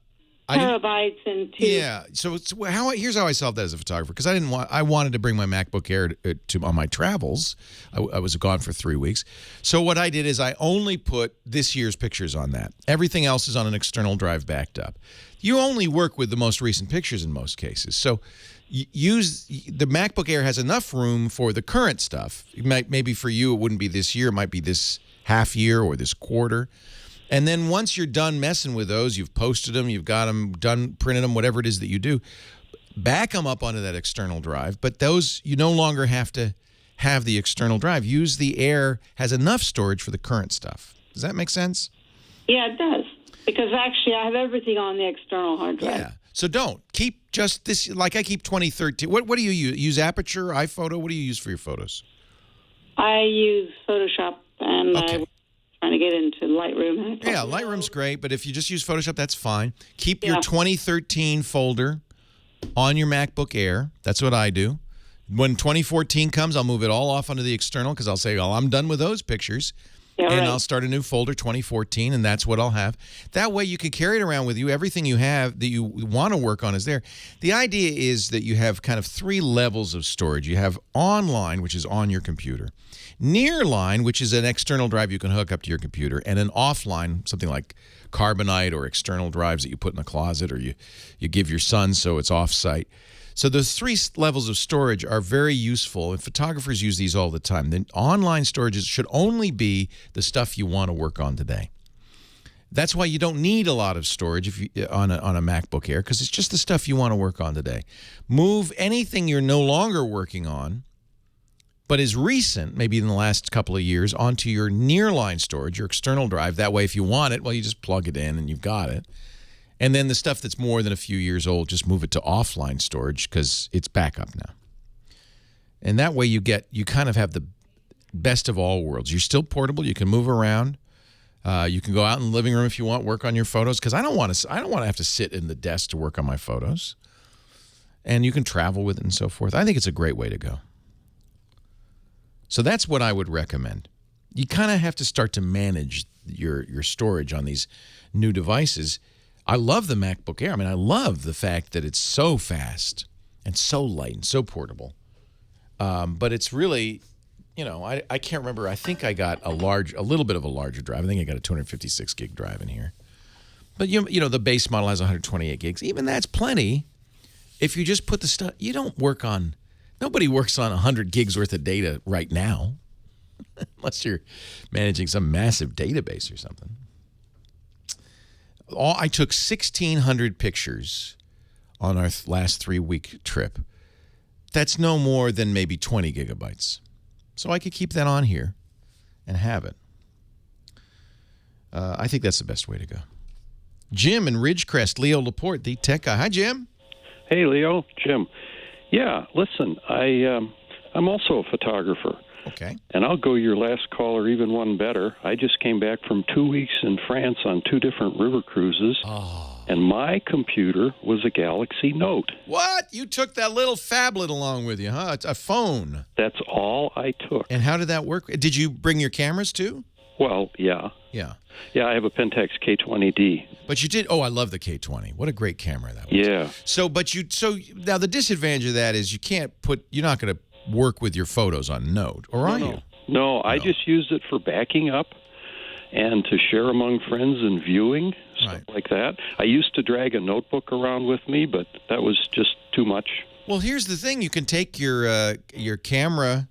terabytes and two. Yeah. So here's how I solved that as a photographer, because I wanted to bring my MacBook Air on my travels. I was gone for 3 weeks. So what I did is I only put this year's pictures on that. Everything else is on an external drive backed up. You only work with the most recent pictures in most cases. So use the MacBook Air has enough room for the current stuff. Maybe for you it wouldn't be this year, it might be this half year or this quarter. And then once you're done messing with those, you've posted them, you've got them done, printed them, whatever it is that you do, back them up onto that external drive. But those, you no longer have to have the external drive. Use the Air, has enough storage for the current stuff. Does that make sense? Yeah, it does. Because actually I have everything on the external hard drive. Yeah. So don't. Keep just this, like I keep 2013. What do you use? Use Aperture, iPhoto? What do you use for your photos? I use Photoshop, and I'm trying to get into Lightroom. Yeah, Lightroom's great, but if you just use Photoshop, that's fine. Keep your 2013 folder on your MacBook Air. That's what I do. When 2014 comes, I'll move it all off onto the external because I'll say, well, I'm done with those pictures. And I'll start a new folder, 2014, and that's what I'll have. That way you can carry it around with you. Everything you have that you want to work on is there. The idea is that you have kind of 3 levels of storage. You have online, which is on your computer. Nearline, which is an external drive you can hook up to your computer. And an offline, something like Carbonite or external drives that you put in the closet or you give your son so it's off-site. So those 3 levels of storage are very useful, and photographers use these all the time. The online storage should only be the stuff you want to work on today. That's why you don't need a lot of storage on a MacBook Air, because it's just the stuff you want to work on today. Move anything you're no longer working on, but is recent, maybe in the last couple of years, onto your nearline storage, your external drive. That way, if you want it, well, you just plug it in and you've got it. And then the stuff that's more than a few years old, just move it to offline storage because it's backup now. And that way you kind of have the best of all worlds. You're still portable. You can move around. You can go out in the living room if you want, work on your photos, because I don't want to have to sit in the desk to work on my photos. And you can travel with it and so forth. I think it's a great way to go. So that's what I would recommend. You kind of have to start to manage your storage on these new devices. I love the MacBook Air. I mean, I love the fact that it's so fast and so light and so portable. But it's really, I can't remember. I think I got a little bit of a larger drive. I think I got a 256 gig drive in here. But, the base model has 128 gigs. Even that's plenty. If you just put the stuff, nobody works on 100 gigs worth of data right now. Unless you're managing some massive database or something. I took 1,600 pictures on our last 3-week trip. That's no more than maybe 20 gigabytes. So I could keep that on here and have it. I think that's the best way to go. Jim in Ridgecrest, Leo Laporte, the tech guy. Hi, Jim. Hey, Leo. Jim. Yeah, listen, I'm also a photographer. Okay. And I'll go your last call or even one better. I just came back from 2 weeks in France on 2 different river cruises. Oh. And my computer was a Galaxy Note. What? You took that little phablet along with you, huh? It's a phone. That's all I took. And how did that work? Did you bring your cameras too? Well, yeah. Yeah. Yeah, I have a Pentax K20D. But you did. Oh, I love the K20. What a great camera that was. Yeah. So now the disadvantage of that is you're not going to work with your photos on Note, or are you? No, I just use it for backing up and to share among friends and viewing, stuff like that. I used to drag a notebook around with me, but that was just too much. Well, here's the thing. You can take your camera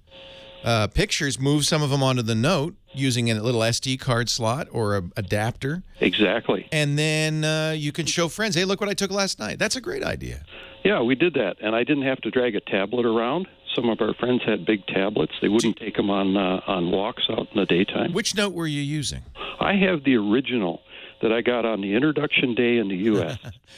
pictures, move some of them onto the Note using a little SD card slot or a adapter. Exactly. And then you can show friends, hey, look what I took last night. That's a great idea. Yeah, we did that, and I didn't have to drag a tablet around. Some of our friends had big tablets. They wouldn't take them on walks out in the daytime. Which Note were you using? I have the original, that I got on the introduction day in the U.S.,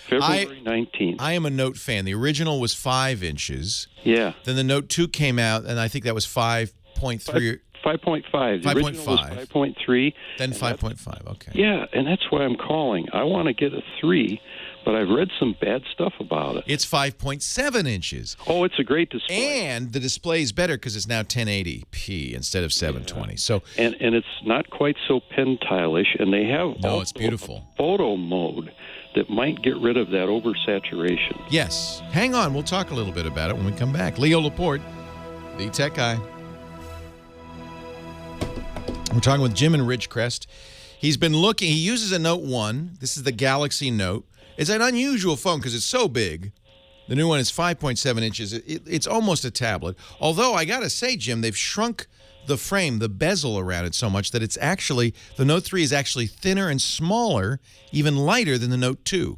February 19th. I am a Note fan. The original was 5 inches. Yeah. Then the Note 2 came out, and I think that was 5.3. 5.5. The original was 5.3. Then 5.5. Okay. Yeah, and that's why I'm calling. I want to get a 3, but I've read some bad stuff about it. It's 5.7 inches. Oh, it's a great display. And the display is better because it's now 1080p instead of 720. So and it's not quite so pentile-ish, and they have it's beautiful. A photo mode that might get rid of that oversaturation. Yes. Hang on. We'll talk a little bit about it when we come back. Leo Laporte, the tech guy. We're talking with Jim in Ridgecrest. He's been looking. He uses a Note 1. This is the Galaxy Note. It's an unusual phone because it's so big. The new one is 5.7 inches. It's almost a tablet. Although, I got to say, Jim, they've shrunk the frame, the bezel around it so much that it's actually, the Note 3 is actually thinner and smaller, even lighter than the Note 2.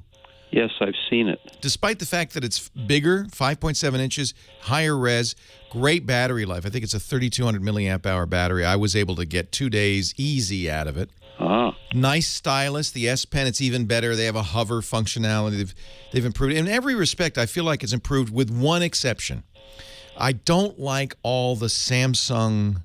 Yes, I've seen it. Despite the fact that it's bigger, 5.7 inches, higher res, great battery life. I think it's a 3,200 milliamp hour battery. I was able to get 2 days easy out of it. Nice stylus. The S Pen, it's even better. They have a hover functionality. They've improved. In every respect, I feel like it's improved with one exception. I don't like all the Samsung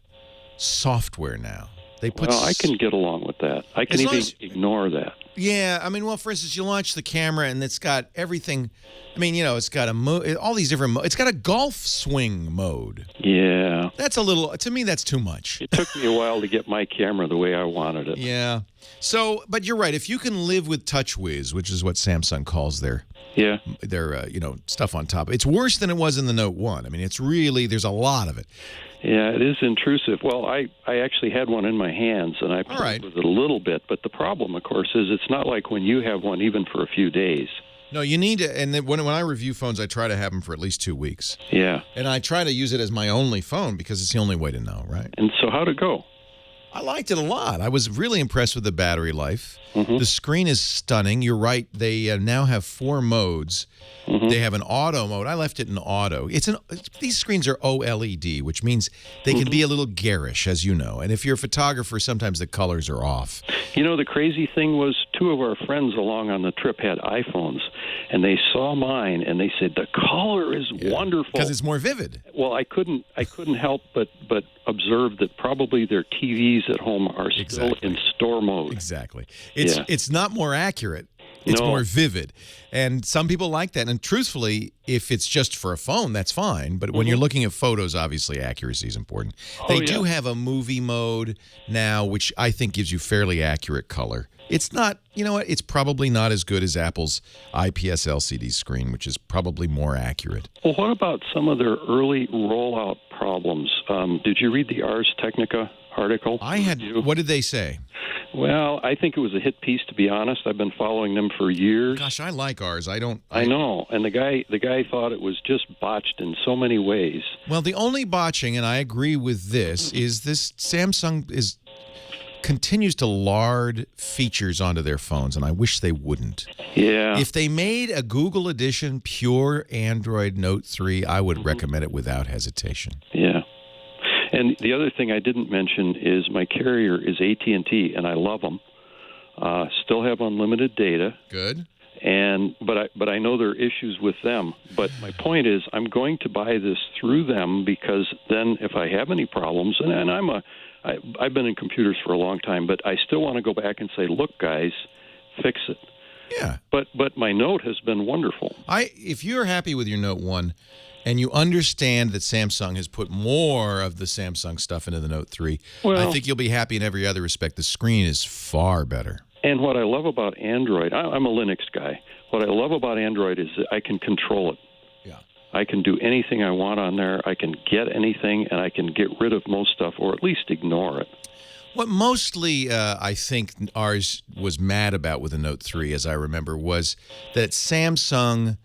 software now. They put I can get along with that. I can even ignore that. Yeah, I mean, well, for instance, you launch the camera and it's got everything. I mean, you know, it's got all these different modes. It's got a golf swing mode. Yeah. That's a little, to me, that's too much. It took me a while to get my camera the way I wanted it. Yeah. So, but you're right. If you can live with TouchWiz, which is what Samsung calls their stuff on top, it's worse than it was in the Note 1. I mean, it's really, there's a lot of it. Yeah, it is intrusive. Well, I actually had one in my hands, and I played with it a little bit. But the problem, of course, is it's not like when you have one even for a few days. No, you need to, and then when I review phones, I try to have them for at least 2 weeks. Yeah. And I try to use it as my only phone because it's the only way to know, right? And so how'd it go? I liked it a lot. I was really impressed with the battery life. The screen is stunning. You're right. They now have 4 modes. They have an auto mode. I left it in auto. These screens are OLED, which means they can be a little garish, as you know. And if you're a photographer, sometimes the colors are off. You know, the crazy thing was 2 of our friends along on the trip had iPhones, and they saw mine, and they said, the color is wonderful. Because it's more vivid. Well, I couldn't help but observe that probably their TVs at home are still in store mode. Exactly. It's not more accurate. It's more vivid. And some people like that. And truthfully, if it's just for a phone, that's fine. But when you're looking at photos, obviously accuracy is important. They do have a movie mode now, which I think gives you fairly accurate color. It's not, you know what, it's probably not as good as Apple's IPS LCD screen, which is probably more accurate. Well, what about some of their early rollout problems? Did you read the Ars Technica article? I had. What did they say? Well, I think it was a hit piece, to be honest. I've been following them for years. Gosh, I like Ars. I know, and the guy thought it was just botched in so many ways. Well, the only botching, and I agree with this, is this Samsung continues to lard features onto their phones, and I wish they wouldn't. Yeah. If they made a Google Edition pure Android Note 3, I would recommend it without hesitation. Yeah. And the other thing I didn't mention is my carrier is AT&T, and I love them. Still have unlimited data. Good. But I know there are issues with them. But my point is, I'm going to buy this through them because then if I have any problems, and I've been in computers for a long time, but I still want to go back and say, look, guys, fix it. Yeah. But my Note has been wonderful. If you're happy with your Note 1 and you understand that Samsung has put more of the Samsung stuff into the Note 3, I think you'll be happy in every other respect. The screen is far better. And what I love about Android, I'm a Linux guy. What I love about Android is that I can control it. Yeah. I can do anything I want on there. I can get anything, and I can get rid of most stuff, or at least ignore it. What mostly I think Ars was mad about with the Note 3, as I remember, was that Samsung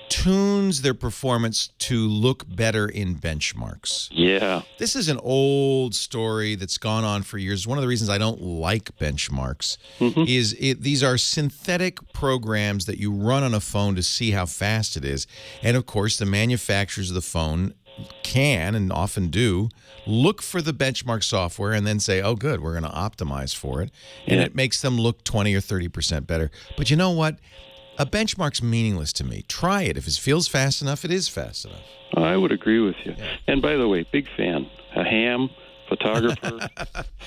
tunes their performance to look better in benchmarks. Yeah. This is an old story that's gone on for years. One of the reasons I don't like benchmarks is these are synthetic programs that you run on a phone to see how fast it is. And, of course, the manufacturers of the phone can and often do look for the benchmark software and then say, oh, good, we're going to optimize for it. And it makes them look 20 or 30% better. But you know what? A benchmark's meaningless to me. Try it. If it feels fast enough, it is fast enough. I would agree with you. Yeah. And by the way, big fan. A ham, photographer.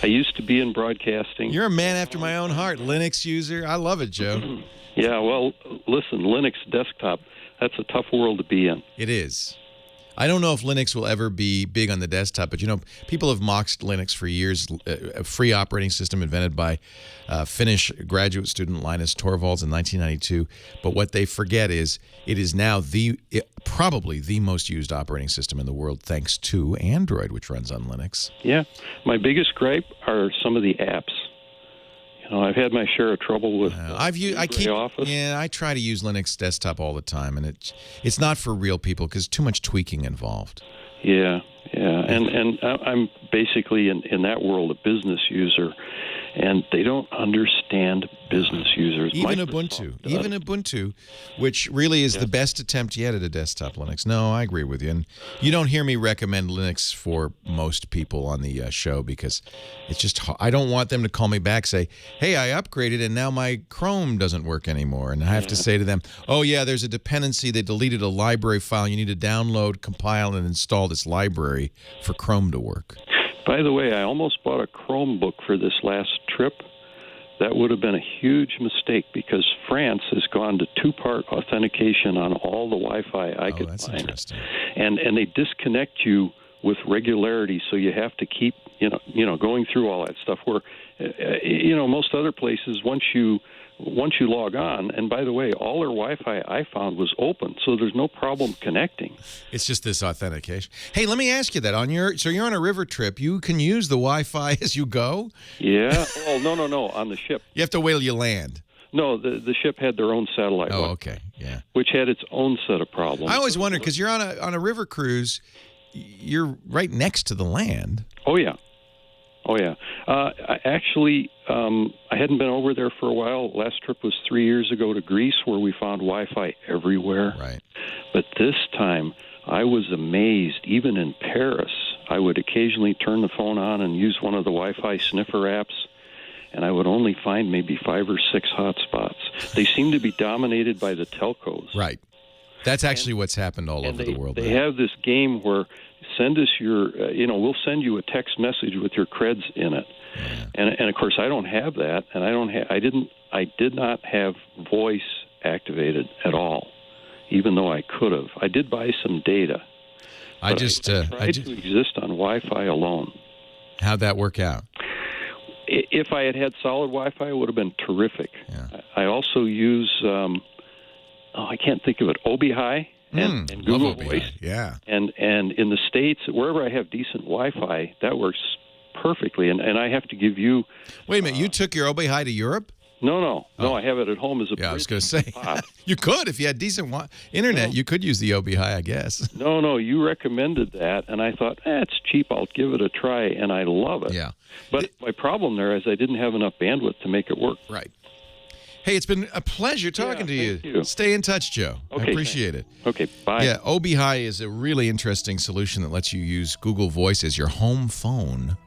I used to be in broadcasting. You're a man after my own heart. Linux user. I love it, Joe. Yeah, well, listen, Linux desktop, that's a tough world to be in. It is. I don't know if Linux will ever be big on the desktop, but, you know, people have mocked Linux for years, a free operating system invented by Finnish graduate student Linus Torvalds in 1992. But what they forget is it is now probably the most used operating system in the world, thanks to Android, which runs on Linux. Yeah. My biggest gripe are some of the apps. I've had my share of trouble with Office. Yeah, I try to use Linux desktop all the time, and it's not for real people because too much tweaking involved. Yeah, and I'm basically in that world a business user, and they don't understand business users. Even Ubuntu, which really is the best attempt yet at a desktop Linux. No, I agree with you. And you don't hear me recommend Linux for most people on the show because it's just, I don't want them to call me back, say, hey, I upgraded and now my Chrome doesn't work anymore. And I have to say to them, oh, yeah, there's a dependency. They deleted a library file. You need to download, compile, and install this library for Chrome to work. By the way, I almost bought a Chromebook for this last trip. That would have been a huge mistake because France has gone to two-part authentication on all the Wi-Fi I could find. Interesting. And they disconnect you with regularity, so you have to keep going through all that stuff. Where most other places, once you log on, and by the way, all their Wi-Fi I found was open, so there's no problem connecting. It's just this authentication. Hey, let me ask you that. So you're on a river trip. You can use the Wi-Fi as you go? Yeah. Oh, no. On the ship. You have to wait till you land. No, the ship had their own satellite. Oh, okay. Yeah. Which had its own set of problems. I always wondered, because you're on a river cruise, you're right next to the land. Oh, yeah. I hadn't been over there for a while. Last trip was 3 years ago to Greece, where we found Wi-Fi everywhere. Right. But this time, I was amazed. Even in Paris, I would occasionally turn the phone on and use one of the Wi-Fi sniffer apps, and I would only find maybe 5 or 6 hotspots. They seem to be dominated by the telcos. Right. That's actually what's happened all over the world. They have this game where send us your, we'll send you a text message with your creds in it. Yeah. And of course I don't have that, and I did not have voice activated at all, even though I could have. I did buy some data. I tried to exist on Wi-Fi alone. How'd that work out? If I had solid Wi-Fi, it would have been terrific. Yeah. I also use, I can't think of it, ObiHi. And Google Voice. Yeah. And in the States, wherever I have decent Wi-Fi, that works perfectly. And I have to give you... Wait a minute, you took your ObiHi to Europe? No, I have it at home as a... Yeah, I was going to say, you could. If you had decent internet, you could use the ObiHi, I guess. No, you recommended that, and I thought, it's cheap, I'll give it a try, and I love it. Yeah. But my problem there is I didn't have enough bandwidth to make it work. Right. Hey, it's been a pleasure talking to you. Stay in touch, Joe. Okay, I appreciate it. Okay, bye. Yeah, ObiHi is a really interesting solution that lets you use Google Voice as your home phone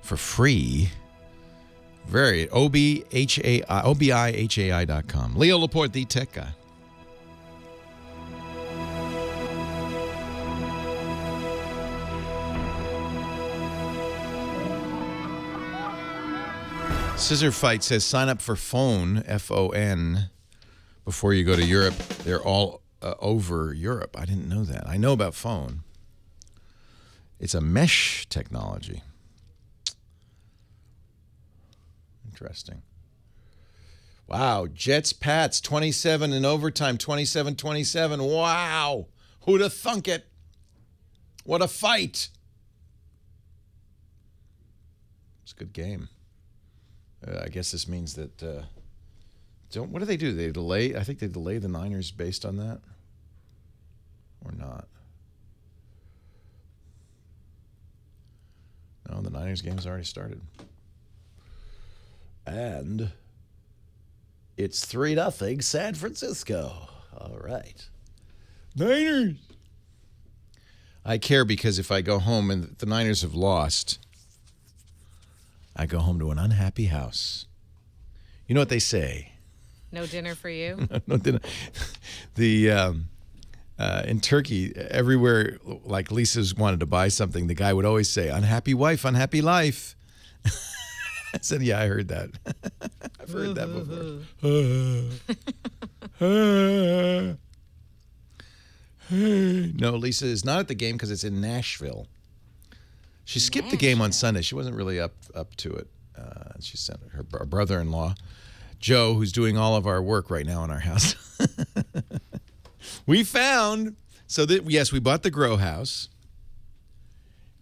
for free. OBIHAI.com. Leo Laporte, the tech guy. Scissor Fight says sign up for Phone, F-O-N, before you go to Europe. They're all over Europe. I didn't know that. I know about Phone. It's a mesh technology. Interesting. Wow. Jets, Pats, 27 in overtime, 27-27. Wow. Who'd have thunk it? What a fight. It's a good game. I guess this means that, what do? They delay? I think they delay the Niners based on that. Or not. No, the Niners game's already started. And it's 3-0 San Francisco. All right. Niners. I care because if I go home and the Niners have lost, I go home to an unhappy house. You know what they say? No dinner for you? No dinner. In Turkey, everywhere, like Lisa's wanted to buy something, the guy would always say, unhappy wife, unhappy life. I said, yeah, I heard that. I've heard that before. No, Lisa is not at the game because it's in Nashville. She skipped the game on Sunday. She wasn't really up to it. She sent her brother-in-law, Joe, who's doing all of our work right now in our house. We found, yes, we bought the grow house,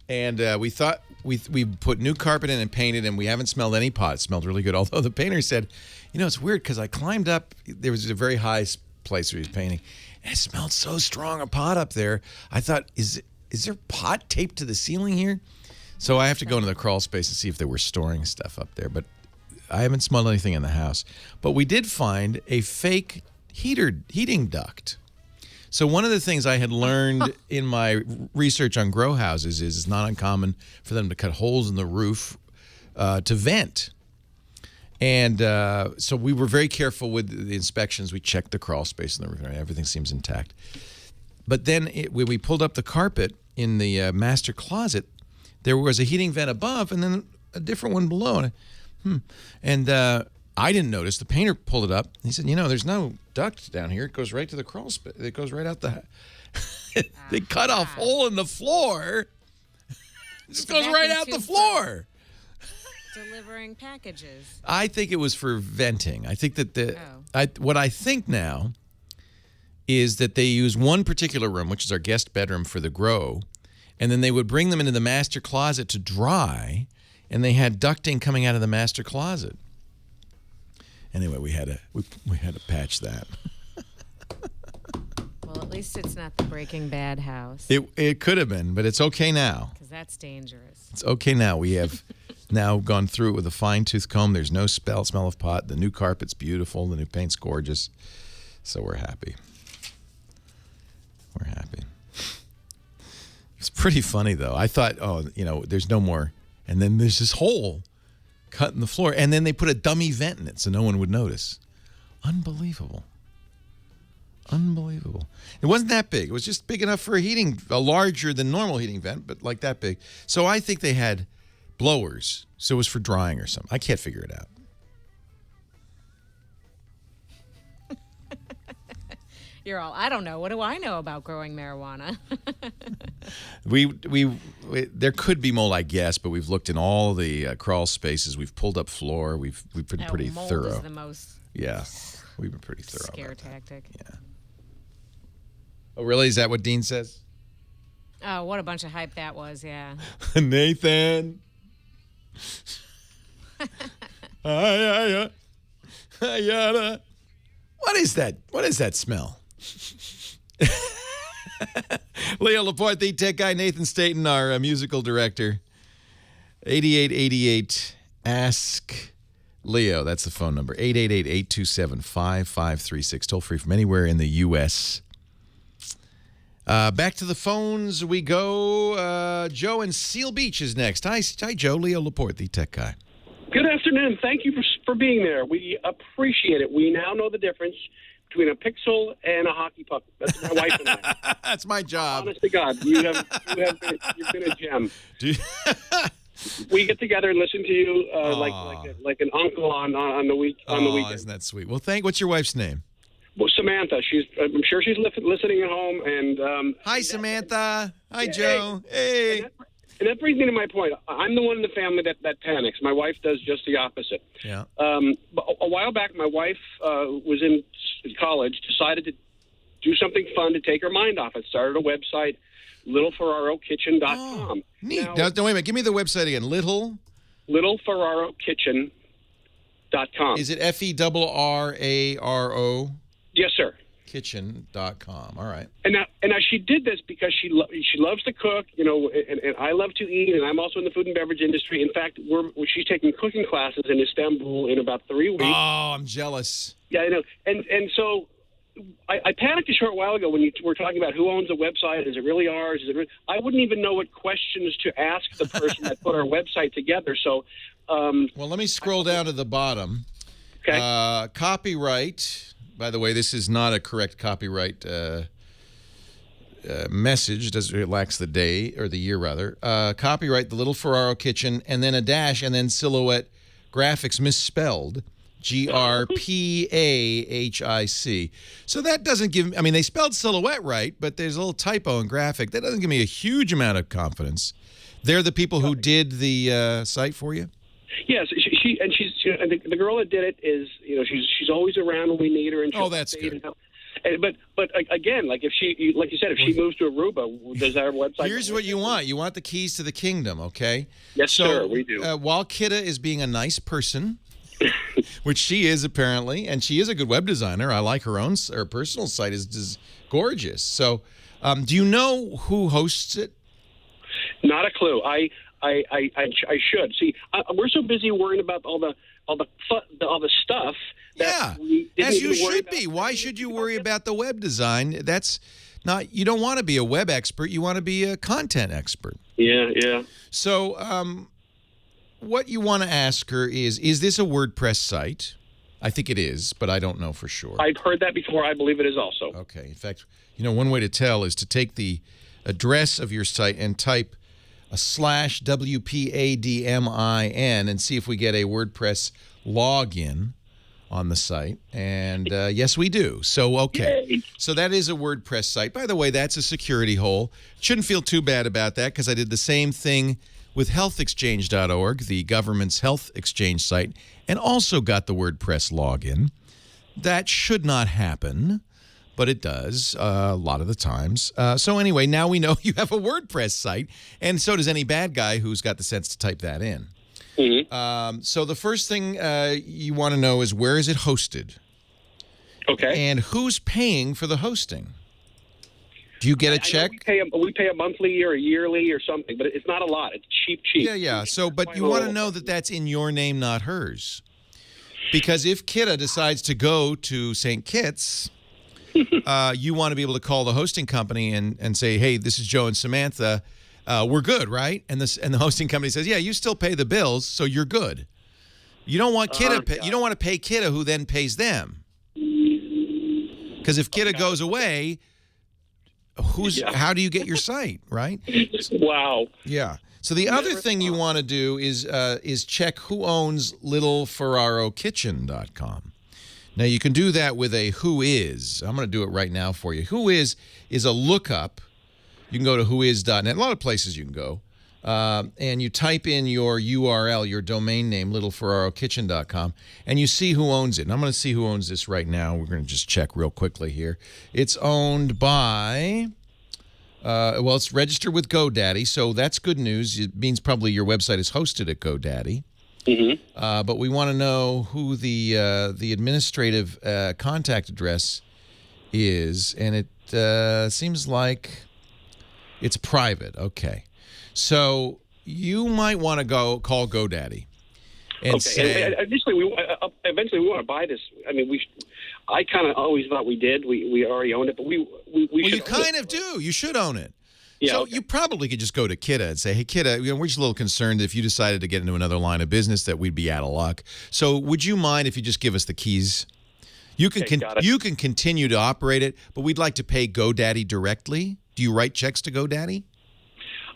and we thought we put new carpet in and painted, and we haven't smelled any pot. It smelled really good, although the painter said, it's weird because I climbed up. There was a very high place where he was painting, and it smelled so strong of pot up there. I thought, is there pot taped to the ceiling here? So I have to go into the crawl space and see if they were storing stuff up there, but I haven't smelled anything in the house. But we did find a fake heating duct. So one of the things I had learned in my research on grow houses is it's not uncommon for them to cut holes in the roof to vent. And so we were very careful with the inspections. We checked the crawl space and the roof. Everything seems intact. But then when we pulled up the carpet in the master closet, there was a heating vent above and then a different one below. And I didn't notice. The painter pulled it up. He said, there's no duct down here. It goes right to the crawl space. It goes right out the... They cut a hole in the floor. It just goes right out the floor. Delivering packages. I think it was for venting. I think that what I think now is that they use one particular room, which is our guest bedroom, for the grow, and then they would bring them into the master closet to dry, and they had ducting coming out of the master closet. Anyway, we had to patch that. Well, at least it's not the Breaking Bad house. It could have been, but it's okay now. Because that's dangerous. It's okay now. We have now gone through it with a fine-tooth comb. There's no smell of pot. The new carpet's beautiful. The new paint's gorgeous. So we're happy. We're happy. It's pretty funny, though. I thought, there's no more. And then there's this hole cut in the floor. And then they put a dummy vent in it so no one would notice. Unbelievable. Unbelievable. It wasn't that big. It was just big enough for a larger than normal heating vent, but like that big. So I think they had blowers. So it was for drying or something. I can't figure it out. You're all, I don't know. What do I know about growing marijuana? There could be mold, I guess, but we've looked in all the crawl spaces. We've pulled up floor. We've been pretty mold thorough. Is the most we've been pretty thorough. Scare tactic. Yeah. Oh, really? Is that what Dean says? Oh, what a bunch of hype that was! Yeah. Nathan. What is that? What is that smell? Leo Laporte, the tech guy. Nathan Staten, our musical director. 8888 Ask Leo. That's the phone number. 888-827-5536. Toll free from anywhere in the U.S. Back to the phones we go. Joe in Seal Beach is next. Hi, Joe. Leo Laporte, the tech guy. Good afternoon. Thank you for being there. We appreciate it. We now know the difference between a pixel and a hockey puck. That's my wife and I. That's my job. Honest to God, you've been a gem. We get together and listen to you like an uncle on the weekend. Isn't that sweet? Well, what's your wife's name? Well, Samantha. I'm sure she's listening at home. And hi, Samantha. Hi, Joe. Hey. And that brings me to my point. I'm the one in the family that panics. My wife does just the opposite. Yeah. But a while back, my wife was in college, decided to do something fun to take her mind off it. Started a website, littleferrarokitchen.com. Oh, neat. Now, wait a minute. Give me the website again. littleferrarokitchen.com. Is it FERRARO? Yes, sir. Kitchen.com. All right. And now she did this because she loves to cook, and I love to eat, and I'm also in the food and beverage industry. In fact, she's taking cooking classes in Istanbul in about 3 weeks. Oh, I'm jealous. Yeah, I know. And so I panicked a short while ago when you were talking about who owns the website. Is it really ours? I wouldn't even know what questions to ask the person that put our website together. So, well, let me scroll down to the bottom. Okay. Copyright. By the way, this is not a correct copyright message. It lacks the day or the year rather. Copyright the Little Ferraro Kitchen, and then a dash, and then Silhouette Graphics misspelled. GRPAHIC. So that doesn't give, I mean, they spelled silhouette right, but there's a little typo in graphic. That doesn't give me a huge amount of confidence. They're the people who did the site for you? Yes, and the girl that did it is, she's always around when we need her. And that's good. But again, like if she, like you said, if she moves to Aruba, does our website? Here's what you want. You want the keys to the kingdom, okay? Yes, sir, we do. While Kidda is being a nice person, which she is apparently, and she is a good web designer. I like her personal site is gorgeous. So, do you know who hosts it? Not a clue. I should see. We're so busy worrying about all the stuff. Yeah, as you should be. Why should you worry about the web design? That's not. You don't want to be a web expert. You want to be a content expert. Yeah. So, what you want to ask her is this a WordPress site? I think it is, but I don't know for sure. I've heard that before. I believe it is also. Okay. In fact, one way to tell is to take the address of your site and type a /WPADMIN and see if we get a WordPress login on the site. And yes, we do. So, okay. Yay. So that is a WordPress site. By the way, that's a security hole. Shouldn't feel too bad about that because I did the same thing with healthexchange.org, the government's health exchange site, and also got the WordPress login. That should not happen, but it does a lot of the times. So anyway, now we know you have a WordPress site, and so does any bad guy who's got the sense to type that in. Mm-hmm. So the first thing you want to know is where is it hosted? Okay. And who's paying for the hosting? Do you get a check? We pay a monthly or a yearly or something, but it's not a lot. It's cheap. Yeah. So, but you want to know that that's in your name, not hers. Because if Kidda decides to go to St. Kitts, you want to be able to call the hosting company and say, hey, this is Joe and Samantha. We're good, right? And the hosting company says, yeah, you still pay the bills, so you're good. You don't want Kidda. You don't want to pay Kidda, who then pays them. Because if Kidda goes away, how do you get your site, right? Wow. Yeah. So the other thing you want to do is check who owns littleferrarokitchen.com. Now you can do that with a who is. I'm going to do it right now for you. Who is a lookup. You can go to whois.net. A lot of places you can go. And you type in your URL, your domain name, littleferrarokitchen.com, and you see who owns it. And I'm going to see who owns this right now. We're going to just check real quickly here. It's owned by, it's registered with GoDaddy, so that's good news. It means probably your website is hosted at GoDaddy. Mm-hmm. But we want to know who the administrative contact address is, and it seems like it's private. Okay. So you might want to go call GoDaddy and say. And eventually, we want to buy this. I mean, I kind of always thought we did. We already owned it, but we should. Well, you kind of do. You should own it. Yeah, so you probably could just go to Kidda and say, hey, Kidda, we're just a little concerned if you decided to get into another line of business that we'd be out of luck. So would you mind if you just give us the keys? You can you can continue to operate it, but we'd like to pay GoDaddy directly. Do you write checks to GoDaddy?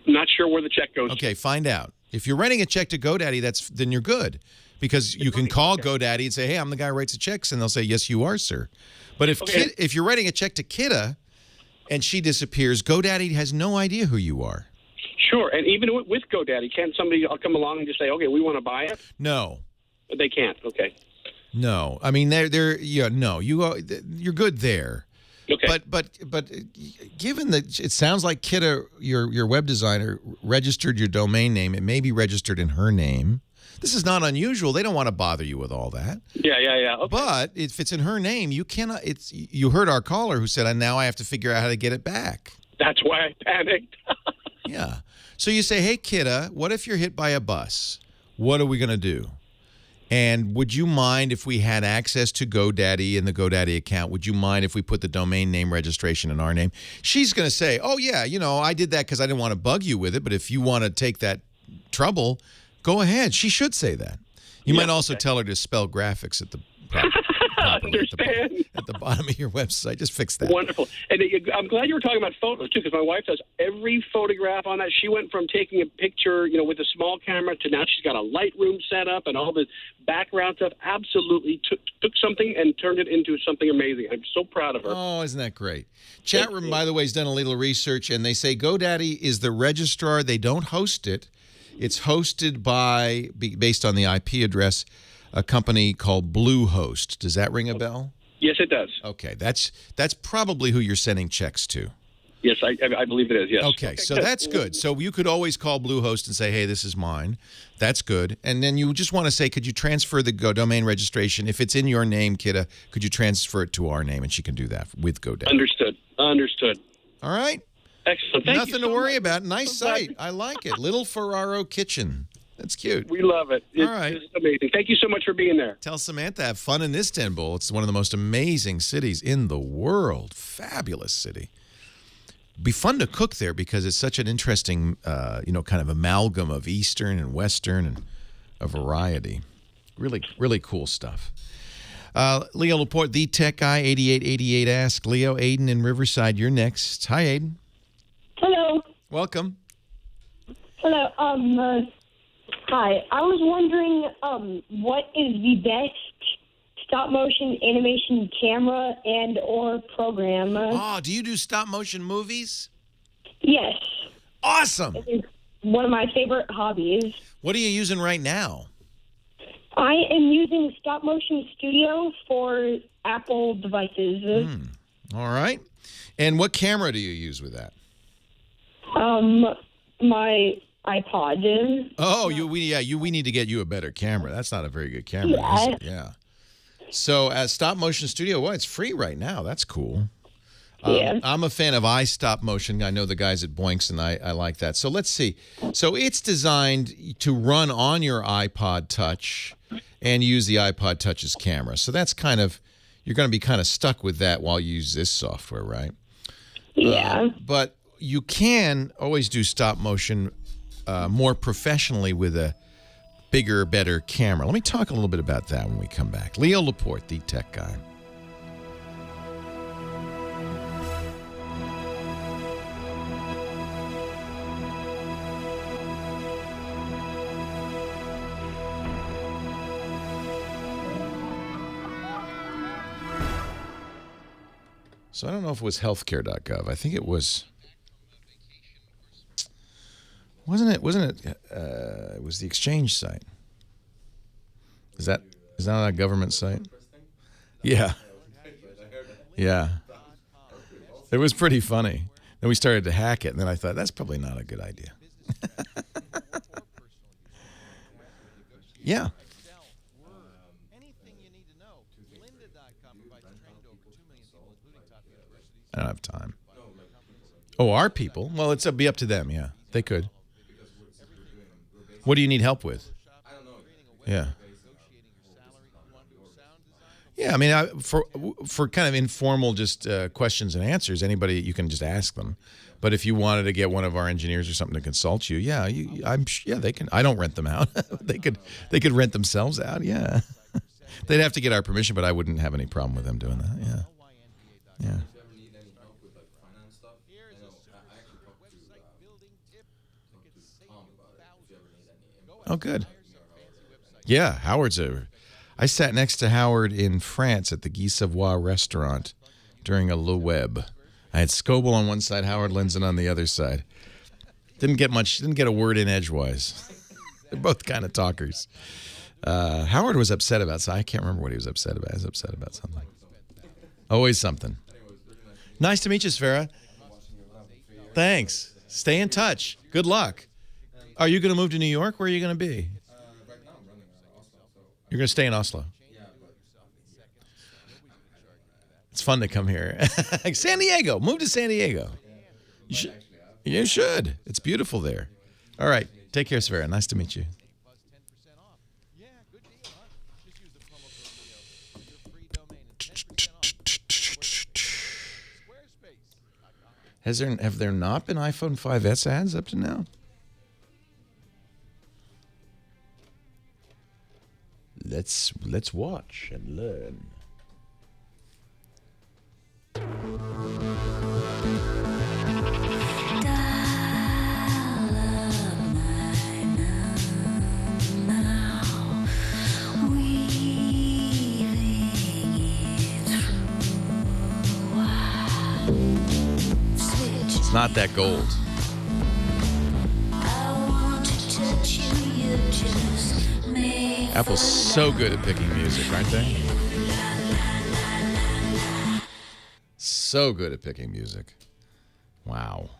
I'm not sure where the check goes. Okay, find out. If you're writing a check to GoDaddy, then you're good. Because you can call GoDaddy and say, hey, I'm the guy who writes the checks, and they'll say, yes, you are, sir. But if you're writing a check to Kidda and she disappears, GoDaddy has no idea who you are. Sure, and even with GoDaddy, can't somebody come along and just say, okay, we want to buy it? No. They can't, okay. No. I mean, you're good there. Okay. But given that it sounds like Kidda, your web designer, registered your domain name, it may be registered in her name. This is not unusual. They don't want to bother you with all that. Yeah. Okay. But if it's in her name, you cannot. You heard our caller who said, now I have to figure out how to get it back. That's why I panicked. Yeah. So you say, hey, Kidda, what if you're hit by a bus? What are we going to do? And would you mind if we had access to GoDaddy and the GoDaddy account? Would you mind if we put the domain name registration in our name? She's going to say, oh, yeah, I did that because I didn't want to bug you with it. But if you want to take that trouble, go ahead. She should say that. You might also tell her to spell graphics at the Understand. at the bottom of your website. Just fix that. Wonderful. And I'm glad you were talking about photos, too, because my wife does every photograph on that. She went from taking a picture, with a small camera to now she's got a Lightroom set up and all the background stuff. Absolutely took something and turned it into something amazing. I'm so proud of her. Oh, isn't that great? Chat Room, by the way, has done a little research, and they say GoDaddy is the registrar. They don't host it. It's hosted based on the IP address, a company called Bluehost. Does that ring a bell? Yes, it does. Okay, that's probably who you're sending checks to. Yes, I believe it is, yes. Okay, so that's good. So you could always call Bluehost and say, hey, this is mine. That's good. And then you just want to say, could you transfer the domain registration? If it's in your name, Kidda, could you transfer it to our name? And she can do that with GoDaddy. Understood. All right? Excellent. Nothing to worry about. Nice site. I like it. Little Ferraro Kitchen. That's cute. We love it. All right. It's amazing. Thank you so much for being there. Tell Samantha, have fun in Istanbul. It's one of the most amazing cities in the world. Fabulous city. Be fun to cook there because it's such an interesting, kind of amalgam of Eastern and Western and a variety. Really, really cool stuff. Leo Laporte, the tech guy, 8888 Ask Leo. Aiden in Riverside, you're next. Hi, Aiden. Hello. Welcome. Hello. Hi. I was wondering, what is the best stop-motion animation camera and/or program? Oh, do you do stop-motion movies? Yes. Awesome. It is one of my favorite hobbies. What are you using right now? I am using Stop Motion Studio for Apple devices. All right. And what camera do you use with that? My iPod. Oh, we need to get you a better camera. That's not a very good camera, is it? Yeah. So as Stop Motion Studio, well, it's free right now. That's cool. Yeah. I'm a fan of iStop Motion. I know the guys at Boinks, and I like that. So let's see. So it's designed to run on your iPod Touch and use the iPod Touch's camera. So that's you're going to be kind of stuck with that while you use this software, right? Yeah. But you can always do stop motion more professionally with a bigger, better camera. Let me talk a little bit about that when we come back. Leo Laporte, the tech guy. So I don't know if it was healthcare.gov. I think it was. Wasn't it? It was the exchange site. Is that not a government site? Yeah. Yeah. It was pretty funny. Then we started to hack it, and then I thought that's probably not a good idea. Yeah. I don't have time. Oh, our people? Well, it'll be up to them, yeah. They could. What do you need help with? Yeah. Yeah, I mean, for kind of informal just questions and answers, anybody, you can just ask them. But if you wanted to get one of our engineers or something to consult you, they can. I don't rent them out. They could rent themselves out, yeah. They'd have to get our permission, but I wouldn't have any problem with them doing that, yeah. Yeah. Oh, good. Yeah, Howard's I sat next to Howard in France at the Guy Savoy restaurant during a Le Web. I had Scoble on one side, Howard Lindzen on the other side. Didn't get a word in edgewise. They're both kind of talkers. Howard was upset about something. I can't remember what he was upset about. He was upset about something. Always something. Nice to meet you, Sfera. Thanks. Stay in touch. Good luck. Are you going to move to New York? Where are you going to be? Right now I'm running Oslo. You're going to stay in Oslo? Yeah, but it's fun to come here. San Diego. Move to San Diego. You should. It's beautiful there. All right. Take care, Sfera. Nice to meet you. Have there not been iPhone 5S ads up to now? Let's watch and learn. It's not that gold. Apple's so good at picking music, aren't they? So good at picking music. Wow.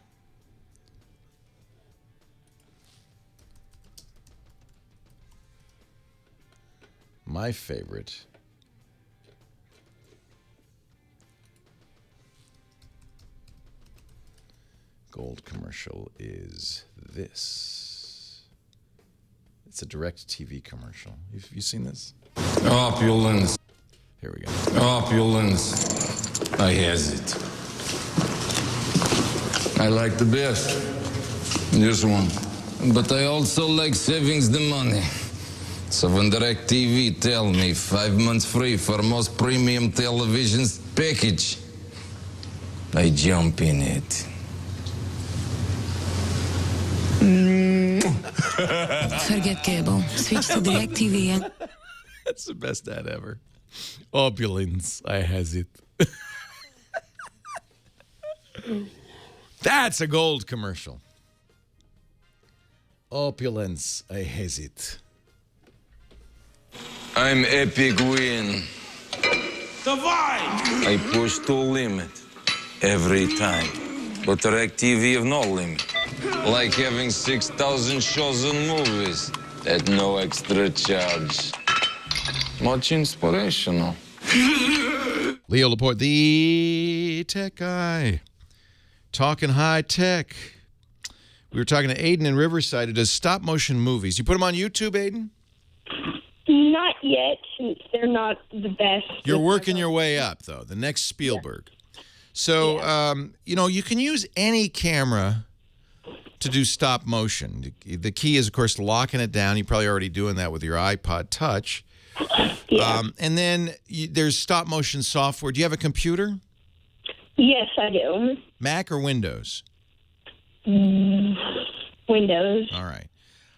My favorite gold commercial is this. It's a direct TV commercial. Have you seen this? Opulence. Here we go. Opulence. I has it. I like the best. This one. But I also like savings the money. So when Direct TV tell me 5 months free for most premium televisions package, I jump in it. Forget cable. Switch to Direct TV. That's the best ad ever. Opulence, I has it. That's a gold commercial. Opulence, I has it. I'm epic win. I push to limit every time. But Direct TV have no limit. Like having 6,000 shows and movies at no extra charge. Much inspirational. Leo Laporte, the tech guy. Talking high tech. We were talking to Aiden in Riverside who does stop motion movies. You put them on YouTube, Aiden? Not yet, since they're not the best. You're working your way up, though. The next Spielberg. So, you can use any camera to do stop motion. The key is, of course, locking it down. You're probably already doing that with your iPod Touch. Yeah. And then there's stop motion software. Do you have a computer? Yes, I do. Mac or Windows? Windows. All right.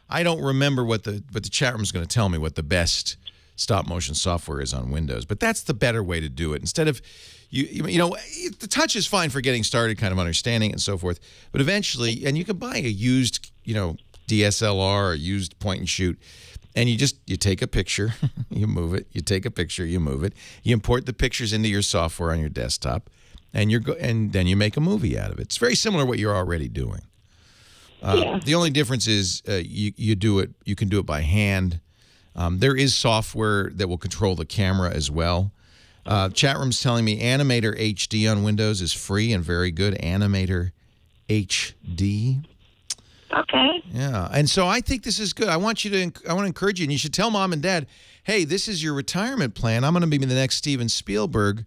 I don't remember what the chat room is going to tell me what the best stop motion software is on Windows, but that's the better way to do it. Instead of the touch is fine for getting started, kind of understanding it and so forth, but eventually, and you can buy a used, DSLR or used point and shoot, and you take a picture, you move it, you take a picture, you move it, you import the pictures into your software on your desktop, and and then you make a movie out of it. It's very similar to what you're already doing. The only difference is you can do it by hand. There is software that will control the camera as well. Chat room's telling me Animator HD on Windows is free and very good. Animator HD. Okay. Yeah, and so I think this is good. I want to encourage you, and you should tell Mom and Dad, hey, this is your retirement plan. I'm going to be the next Steven Spielberg,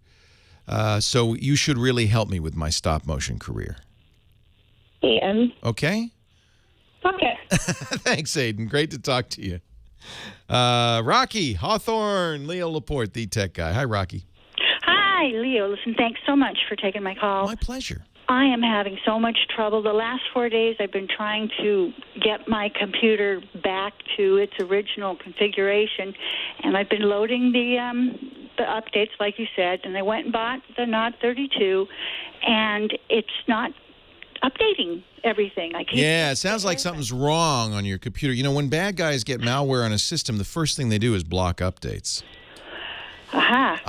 so you should really help me with my stop motion career. Yeah. Okay? Okay. Thanks, Aiden. Great to talk to you. Rocky Hawthorne, Leo Laporte, the tech guy. Hi, Rocky. Hi, Leo. Listen, thanks so much for taking my call. My pleasure. I am having so much trouble. The last 4 days, I've been trying to get my computer back to its original configuration, and I've been loading the updates, like you said, and I went and bought the Nod 32, and it's not updating everything. It sounds like something's wrong on your computer. When bad guys get malware on a system, the first thing they do is block updates. Aha.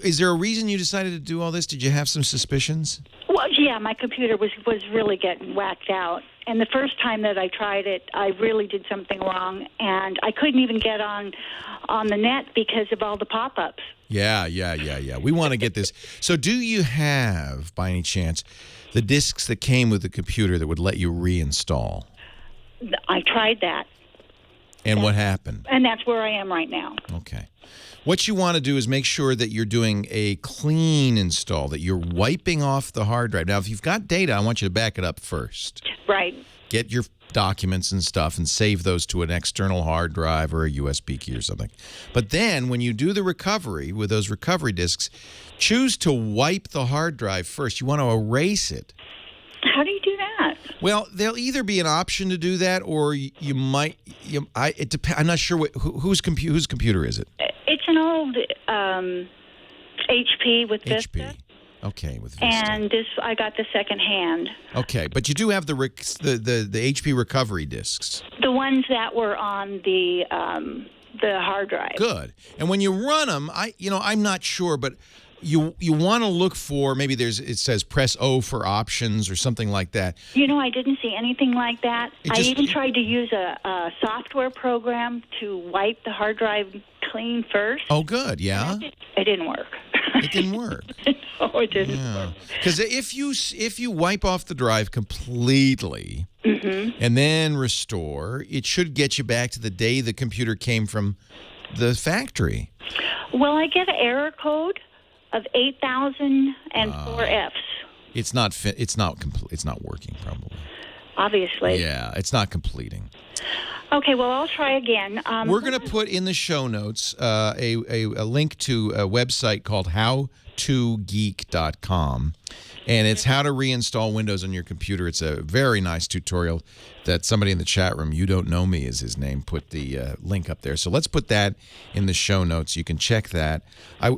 Is there a reason you decided to do all this? Did you have some suspicions? Well, yeah, my computer was really getting whacked out. And the first time that I tried it, I really did something wrong, and I couldn't even get on the net because of all the pop-ups. Yeah. We want to get this. So do you have, by any chance, the discs that came with the computer that would let you reinstall? I tried that. And what happened? And that's where I am right now. Okay. What you want to do is make sure that you're doing a clean install, that you're wiping off the hard drive. Now, if you've got data, I want you to back it up first. Right. Get your documents and stuff and save those to an external hard drive or a USB key or something. But then when you do the recovery with those recovery disks, choose to wipe the hard drive first. You want to erase it. How do you do that? Well, there'll either be an option to do that, or you might. It depends. I'm not sure whose computer is it. It's an old HP with Vista. HP. Okay, with Vista. And this, I got the second hand. Okay, but you do have the HP recovery disks. The ones that were on the hard drive. Good. And when you run them, I'm not sure, but you want to look for, maybe it says press O for options or something like that. I didn't see anything like that. I even tried to use a software program to wipe the hard drive clean first. Oh, good. Yeah. It didn't work. It didn't work. No, it didn't work. Because if you wipe off the drive completely and then restore, it should get you back to the day the computer came from the factory. Well, I get an error code of 8,004 Fs. It's not working probably. Obviously. Yeah, it's not completing. Okay, well, I'll try again. We're going to put in the show notes a link to a website called howtogeek.com, and it's how to reinstall Windows on your computer. It's a very nice tutorial that somebody in the chat room, You Don't Know Me is his name, put the link up there. So let's put that in the show notes. You can check that.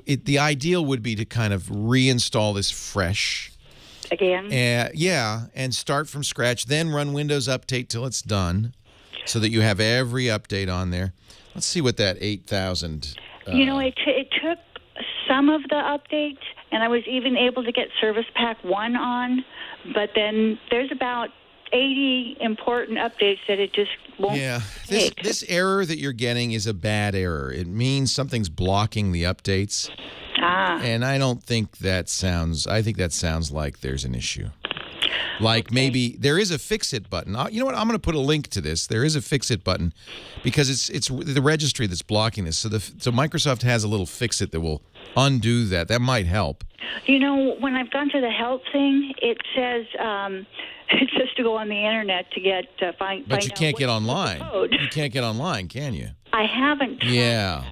The ideal would be to kind of reinstall this fresh. Again? And start from scratch, then run Windows Update till it's done, so that you have every update on there. Let's see what that 8,000... it took some of the updates, and I was even able to get Service Pack 1 on, but then there's about 80 important updates that it just won't take. This error that you're getting is a bad error. It means something's blocking the updates. And I don't think that sounds... I think that sounds like there's an issue. Like maybe there is a fix-it button. You know what? I'm going to put a link to this. There is a fix-it button because it's the registry that's blocking this. So Microsoft has a little fix-it that will undo that. That might help. When I've gone to the help thing, it says to go on the internet to get find. But you can't get online. Code. You can't get online, can you? I haven't. Yeah.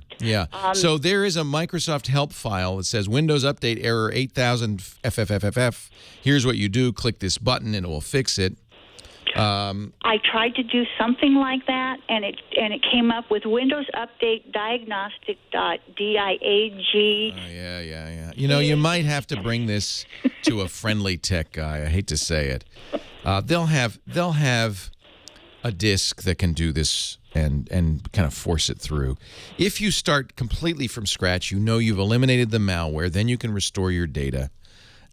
So there is a Microsoft help file that says Windows Update error 8000 FFFFF. Here's what you do. Click this button and it will fix it. I tried to do something like that, and it came up with Windows Update Diagnostic.diag. Oh, yeah. You might have to bring this to a friendly tech guy. I hate to say it. They'll have a disk that can do this and kind of force it through. If you start completely from scratch, you've eliminated the malware, then you can restore your data.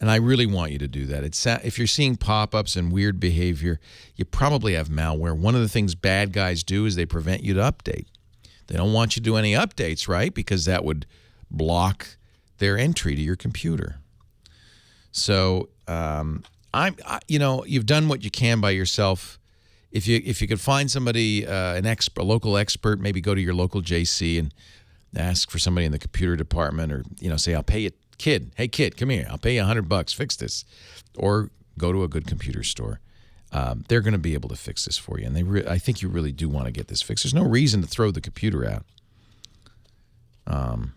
And I really want you to do that. If you're seeing pop-ups and weird behavior, you probably have malware. One of the things bad guys do is they prevent you to update. They don't want you to do any updates, right? Because that would block their entry to your computer. So, you've done what you can by yourself. If you could find somebody, a local expert, maybe go to your local JC and ask for somebody in the computer department, or say, I'll pay you. Hey kid, come here. I'll pay you $100. Fix this, or go to a good computer store. They're going to be able to fix this for you, and I think you really do want to get this fixed. There's no reason to throw the computer out. I'm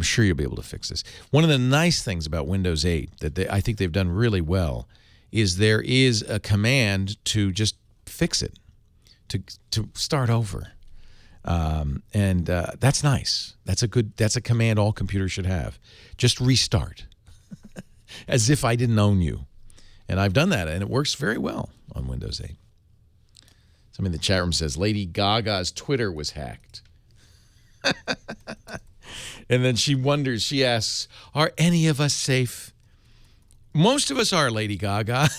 sure you'll be able to fix this. One of the nice things about Windows 8 that I think they've done really well is there is a command to just fix it, to start over. And that's nice. That's a command all computers should have. Just restart. As if I didn't own you. And I've done that, and it works very well on Windows 8. Somebody in the chat room says Lady Gaga's Twitter was hacked. And then she asks, are any of us safe? Most of us are, Lady Gaga.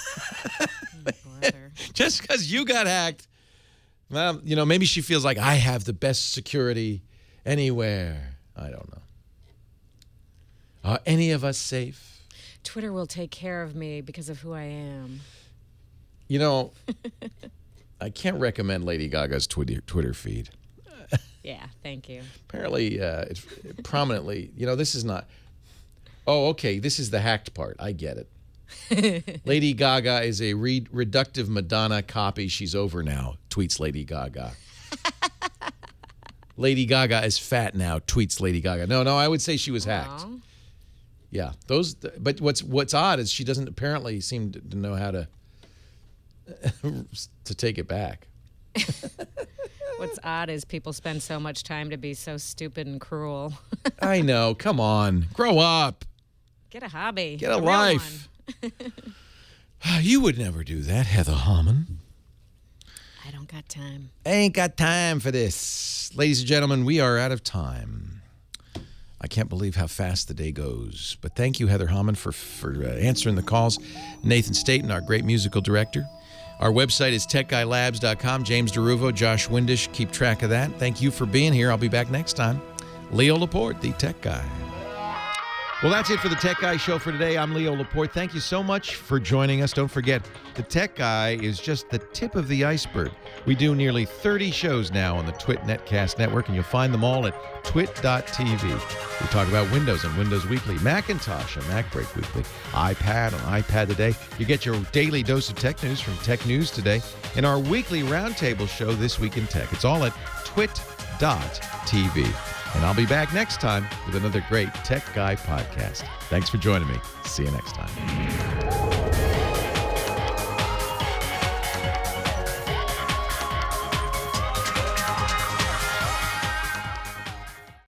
Just because you got hacked. Well, maybe she feels like I have the best security anywhere. I don't know. Are any of us safe? Twitter will take care of me because of who I am. I can't recommend Lady Gaga's Twitter feed. Yeah, thank you. Apparently, it's prominently, this is not. Oh, okay, this is the hacked part. I get it. Lady Gaga is a reductive Madonna copy. She's over now, tweets Lady Gaga. Lady Gaga is fat now, tweets Lady Gaga. No, I would say she was hacked. Yeah, but what's odd is she doesn't apparently seem to know how to take it back. What's odd is people spend so much time to be so stupid and cruel. I know. Come on. Grow up. Get a hobby. Get a life. You would never do that, Heather Harmon. I don't got time. Ain't got time for this. Ladies and gentlemen, we are out of time. I can't believe how fast the day goes. But thank you, Heather Harmon, for answering the calls. Nathan Staten, our great musical director. Our website is techguylabs.com. James DeRuvo, Josh Windish, keep track of that. Thank you for being here. I'll be back next time. Leo Laporte, the Tech Guy. Well, that's it for the Tech Guy Show for today. I'm Leo Laporte. Thank you so much for joining us. Don't forget, the Tech Guy is just the tip of the iceberg. We do nearly 30 shows now on the Twit Netcast Network, and you'll find them all at twit.tv. We talk about Windows on Windows Weekly, Macintosh on MacBreak Weekly, iPad on iPad Today. You get your daily dose of tech news from Tech News Today, and our weekly roundtable show, This Week in Tech. It's all at twit.tv. And I'll be back next time with another great Tech Guy podcast. Thanks for joining me. See you next time.